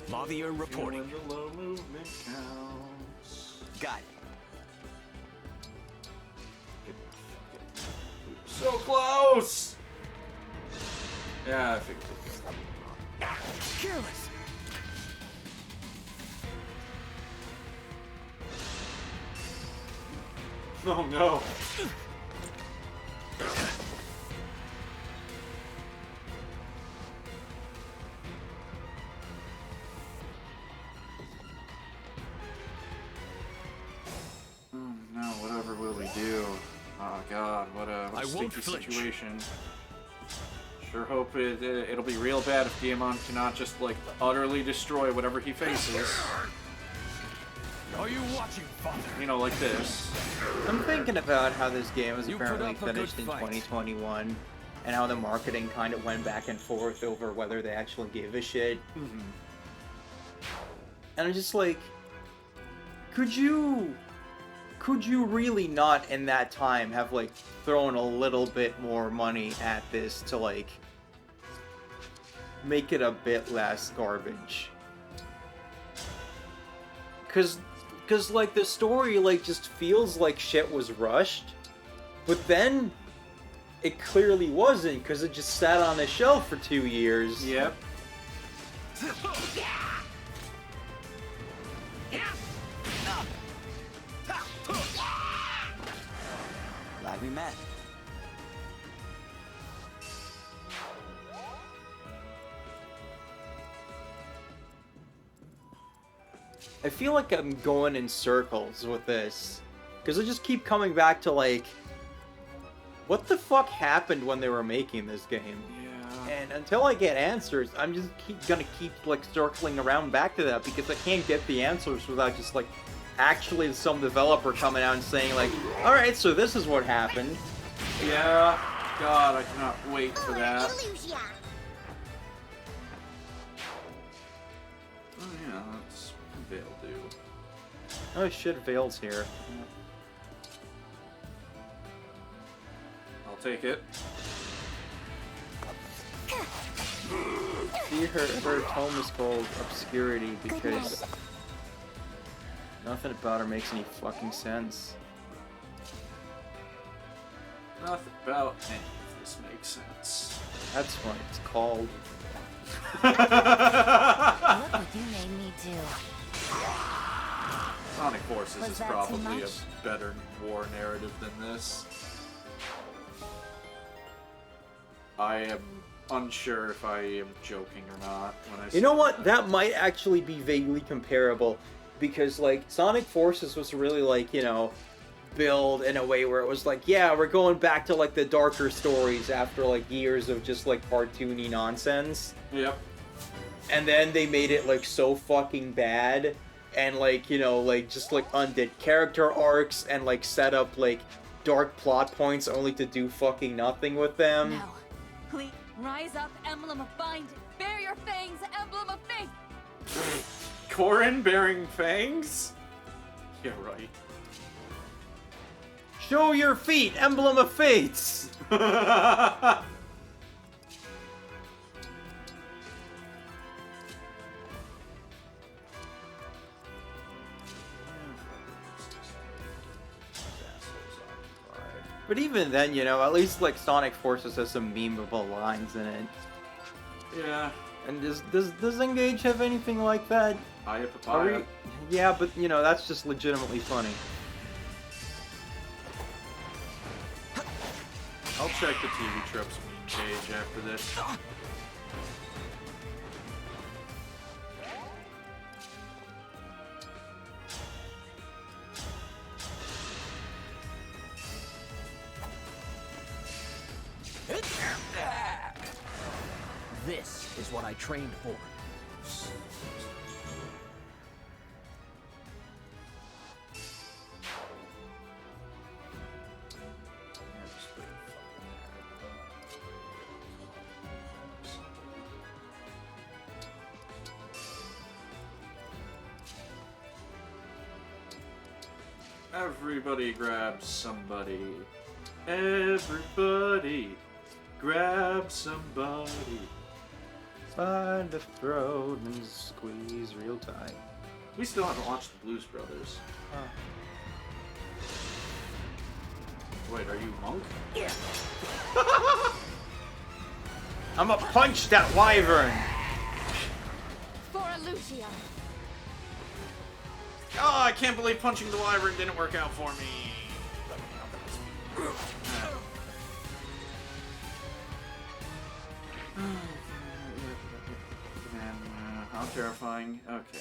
Mavier reporting. The low movement counts. Got it. So close! Yeah, I figured. Careless. Oh no. Oh no, whatever will we do? Oh god, what a sticky situation. Sure hope it'll be real bad if Denouement cannot just, like, utterly destroy whatever he faces. Are you watching, Father? You know, like this. I'm thinking about how this game was You put apparently up a good finished in fight. 2021, and how the marketing kind of went back and forth over whether they actually gave a shit. Mm-hmm. And I'm just like, could you really not in that time have, like, thrown a little bit more money at this to, like, make it a bit less garbage? Cause like, the story, like, just feels like shit was rushed, but then it clearly wasn't, because it just sat on the shelf for 2 years. Yep. Glad we met. I feel like I'm going in circles with this, because I just keep coming back to, like, what the fuck happened when they were making this game? Yeah. And until I get answers, I'm just gonna keep, like, circling around back to that, because I can't get the answers without just, like, actually some developer coming out and saying, like, alright, so this is what happened. Yeah. God, I cannot wait for that. Oh yeah, that's Veil do. Oh shit, Veil's here. I'll take it. See, her tome is called Obscurity because nothing about her makes any fucking sense. Nothing about any of this makes sense. That's what it's called. Look what you made me do. Sonic Forces Was is that too probably a much? better war narrative than this. I am unsure if I am joking or not when I say You know what? That might actually be vaguely comparable, because like Sonic Forces was really like, you know, build in a way where it was like, yeah, we're going back to like the darker stories after like years of just like cartoony nonsense. Yep. And then they made it like so fucking bad, and like, you know, like just like undid character arcs and like set up like dark plot points only to do fucking nothing with them. Now, please rise up, Emblem of Binding. Bear your fangs, Emblem of Faith. Corrin bearing fangs? Yeah, right. Show your feet, Emblem of Fates! But even then, you know, at least like Sonic Forces has some memeable lines in it. Yeah. And does Engage have anything like that? Hiya Papaya. Yeah, but you know, that's just legitimately funny. I'll check the TV Tropes page after this. This is what I trained for. Everybody grab somebody. Everybody grab somebody. Find the throat and squeeze real tight. We still haven't watched the Blues Brothers. Wait, are you Monk? Yeah. I'ma punch that wyvern! For Lucia. Oh, I can't believe punching the wyvern didn't work out for me. How terrifying. Okay.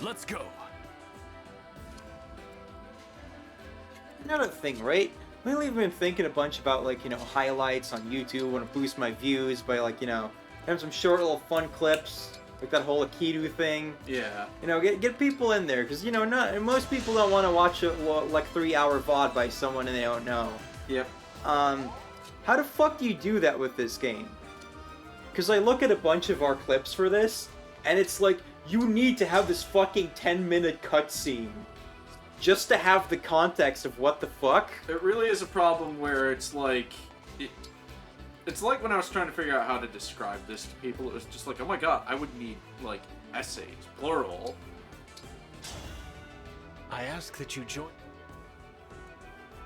Let's go. Another thing, right? Lately I've been thinking a bunch about, like, you know, highlights on YouTube. Want to boost my views by, like, you know, having some short little fun clips, like that whole Akitu thing. Yeah. You know, get people in there, because, you know, most people don't want to watch a, like, 3-hour VOD by someone and they don't know. Yep. How the fuck do you do that with this game? Because I look at a bunch of our clips for this, and it's like, you need to have this fucking 10-minute cutscene just to have the context of what the fuck. It really is a problem where it's like... It's like when I was trying to figure out how to describe this to people, it was just like, oh my god, I would need, like, essays, plural. I ask that you join...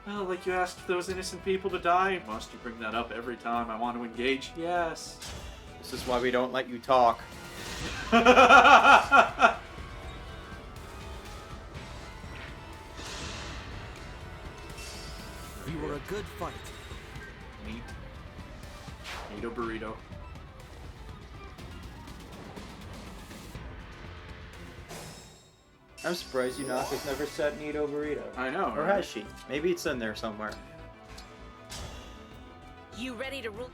Well, like you asked those innocent people to die? Must you bring that up every time I want to engage? Yes. This is why we don't let you talk. You were a good fight. Neat. Neato burrito. I'm surprised Yunaka's never said Nito Burrito. I know, Or right? has she? Maybe it's in there somewhere. You ready to rule?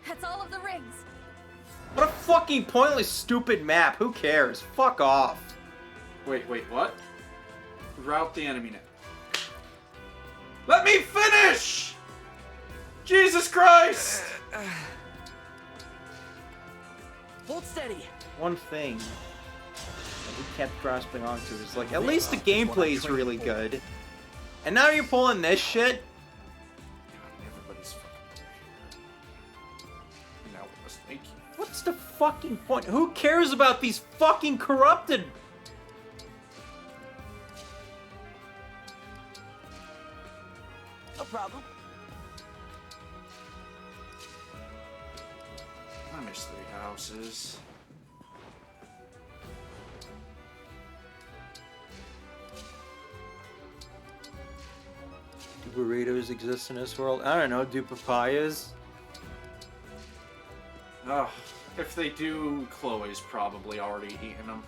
That's all of the rings. What a fucking pointless, stupid map. Who cares? Fuck off. Wait, what? Route the enemy now. Let me finish! Jesus Christ! Hold steady. One thing that we kept grasping onto is like, at least the gameplay is really good. And now you're pulling this shit? Everybody's fucking now we must make you. What's the fucking point? Who cares about these fucking corrupted... No problem. I miss Three Houses. burritos exist in this world? I don't know. Do papayas? Oh, if they do, Chloe's probably already eaten them.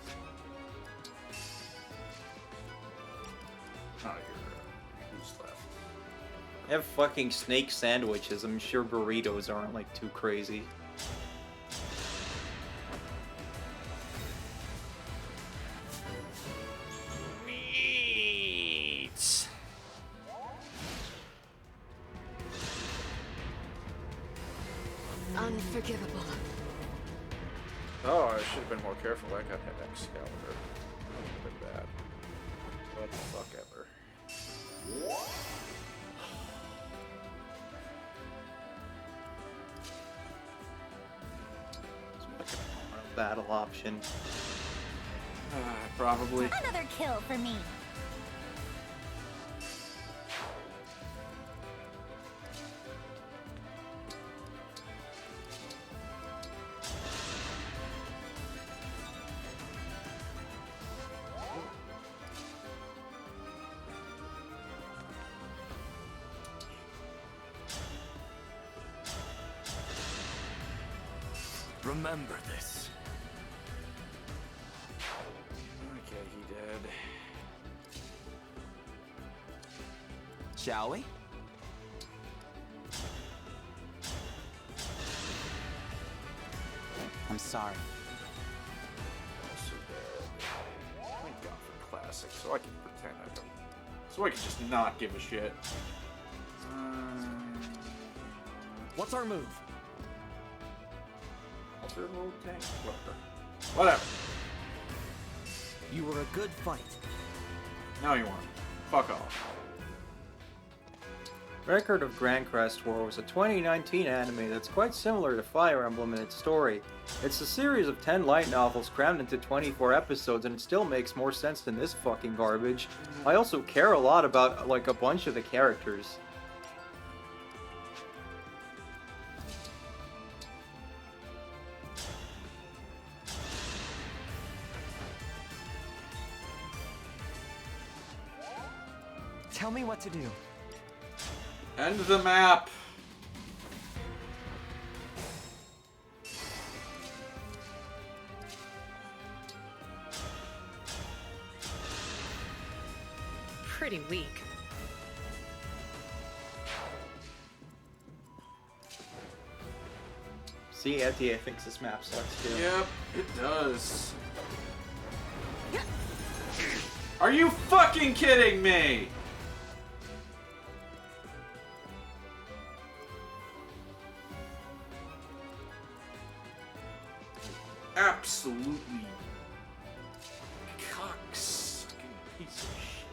Oh, who's left? They have fucking snake sandwiches. I'm sure burritos aren't like too crazy. Meats. Unforgivable. Oh, I should have been more careful. That guy had Excalibur. That would have been bad. What the fuck ever. Battle option. Probably. Another kill for me. Remember this. Okay, he did. Shall we? I'm sorry. Also dead. Thank God for classic, so I can pretend I don't. So I can just not give a shit. What's our move? What's your little tank? Whatever. You were a good fight. No, you weren't. Fuck off. Record of Grand Crest War was a 2019 anime that's quite similar to Fire Emblem in its story. It's a series of 10 light novels crammed into 24 episodes, and it still makes more sense than this fucking garbage. I also care a lot about, like, a bunch of the characters. Tell me what to do. End the map. Pretty weak. See, Etia thinks this map sucks too. Yep, it does. Are you fucking kidding me? Absolutely cocksucking piece of shit.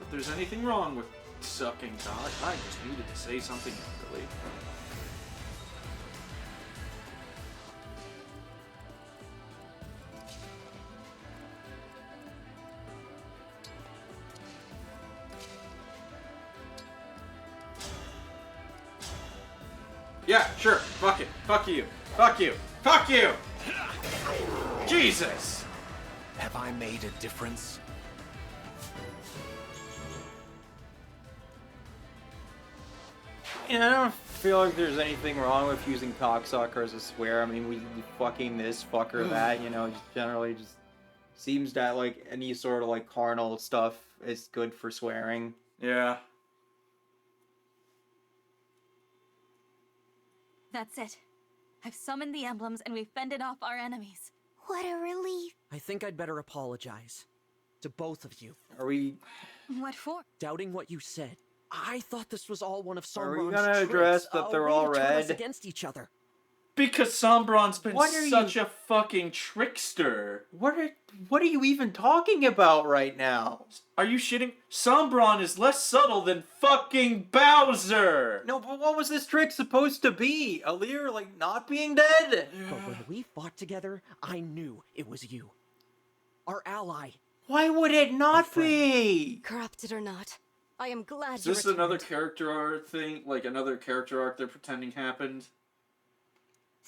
If there's anything wrong with sucking cock, I just needed to say something angrily. Yeah, sure. Fuck it. Fuck you. Fuck you. Fuck you! Jesus! Have I made a difference? Yeah, I don't feel like there's anything wrong with using cocksucker as a swear. I mean, we fucking this, fucker that, you know, just generally just seems that, like, any sort of, like, carnal stuff is good for swearing. Yeah. That's it. I've summoned the emblems and we've fended off our enemies. What a relief. I think I'd better apologize. To both of you. Are we... What for? Doubting what you said. I thought this was all one of Sombron's Are we gonna address that they're all red? Against each other. Because Sombron's been such a fucking trickster. What are you even talking about right now? Are you shitting? Sombron is less subtle than fucking Bowser! No, but what was this trick supposed to be? Alir, like, not being dead? But when we fought together, I knew it was you. Our ally. Why would it not be? Corrupted or not, I am glad Is you this returned. another character arc thing? Like another character arc they're pretending happened?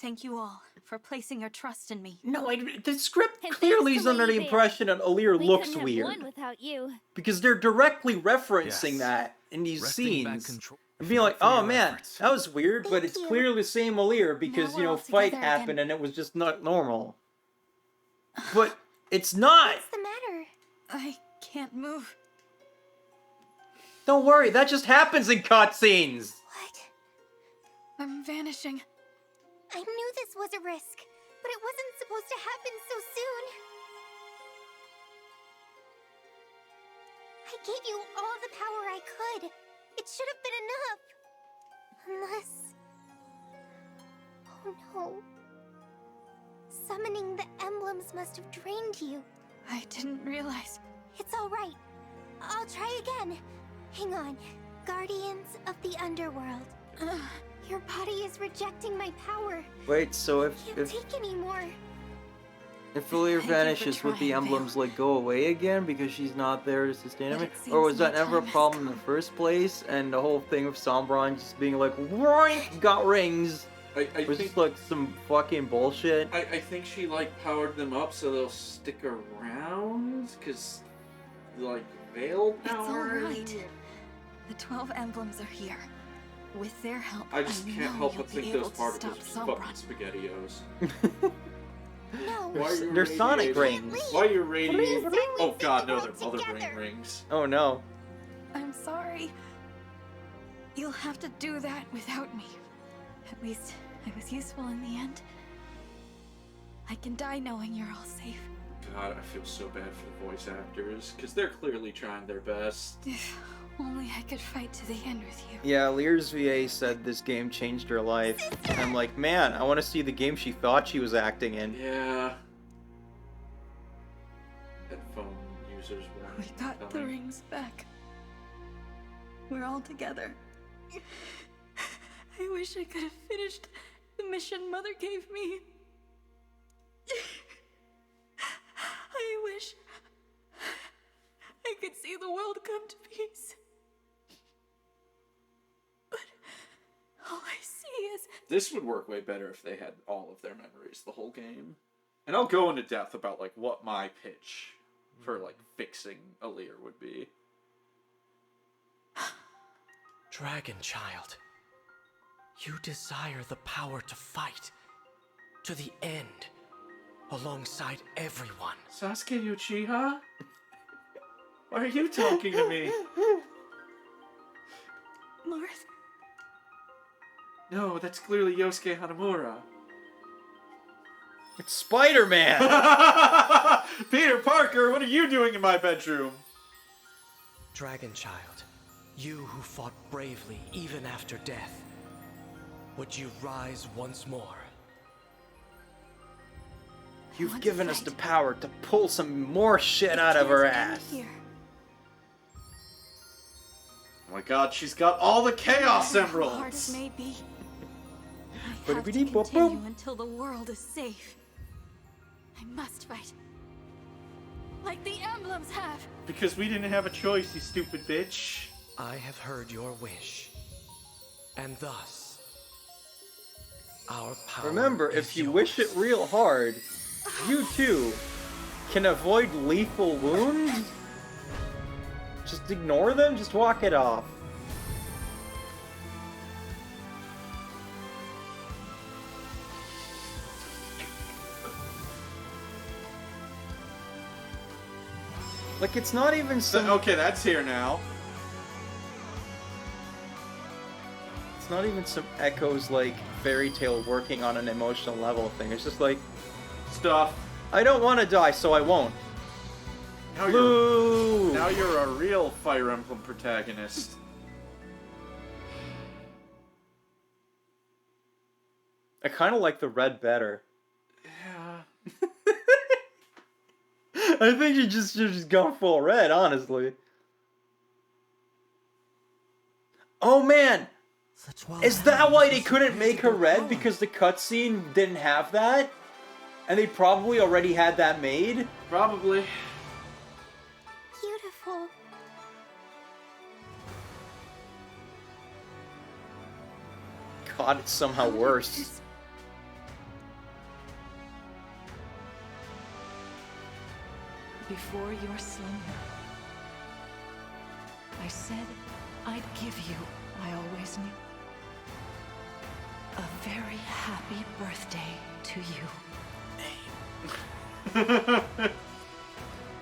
Thank you all for placing your trust in me. No, the script And clearly thanks is to under the Lady impression that Alir We looks couldn't have weird. won without you. Because they're directly referencing Yes. that in these Wresting back scenes. control, And if being not like, for oh your man, efforts." that was weird, but it's clearly the same Alir because, Now you we're know, all fight together happened again. and it was just not normal. But it's not! What's the matter? I can't move. Don't worry, that just happens in cutscenes! What? I'm vanishing. I knew this was a risk, but it wasn't supposed to happen so soon. I gave you all the power I could. It should have been enough. Unless... Oh no. Summoning the emblems must have drained you. I didn't realize. It's all right. I'll try again. Hang on. Guardians of the Underworld. Your body is rejecting my power. Wait, so I can't take anymore. if Alir Thank you for vanishes, would the trying, emblems like go away again because she's not there to sustain But him? it Or was seems that my never a time has problem in the come. first place? And the whole thing of Sombron just being like, Roink, got rings. I Was think just like some fucking bullshit. I think she like powered them up so they'll stick around, cause like Veil It's all power. right. The 12 emblems are here. With their help, I just can't know help you'll but be think able those to particles stop are fucking Sombron. spaghettios. No. Why are you They're sonic radiating- rings. Why are you radiating? Exactly, Oh god, no, we're they're all mother brain together. rings. Oh no. I'm sorry. You'll have to do that without me. At least I was useful in the end. I can die knowing you're all safe. God, I feel so bad for the voice actors, because they're clearly trying their best. If only I could fight to the end with you. Yeah, Lear's VA said this game changed her life. And I'm like, man, I want to see the game she thought she was acting in. Yeah. Headphone users We got the rings back. We're all together. I wish I could have finished the mission Mother gave me. I wish I could see the world come to peace. But all I see is... This would work way better if they had all of their memories the whole game. And I'll go into depth about like what my pitch for like fixing Alir would be. Dragon Child, you desire the power to fight to the end alongside everyone. Sasuke Uchiha? Why are you talking to me? Marth? No, that's clearly Yosuke Hanamura. It's Spider-Man! Peter Parker, what are you doing in my bedroom? Dragon Child, you who fought bravely even after death, would you rise once more? You've given us the power to pull some more shit out of her ass. Oh my god, she's got all the Chaos Hard as Emeralds! may be, I But have we to need boop, continue boop. until the world is safe. I must fight. Like the emblems have. Because we didn't have a choice, you stupid bitch. I have heard your wish, and thus, our power Remember, is if you yours. wish it real hard, you too can avoid lethal wounds. Just ignore them, just walk it off. Like, it's not even some... Okay, that's here now. It's not even some Echo's, like, fairy tale working on an emotional level thing. It's just like... Stuff. I don't want to die, so I won't. Now you're a real Fire Emblem protagonist. I kind of like the red better. Yeah. I think you should just go full red, honestly. Oh man! Is that why they couldn't make her red? Because the cutscene didn't have that? And they probably already had that made? Probably. Beautiful. God, it's somehow worse. before your slumber. I said I'd give you, I always knew, a very happy birthday to you.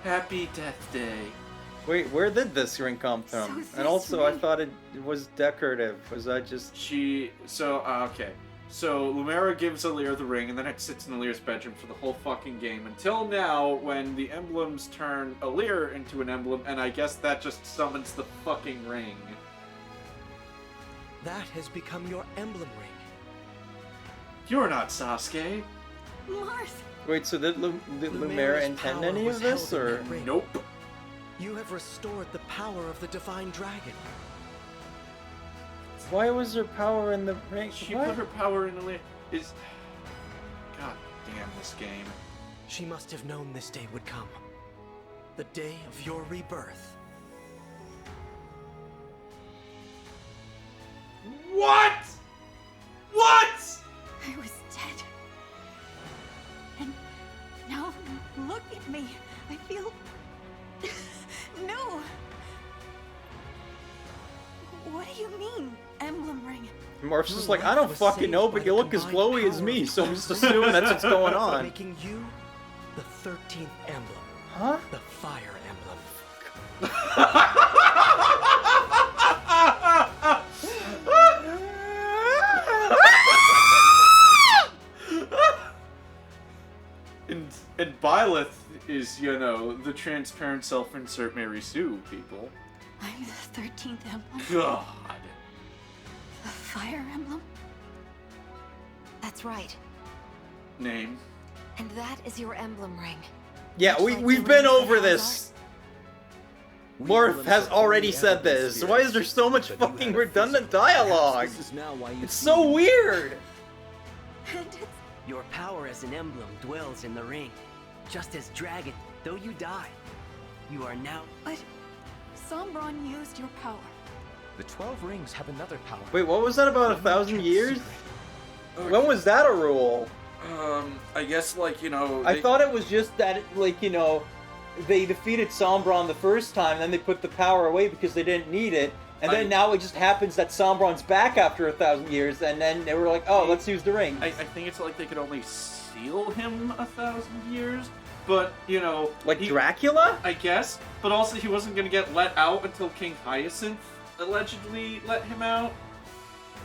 Happy Death Day. Wait, where did this ring come from? And also, I thought it was decorative. Was that just... Okay. So, Lumera gives Alir the ring, and then it sits in Alir's bedroom for the whole fucking game. Until now, when the emblems turn Alir into an emblem, and I guess that just summons the fucking ring. That has become your emblem ring. You're not Sasuke. Marth! Wait, so did Lumera intend any of this, or...? Nope. You have restored the power of the divine dragon. Why was there power in the ring? She put her power in Alir. God damn this game. She must have known this day would come. The day of your rebirth. What? What? I was dead. And now look at me. I feel new. What do you mean, emblem ring? Morph's just like, I don't fucking know, but you look as glowy as me, so I'm just assuming that's what's going on. Making you the 13th emblem. Huh? The fire emblem. And Byleth is, you know, the transparent self-insert Mary Sue people. I'm the 13th emblem. God. The fire emblem? That's right. Name. And that is your emblem ring. Yeah, we've been over this. Morph has already said this. Why is there so much fucking redundant dialogue? It's so weird. Your power as an emblem dwells in the ring. Just as dragon, though you die, you are now... But Sombron used your power. The 12 rings have another power. Wait, what was that about 1,000 years? When was that a rule? I guess, like, you know... I thought it was just that, like, you know, they defeated Sombron the first time, then they put the power away because they didn't need it, and then now it just happens that Sombron's back after 1,000 years, and then they were like, oh, let's use the ring. I think it's like they could only seal him 1,000 years, but, you know... Like Dracula? I guess, but also he wasn't going to get let out until King Hyacinth allegedly let him out.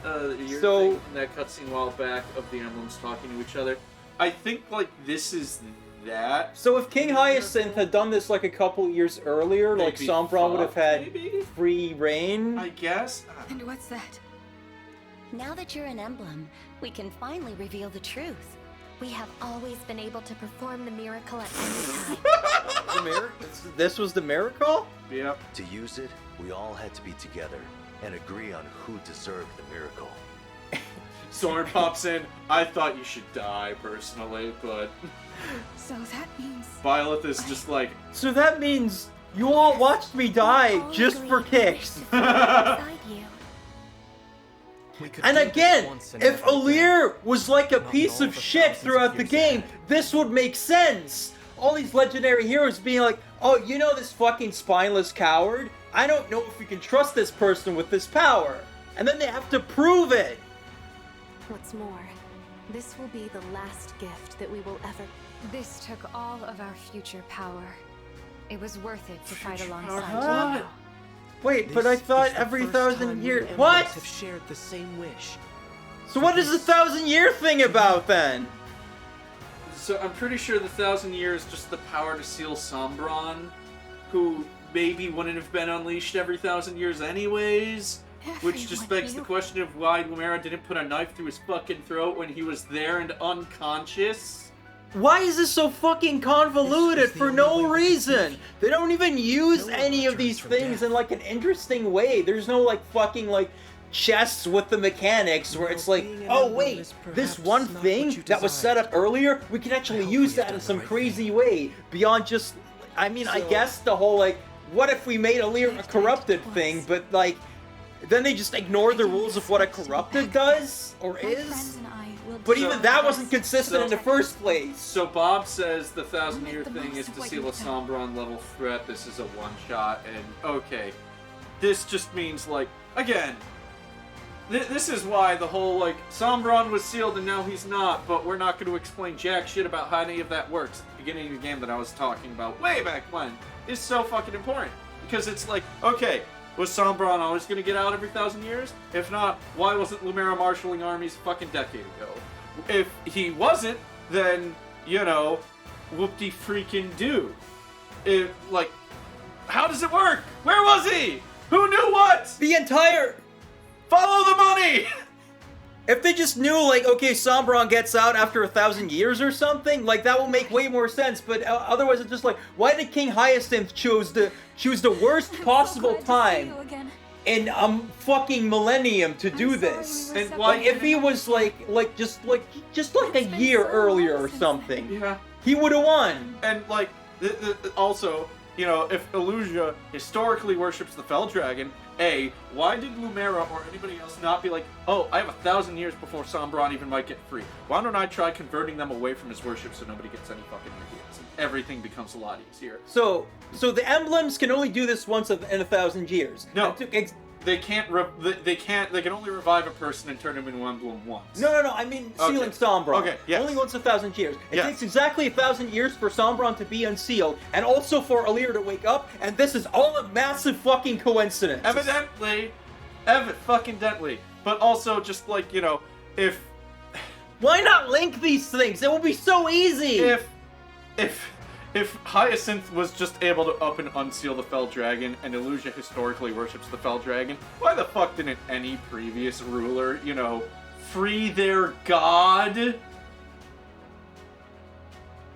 So in that cutscene a while back of the emblems talking to each other. I think, like, this is that. So if King Hyacinth had done this, like, a couple years earlier, like, Sombron would have had free reign? I guess. And what's that? Now that you're an emblem, we can finally reveal the truth. We have always been able to perform the miracle at any time. The miracle? This was the miracle? Yep. To use it, we all had to be together and agree on who deserved the miracle. Soren pops in. I thought you should die, personally, but... So that means... Byleth is just like... So that means you all watched me die just for kicks. And again, if Alir was like a piece of shit throughout the game, this would make sense. All these legendary heroes being like, oh, you know this fucking spineless coward? I don't know if we can trust this person with this power. And then they have to prove it. What's more, this will be the last gift that we will ever... This took all of our future power. It was worth it to fight alongside you. Wait, but I thought every 1,000 years... What? Have shared the same wish. So what is the 1,000-year thing about then? So I'm pretty sure the 1,000 years just the power to seal Sombron, who maybe wouldn't have been unleashed every 1,000 years anyways. Which just begs the question of why Lumera didn't put a knife through his fucking throat when he was there and unconscious. Why is this so fucking convoluted for no reason? They don't even use any of these things in like an interesting way. There's no like fucking like chess with the mechanics where it's like, oh wait, this one thing that was set up earlier, we can actually use that in some crazy way beyond just, I mean, I guess the whole like, what if we made Alir a corrupted thing, but like, then they just ignore the rules of what a corrupted does or My friends is? and I But even that wasn't consistent in the first place. So Bob says the 1,000-year thing is to seal a Sombron level threat. This is a one-shot, and okay. This just means, like, again, this is why the whole, like, Sombron was sealed and now he's not, but we're not going to explain jack shit about how any of that works at the beginning of the game that I was talking about way back when, is so fucking important. Because it's like, okay, was Sombron always going to get out every 1,000 years? If not, why wasn't Lumera marshalling armies a fucking decade ago? If he wasn't, then, you know, whoop-de-freaking-do. Like, how does it work? Where was he? Who knew what? The entire... Follow the money! If they just knew, like, okay, Sombron gets out after 1,000 years or something, like, that will make way more sense, but otherwise it's just like, why did King Hyacinth choose the worst possible time in fucking millennium to do this? And why, if he was just a year earlier or something, yeah, he would have won. And like, also, you know, if Illusia historically worships the Fell Dragon, why did Lumera or anybody else not be like, oh, I have 1,000 years before Sombron even might get free. Why don't I try converting them away from his worship so nobody gets any fucking ideas? And everything becomes a lot easier. So the emblems can only do this once in 1,000 years. No, they can't. They can only revive a person and turn him into emblem once. No. I mean, sealing Sombron. Okay, yes. Only once 1,000 years. It Yes. takes exactly 1,000 years for Sombron to be unsealed, and also for Alir to wake up. And this is all a massive fucking coincidence. Evidently. But also, just like, you know, if... Why not link these things? It will be so easy! If Hyacinth was just able to up and unseal the Fell Dragon, and Illusia historically worships the Fell Dragon, why the fuck didn't any previous ruler, you know, free their god?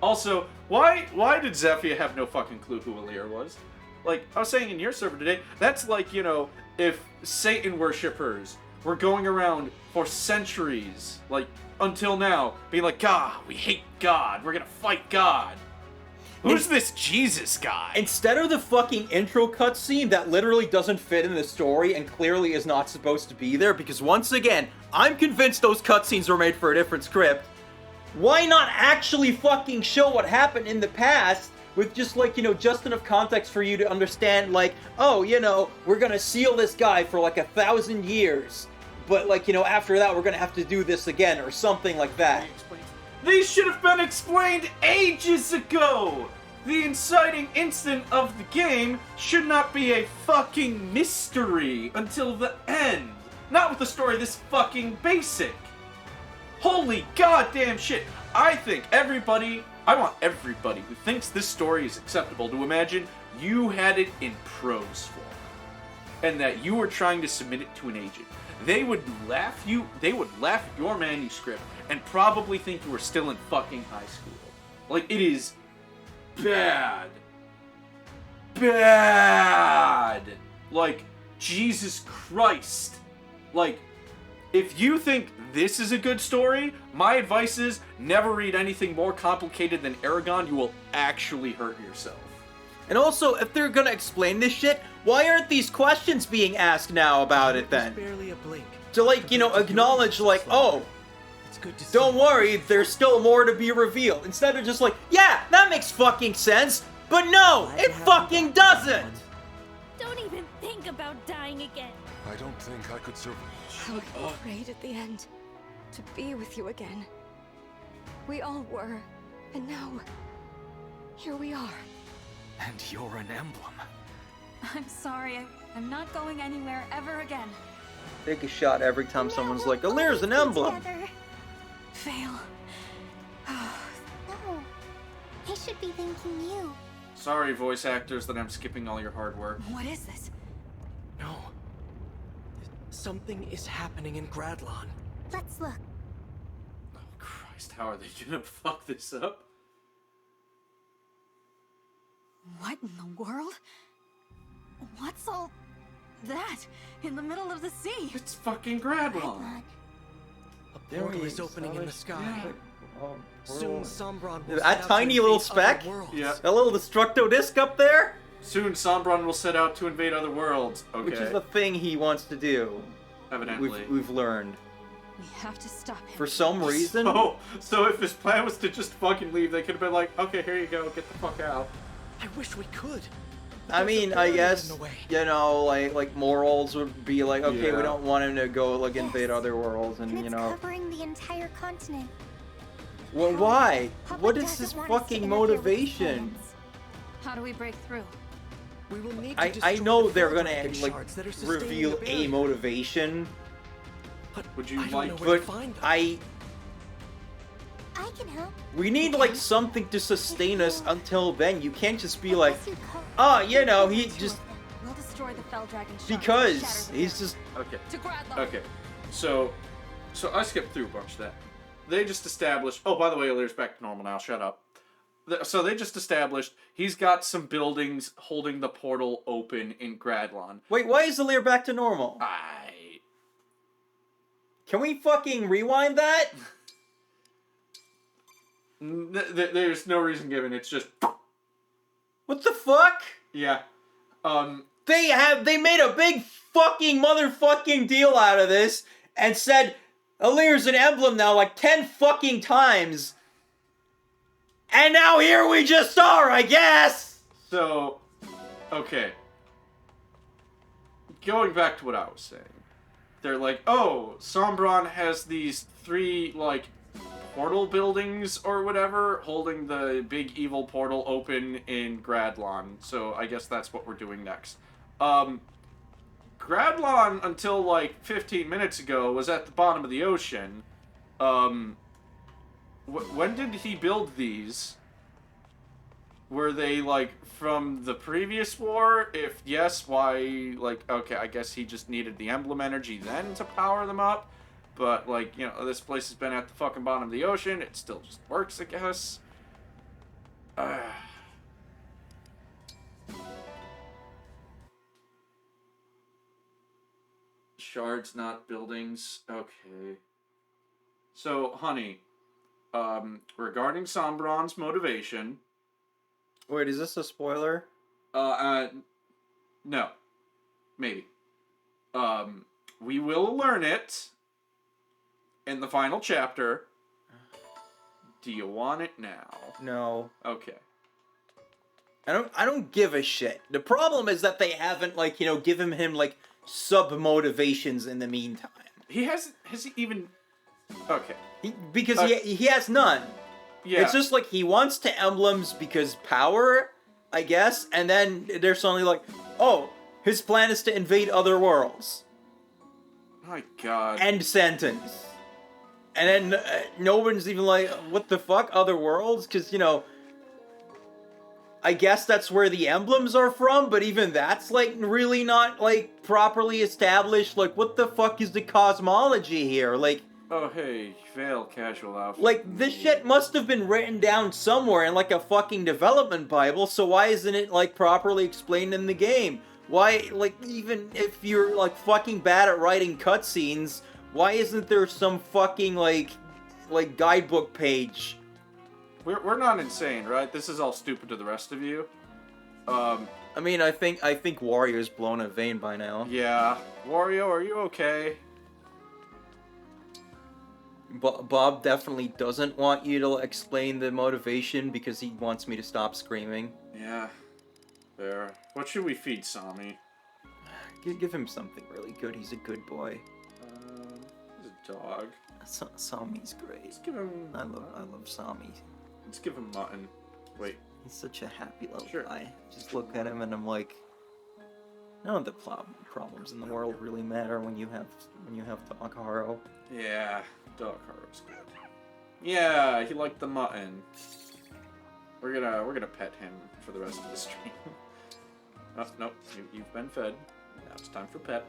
Also, why did Zephyr have no fucking clue who Alir was? Like, I was saying in your server today, that's like, you know, if Satan worshippers were going around for centuries, like, until now, being like, God, we hate God, we're gonna fight God. Who's this Jesus guy? Instead of the fucking intro cutscene that literally doesn't fit in the story and clearly is not supposed to be there, because once again, I'm convinced those cutscenes were made for a different script, why not actually fucking show what happened in the past with just, like, you know, just enough context for you to understand, like, oh, you know, we're gonna seal this guy for, like, 1,000 years, but, like, you know, after that we're gonna have to do this again, or something like that. These should have been explained ages ago! The inciting incident of the game should not be a fucking mystery until the end. Not with a story this fucking basic. Holy goddamn shit. I want everybody who thinks this story is acceptable to imagine you had it in prose form. And that you were trying to submit it to an agent. They would laugh at your manuscript and probably think you were still in fucking high school. Like, it is bad. Bad! Like, Jesus Christ. Like, if you think this is a good story, my advice is never read anything more complicated than Aragon. You will actually hurt yourself. And also, if they're gonna explain this shit, why aren't these questions being asked now about it then? Barely a blink. To, like, you know, acknowledge, like, oh, don't worry, there's still more to be revealed. Instead of just like, yeah, that makes fucking sense, but no, it fucking doesn't! Don't even think about dying again. I don't think I could survive. How I prayed at the end to be with you again. We all were, and now, here we are. And you're an emblem. I'm sorry, I'm not going anywhere ever again. Take a shot every time someone's like, Alir's an emblem! Fail. No, I should be thanking you. Sorry, voice actors, that I'm skipping all your hard work. What is this? No. Something is happening in Gradlon. Let's look. Oh, Christ, how are they gonna fuck this up? What in the world? What's all that in the middle of the sea? It's fucking Gradlon. A portal is opening in the sky. Soon Sombron will that tiny little speck? Yeah. That little destructo disc up there? Soon Sombron will set out to invade other worlds. Okay. Which is the thing he wants to do. Evidently. We've learned. We have to stop him. For some reason. So if his plan was to just fucking leave, they could have been like, okay, here you go, get the fuck out. I wish we could. I mean, I guess, you know, like morals would be like, okay, we don't want him to go, like, invade other worlds, and, you know. Covering the entire continent. Well, why? Papa What is doesn't his want us to fucking interfere with his motivation? plans. How do we break through? We will need I to know they're gonna, dragon like, shards that are sustaining reveal the a barrier. motivation. But would you I don't like? know where But to find them. I can help. We need, like, something to sustain us until then. You can't just be like, oh, you know, he just... We'll destroy the Fell Dragon shards. Because he's just... Okay. To Gradlock. Okay. So I skipped through a bunch of that. They just established... Oh, by the way, Ilyr's back to normal now. Shut up. So they just established he's got some buildings holding the portal open in Gradlon. Wait, why is Ilyr back to normal? Can we fucking rewind that? There's no reason given. It's just... What the fuck? Yeah. They made a big fucking motherfucking deal out of this and said Ilyr's an emblem now like 10 fucking times. And now here we just are, I guess! So, okay. Going back to what I was saying. They're like, oh, Sombron has these 3, like, portal buildings or whatever, holding the big evil portal open in Gradlon. So I guess that's what we're doing next. Gradlon, until, like, 15 minutes ago, was at the bottom of the ocean. When did he build these? Were they, like, from the previous war? If yes, why, like, okay, I guess he just needed the emblem energy then to power them up. But, like, you know, this place has been at the fucking bottom of the ocean. It still just works, I guess. Shards, not buildings. Okay. So, honey, regarding Sombron's motivation... Wait, is this a spoiler? No. Maybe. We will learn it in the final chapter. Do you want it now? No. Okay. I don't give a shit. The problem is that they haven't, like, you know, given him, like, sub-motivations in the meantime. Has he even... Okay. Because he has none. Yeah. It's just like he wants to emblems because power, I guess, and then they're suddenly like, oh, his plan is to invade other worlds. My god. End sentence. And then no one's even like, what the fuck, other worlds? Because, you know, I guess that's where the emblems are from, but even that's, like, really not, like, properly established. Like, what the fuck is the cosmology here? Like... Oh, hey, Vale casual outfit. Like, this shit must have been written down somewhere in, like, a fucking development bible, so why isn't it, like, properly explained in the game? Why, like, even if you're, like, fucking bad at writing cutscenes, why isn't there some fucking, like guidebook page? We're not insane, right? This is all stupid to the rest of you. I mean, I think Wario's blown a vein by now. Yeah. Wario, are you okay? Bob definitely doesn't want you to explain the motivation because he wants me to stop screaming. Yeah. There. What should we feed Sami? Give him something really good. He's a good boy. He's a dog. Sami's great. Let's give him... I love Sami. Let's give him mutton. Wait. He's such a happy little guy. Just look at him and I'm like, none of the problems in the world really matter when you have Dog Haro. Yeah, Dog Haro's good. Yeah, he liked the mutton. We're gonna pet him for the rest of the stream. Oh, nope, you've been fed. Now it's time for pet.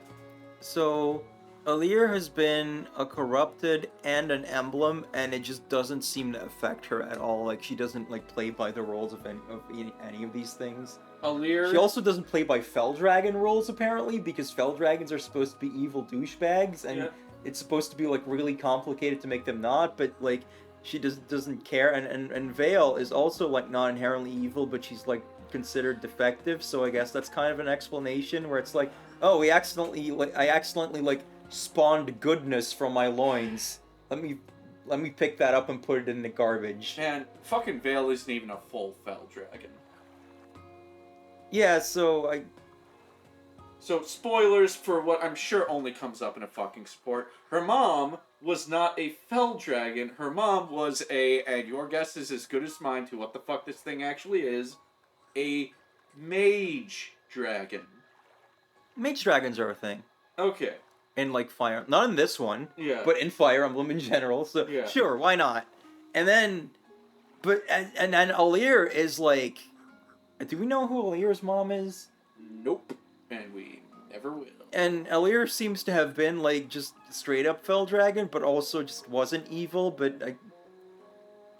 So, Ilyr has been a corrupted and an emblem, and it just doesn't seem to affect her at all. Like, she doesn't, like, play by the rules of any of these things. Ilyr... She also doesn't play by Fell Dragon rules, apparently, because Fell Dragons are supposed to be evil douchebags, and it's supposed to be, like, really complicated to make them not, but, like, she doesn't care, and Vale is also, like, not inherently evil, but she's, like, considered defective, so I guess that's kind of an explanation where it's like, oh, I accidentally, like, spawned goodness from my loins. Let me pick that up and put it in the garbage. And fucking Veil isn't even a full fell dragon. Yeah, so So, spoilers for what I'm sure only comes up in a fucking sport. Her mom was not a fell dragon. Her mom was and your guess is as good as mine to what the fuck this thing actually is, a mage dragon. Mage dragons are a thing. Okay. In, like, Fire... Not in this one. Yeah. But in Fire Emblem in general, so Yeah. sure, why not? And then... But, and then Alir is, like... Do we know who Alir's mom is? Nope. And we never will. And Alir seems to have been, like, just straight up fell dragon, but also just wasn't evil, but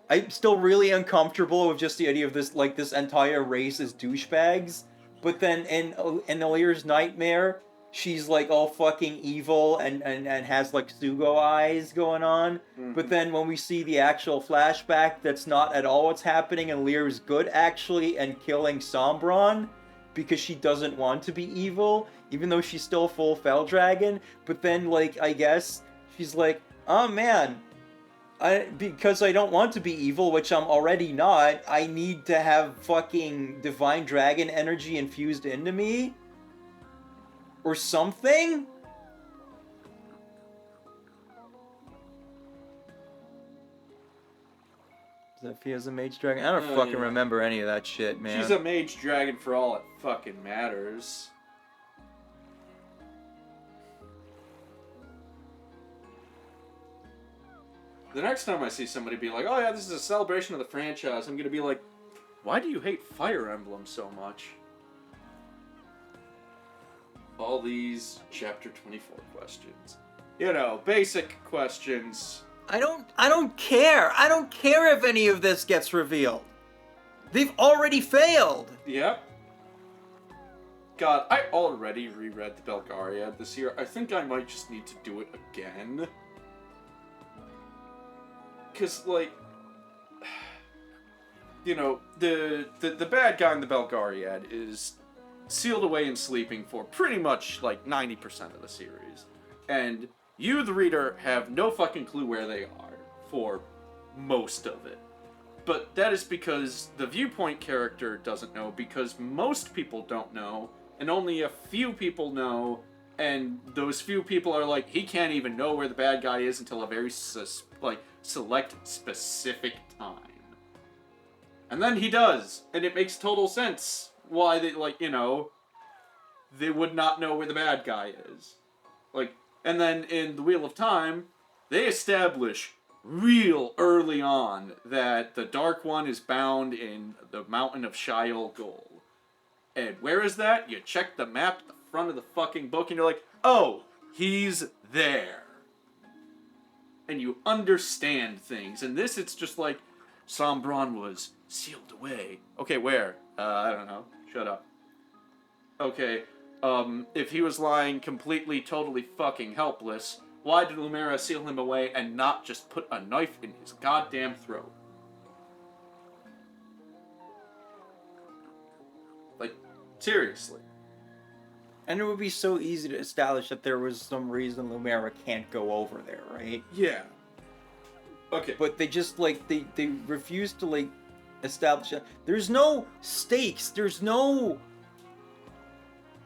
I'm still really uncomfortable with just the idea of this, like, this entire race is douchebags. But then in Alir's nightmare, she's, like, all fucking evil and has, like, Sugo eyes going on. Mm-hmm. But then when we see the actual flashback, that's not at all what's happening, and Alir is good, actually, and killing Sombron because she doesn't want to be evil, even though she's still full fell dragon. But then, like, I guess she's like, oh man, because I don't want to be evil, which I'm already not, I need to have fucking divine dragon energy infused into me? Or something? Zephyr a mage dragon? I don't fucking remember any of that shit, man. She's a mage dragon for all it fucking matters. The next time I see somebody be like, oh yeah, this is a celebration of the franchise, I'm gonna be like, why do you hate Fire Emblem so much? All these Chapter 24 questions. You know, basic questions. I don't care. I don't care if any of this gets revealed. They've already failed. Yep. God, I already reread the Belgariad this year. I think I might just need to do it again. Because, like, you know, the bad guy in the Belgariad is sealed away and sleeping for pretty much, like, 90% of the series. And you, the reader, have no fucking clue where they are for most of it. But that is because the viewpoint character doesn't know, because most people don't know, and only a few people know, and those few people are like, he can't even know where the bad guy is until a very, select specific time. And then he does, and it makes total sense why they, like, you know, they would not know where the bad guy is. Like, and then in the Wheel of Time, they establish real early on that the Dark One is bound in the Mountain of Shiel Gold. And where is that? You check the map at the front of the fucking book and you're like, oh, he's there. And you understand things. And this, it's just like, Sombron was sealed away. Okay, where? I don't know. Shut up. Okay, if he was lying completely, totally fucking helpless, why did Lumera seal him away and not just put a knife in his goddamn throat? Like, seriously. And it would be so easy to establish that there was some reason Lumera can't go over there, right? Yeah. Okay. But they just, like, they refuse to, like, establish that. There's no stakes. There's no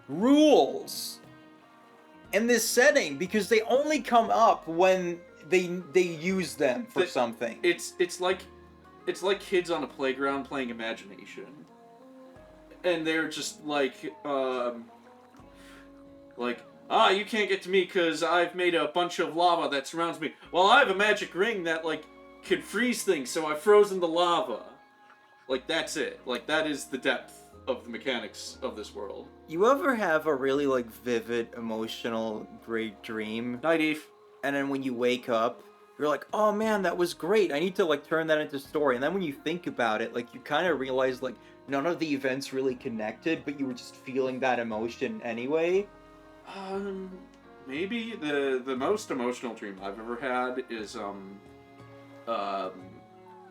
rules in this setting because they only come up when they use them for something. It's like kids on a playground playing imagination. And they're just like, you can't get to me because I've made a bunch of lava that surrounds me. Well, I have a magic ring that, like, can freeze things, so I've frozen the lava. Like, that's it. Like, that is the depth of the mechanics of this world. You ever have a really, like, vivid, emotional, great dream? Night Eve. And then when you wake up, you're like, oh man, that was great. I need to, like, turn that into story. And then when you think about it, like, you kind of realize, like, none of the events really connected, but you were just feeling that emotion anyway. Maybe the most emotional dream I've ever had is,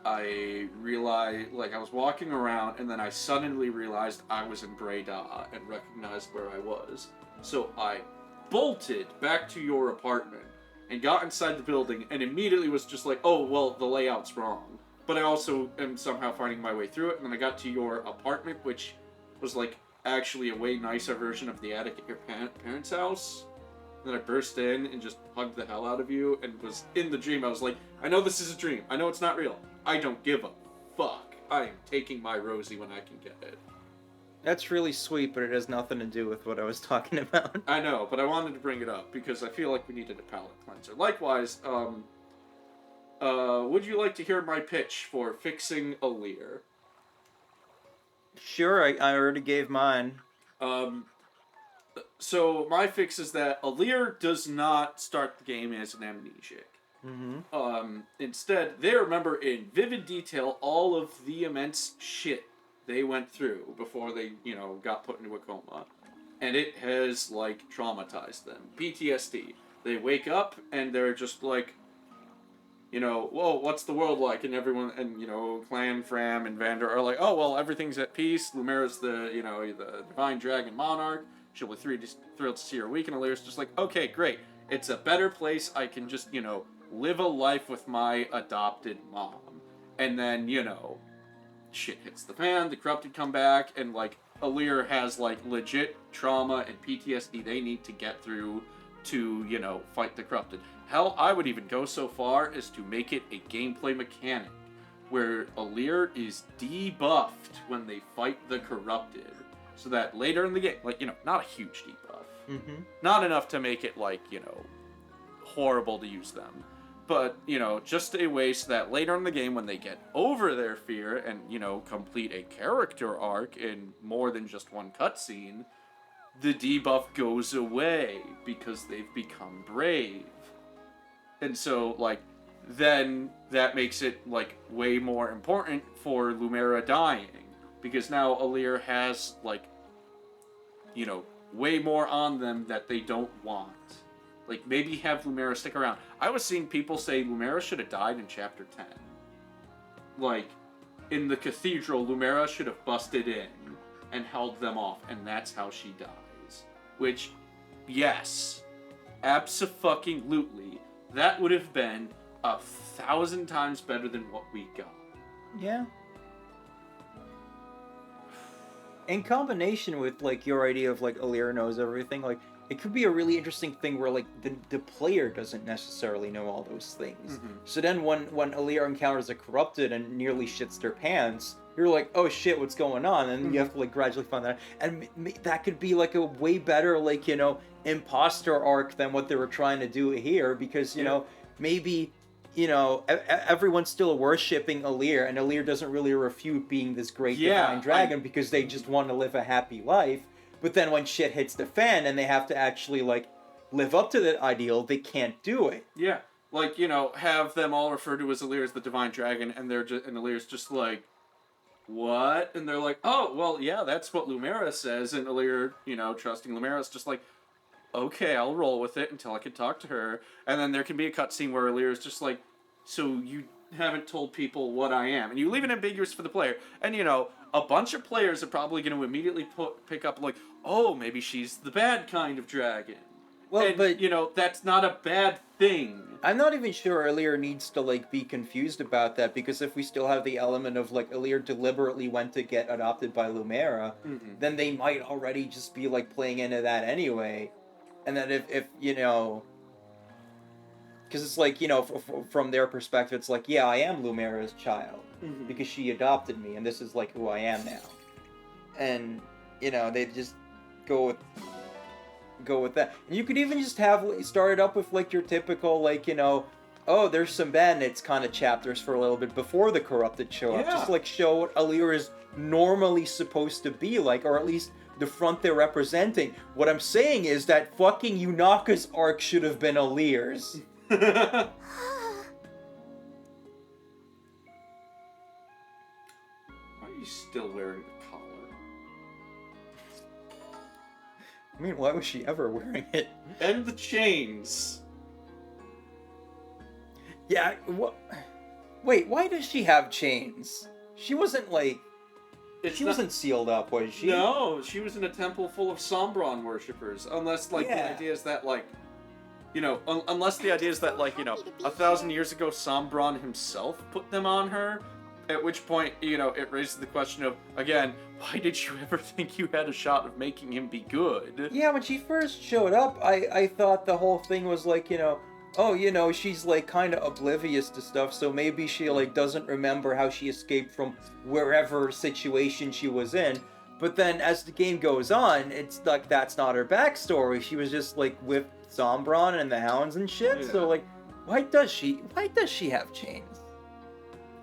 I realized, like, I was walking around, and then I suddenly realized I was in Breda and recognized where I was. So I bolted back to your apartment and got inside the building and immediately was just like, oh, well, the layout's wrong. But I also am somehow finding my way through it, and then I got to your apartment, which was, like, actually a way nicer version of the attic at your parents' house. And then I burst in and just hugged the hell out of you, and was in the dream. I was like, I know this is a dream. I know it's not real. I don't give a fuck. I am taking my Rosie when I can get it. That's really sweet, but it has nothing to do with what I was talking about. I know, but I wanted to bring it up because I feel like we needed a palate cleanser. Likewise, would you like to hear my pitch for fixing Alear? Sure, I already gave mine. So my fix is that Alear does not start the game as an amnesiac. Mm-hmm. Instead, they remember in vivid detail all of the immense shit they went through before they, got put into a coma. And it has, like, traumatized them. PTSD. They wake up and they're just like, whoa, what's the world like? And everyone, and, Clan, Fram, and Vander are like, oh, well, everything's at peace. Lumera's the Divine Dragon Monarch. She'll be thrilled to see her week. And Alear's just like, okay, great. It's a better place. I can just, live a life with my adopted mom. And then, shit hits the fan, the corrupted come back, and, like, Alear has, like, legit trauma and PTSD they need to get through to, fight the corrupted. Hell, I would even go so far as to make it a gameplay mechanic where Alear is debuffed when they fight the corrupted. So that later in the game, like, not a huge debuff. Mm-hmm. Not enough to make it, like, horrible to use them. But, just a way so that later in the game when they get over their fear and, complete a character arc in more than just one cutscene, the debuff goes away because they've become brave. And so, like, then that makes it, like, way more important for Lumera dying. Because now Alear has, like, way more on them that they don't want. Like, maybe have Lumera stick around. I was seeing people say Lumera should have died in Chapter 10. Like, in the cathedral, Lumera should have busted in and held them off, and that's how she dies. Which, yes, abso-fucking-lutely, that would have been 1,000 times better than what we got. Yeah. In combination with, like, your idea of, like, Alear knows everything, like, it could be a really interesting thing where, like, the player doesn't necessarily know all those things. Mm-hmm. So then when Alear encounters a corrupted and nearly shits their pants, you're like, oh shit, what's going on? And you have to, like, gradually find that out. And that could be, like, a way better, like, imposter arc than what they were trying to do here, because, maybe, everyone's still worshipping Alear, and Alear doesn't really refute being this great divine dragon because they just want to live a happy life. But then when shit hits the fan and they have to actually, like, live up to that ideal, they can't do it. Yeah. Like, have them all refer to as Alear as the Divine Dragon, and and Alear's just like, what? And they're like, oh, well, yeah, that's what Lumera says, and Alear, trusting Lumera is just like, okay, I'll roll with it until I can talk to her. And then there can be a cutscene where Alear's just like, so you haven't told people what I am. And you leave it ambiguous for the player. And, a bunch of players are probably going to immediately pick up, like, oh, maybe she's the bad kind of dragon. Well, and, but that's not a bad thing. I'm not even sure Alear needs to, like, be confused about that, because if we still have the element of, like, Alear deliberately went to get adopted by Lumera, then they might already just be, like, playing into that anyway. And then if because it's like, from their perspective, it's like, yeah, I am Lumera's child, because she adopted me, and this is, like, who I am now. And, they just go with that. And you could even just start it up with, like, your typical, like, oh, there's some bandits kind of chapters for a little bit before the corrupted show up. Just, like, show what Alear is normally supposed to be like, or at least the front they're representing. What I'm saying is that fucking Yunaka's arc should have been Alear's. Why are you still wearing the collar? I mean, why was she ever wearing it? And the chains. Yeah, what? Wait, why does she have chains? She wasn't, like... She wasn't sealed up, was she? No, she was in a temple full of Sombron worshippers. Unless, like, the idea is that, like, you know, unless the idea is that, like, you know, 1,000 years ago, Sombron himself put them on her. At which point, you know, it raises the question of, again, why did you ever think you had a shot of making him be good? Yeah, when she first showed up, I thought the whole thing was like, you know, oh, you know, she's like kind of oblivious to stuff, so maybe she like doesn't remember how she escaped from wherever situation she was in. But then as the game goes on, it's like that's not her backstory. She was just like with Sombron and the Hounds and shit. Yeah. So like, why does she have chains?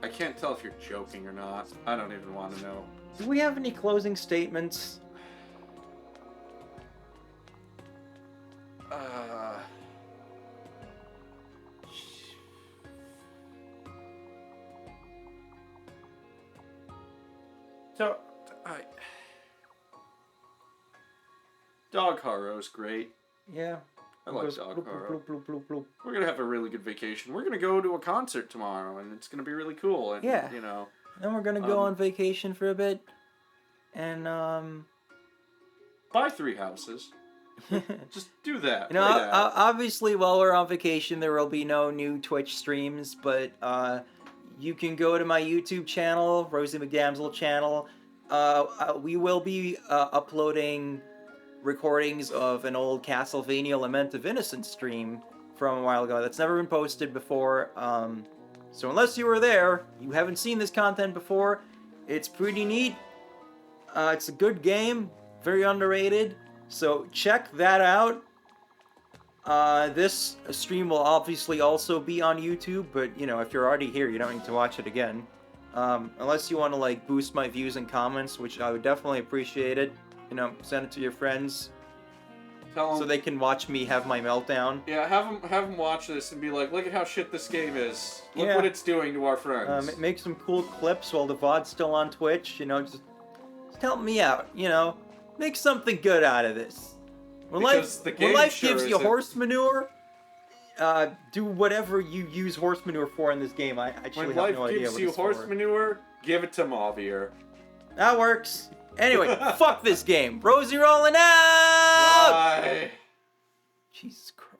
I can't tell if you're joking or not. I don't even want to know. Do we have any closing statements? So, Dog Haro's great. Yeah. I like Goes Dog bloop, Haro. bloop, bloop, bloop, bloop. We're gonna have a really good vacation. We're gonna go to a concert tomorrow, and it's gonna be really cool. And, Yeah. you know. Then we're gonna go on vacation for a bit, and buy 3 houses. Just do that. You know, Play that. obviously, while we're on vacation, there will be no new Twitch streams, but you can go to my YouTube channel, Rosie McDamsel channel. We will be uploading recordings of an old Castlevania Lament of Innocence stream from a while ago that's never been posted before. So unless you were there, you haven't seen this content before. It's pretty neat. It's a good game, very underrated. So check that out. This stream will obviously also be on YouTube, but you know, if you're already here, you don't need to watch it again. Unless you want to like boost my views and comments, which I would definitely appreciate it. You know, send it to your friends so they can watch me have my meltdown. Yeah, have them watch this and be like, look at how shit this game is. Look Yeah. what it's doing to our friends. Make some cool clips while the VOD's still on Twitch. You know, just help me out. You know, make something good out of this. When Because the game life sure gives you isn't- horse manure, do whatever you use horse manure for in this game. I actually When have life no idea gives what you it's horse for. manure, give it to Mavier. That works. Anyway, fuck this game. Rosie rolling out! Bye. Jesus Christ.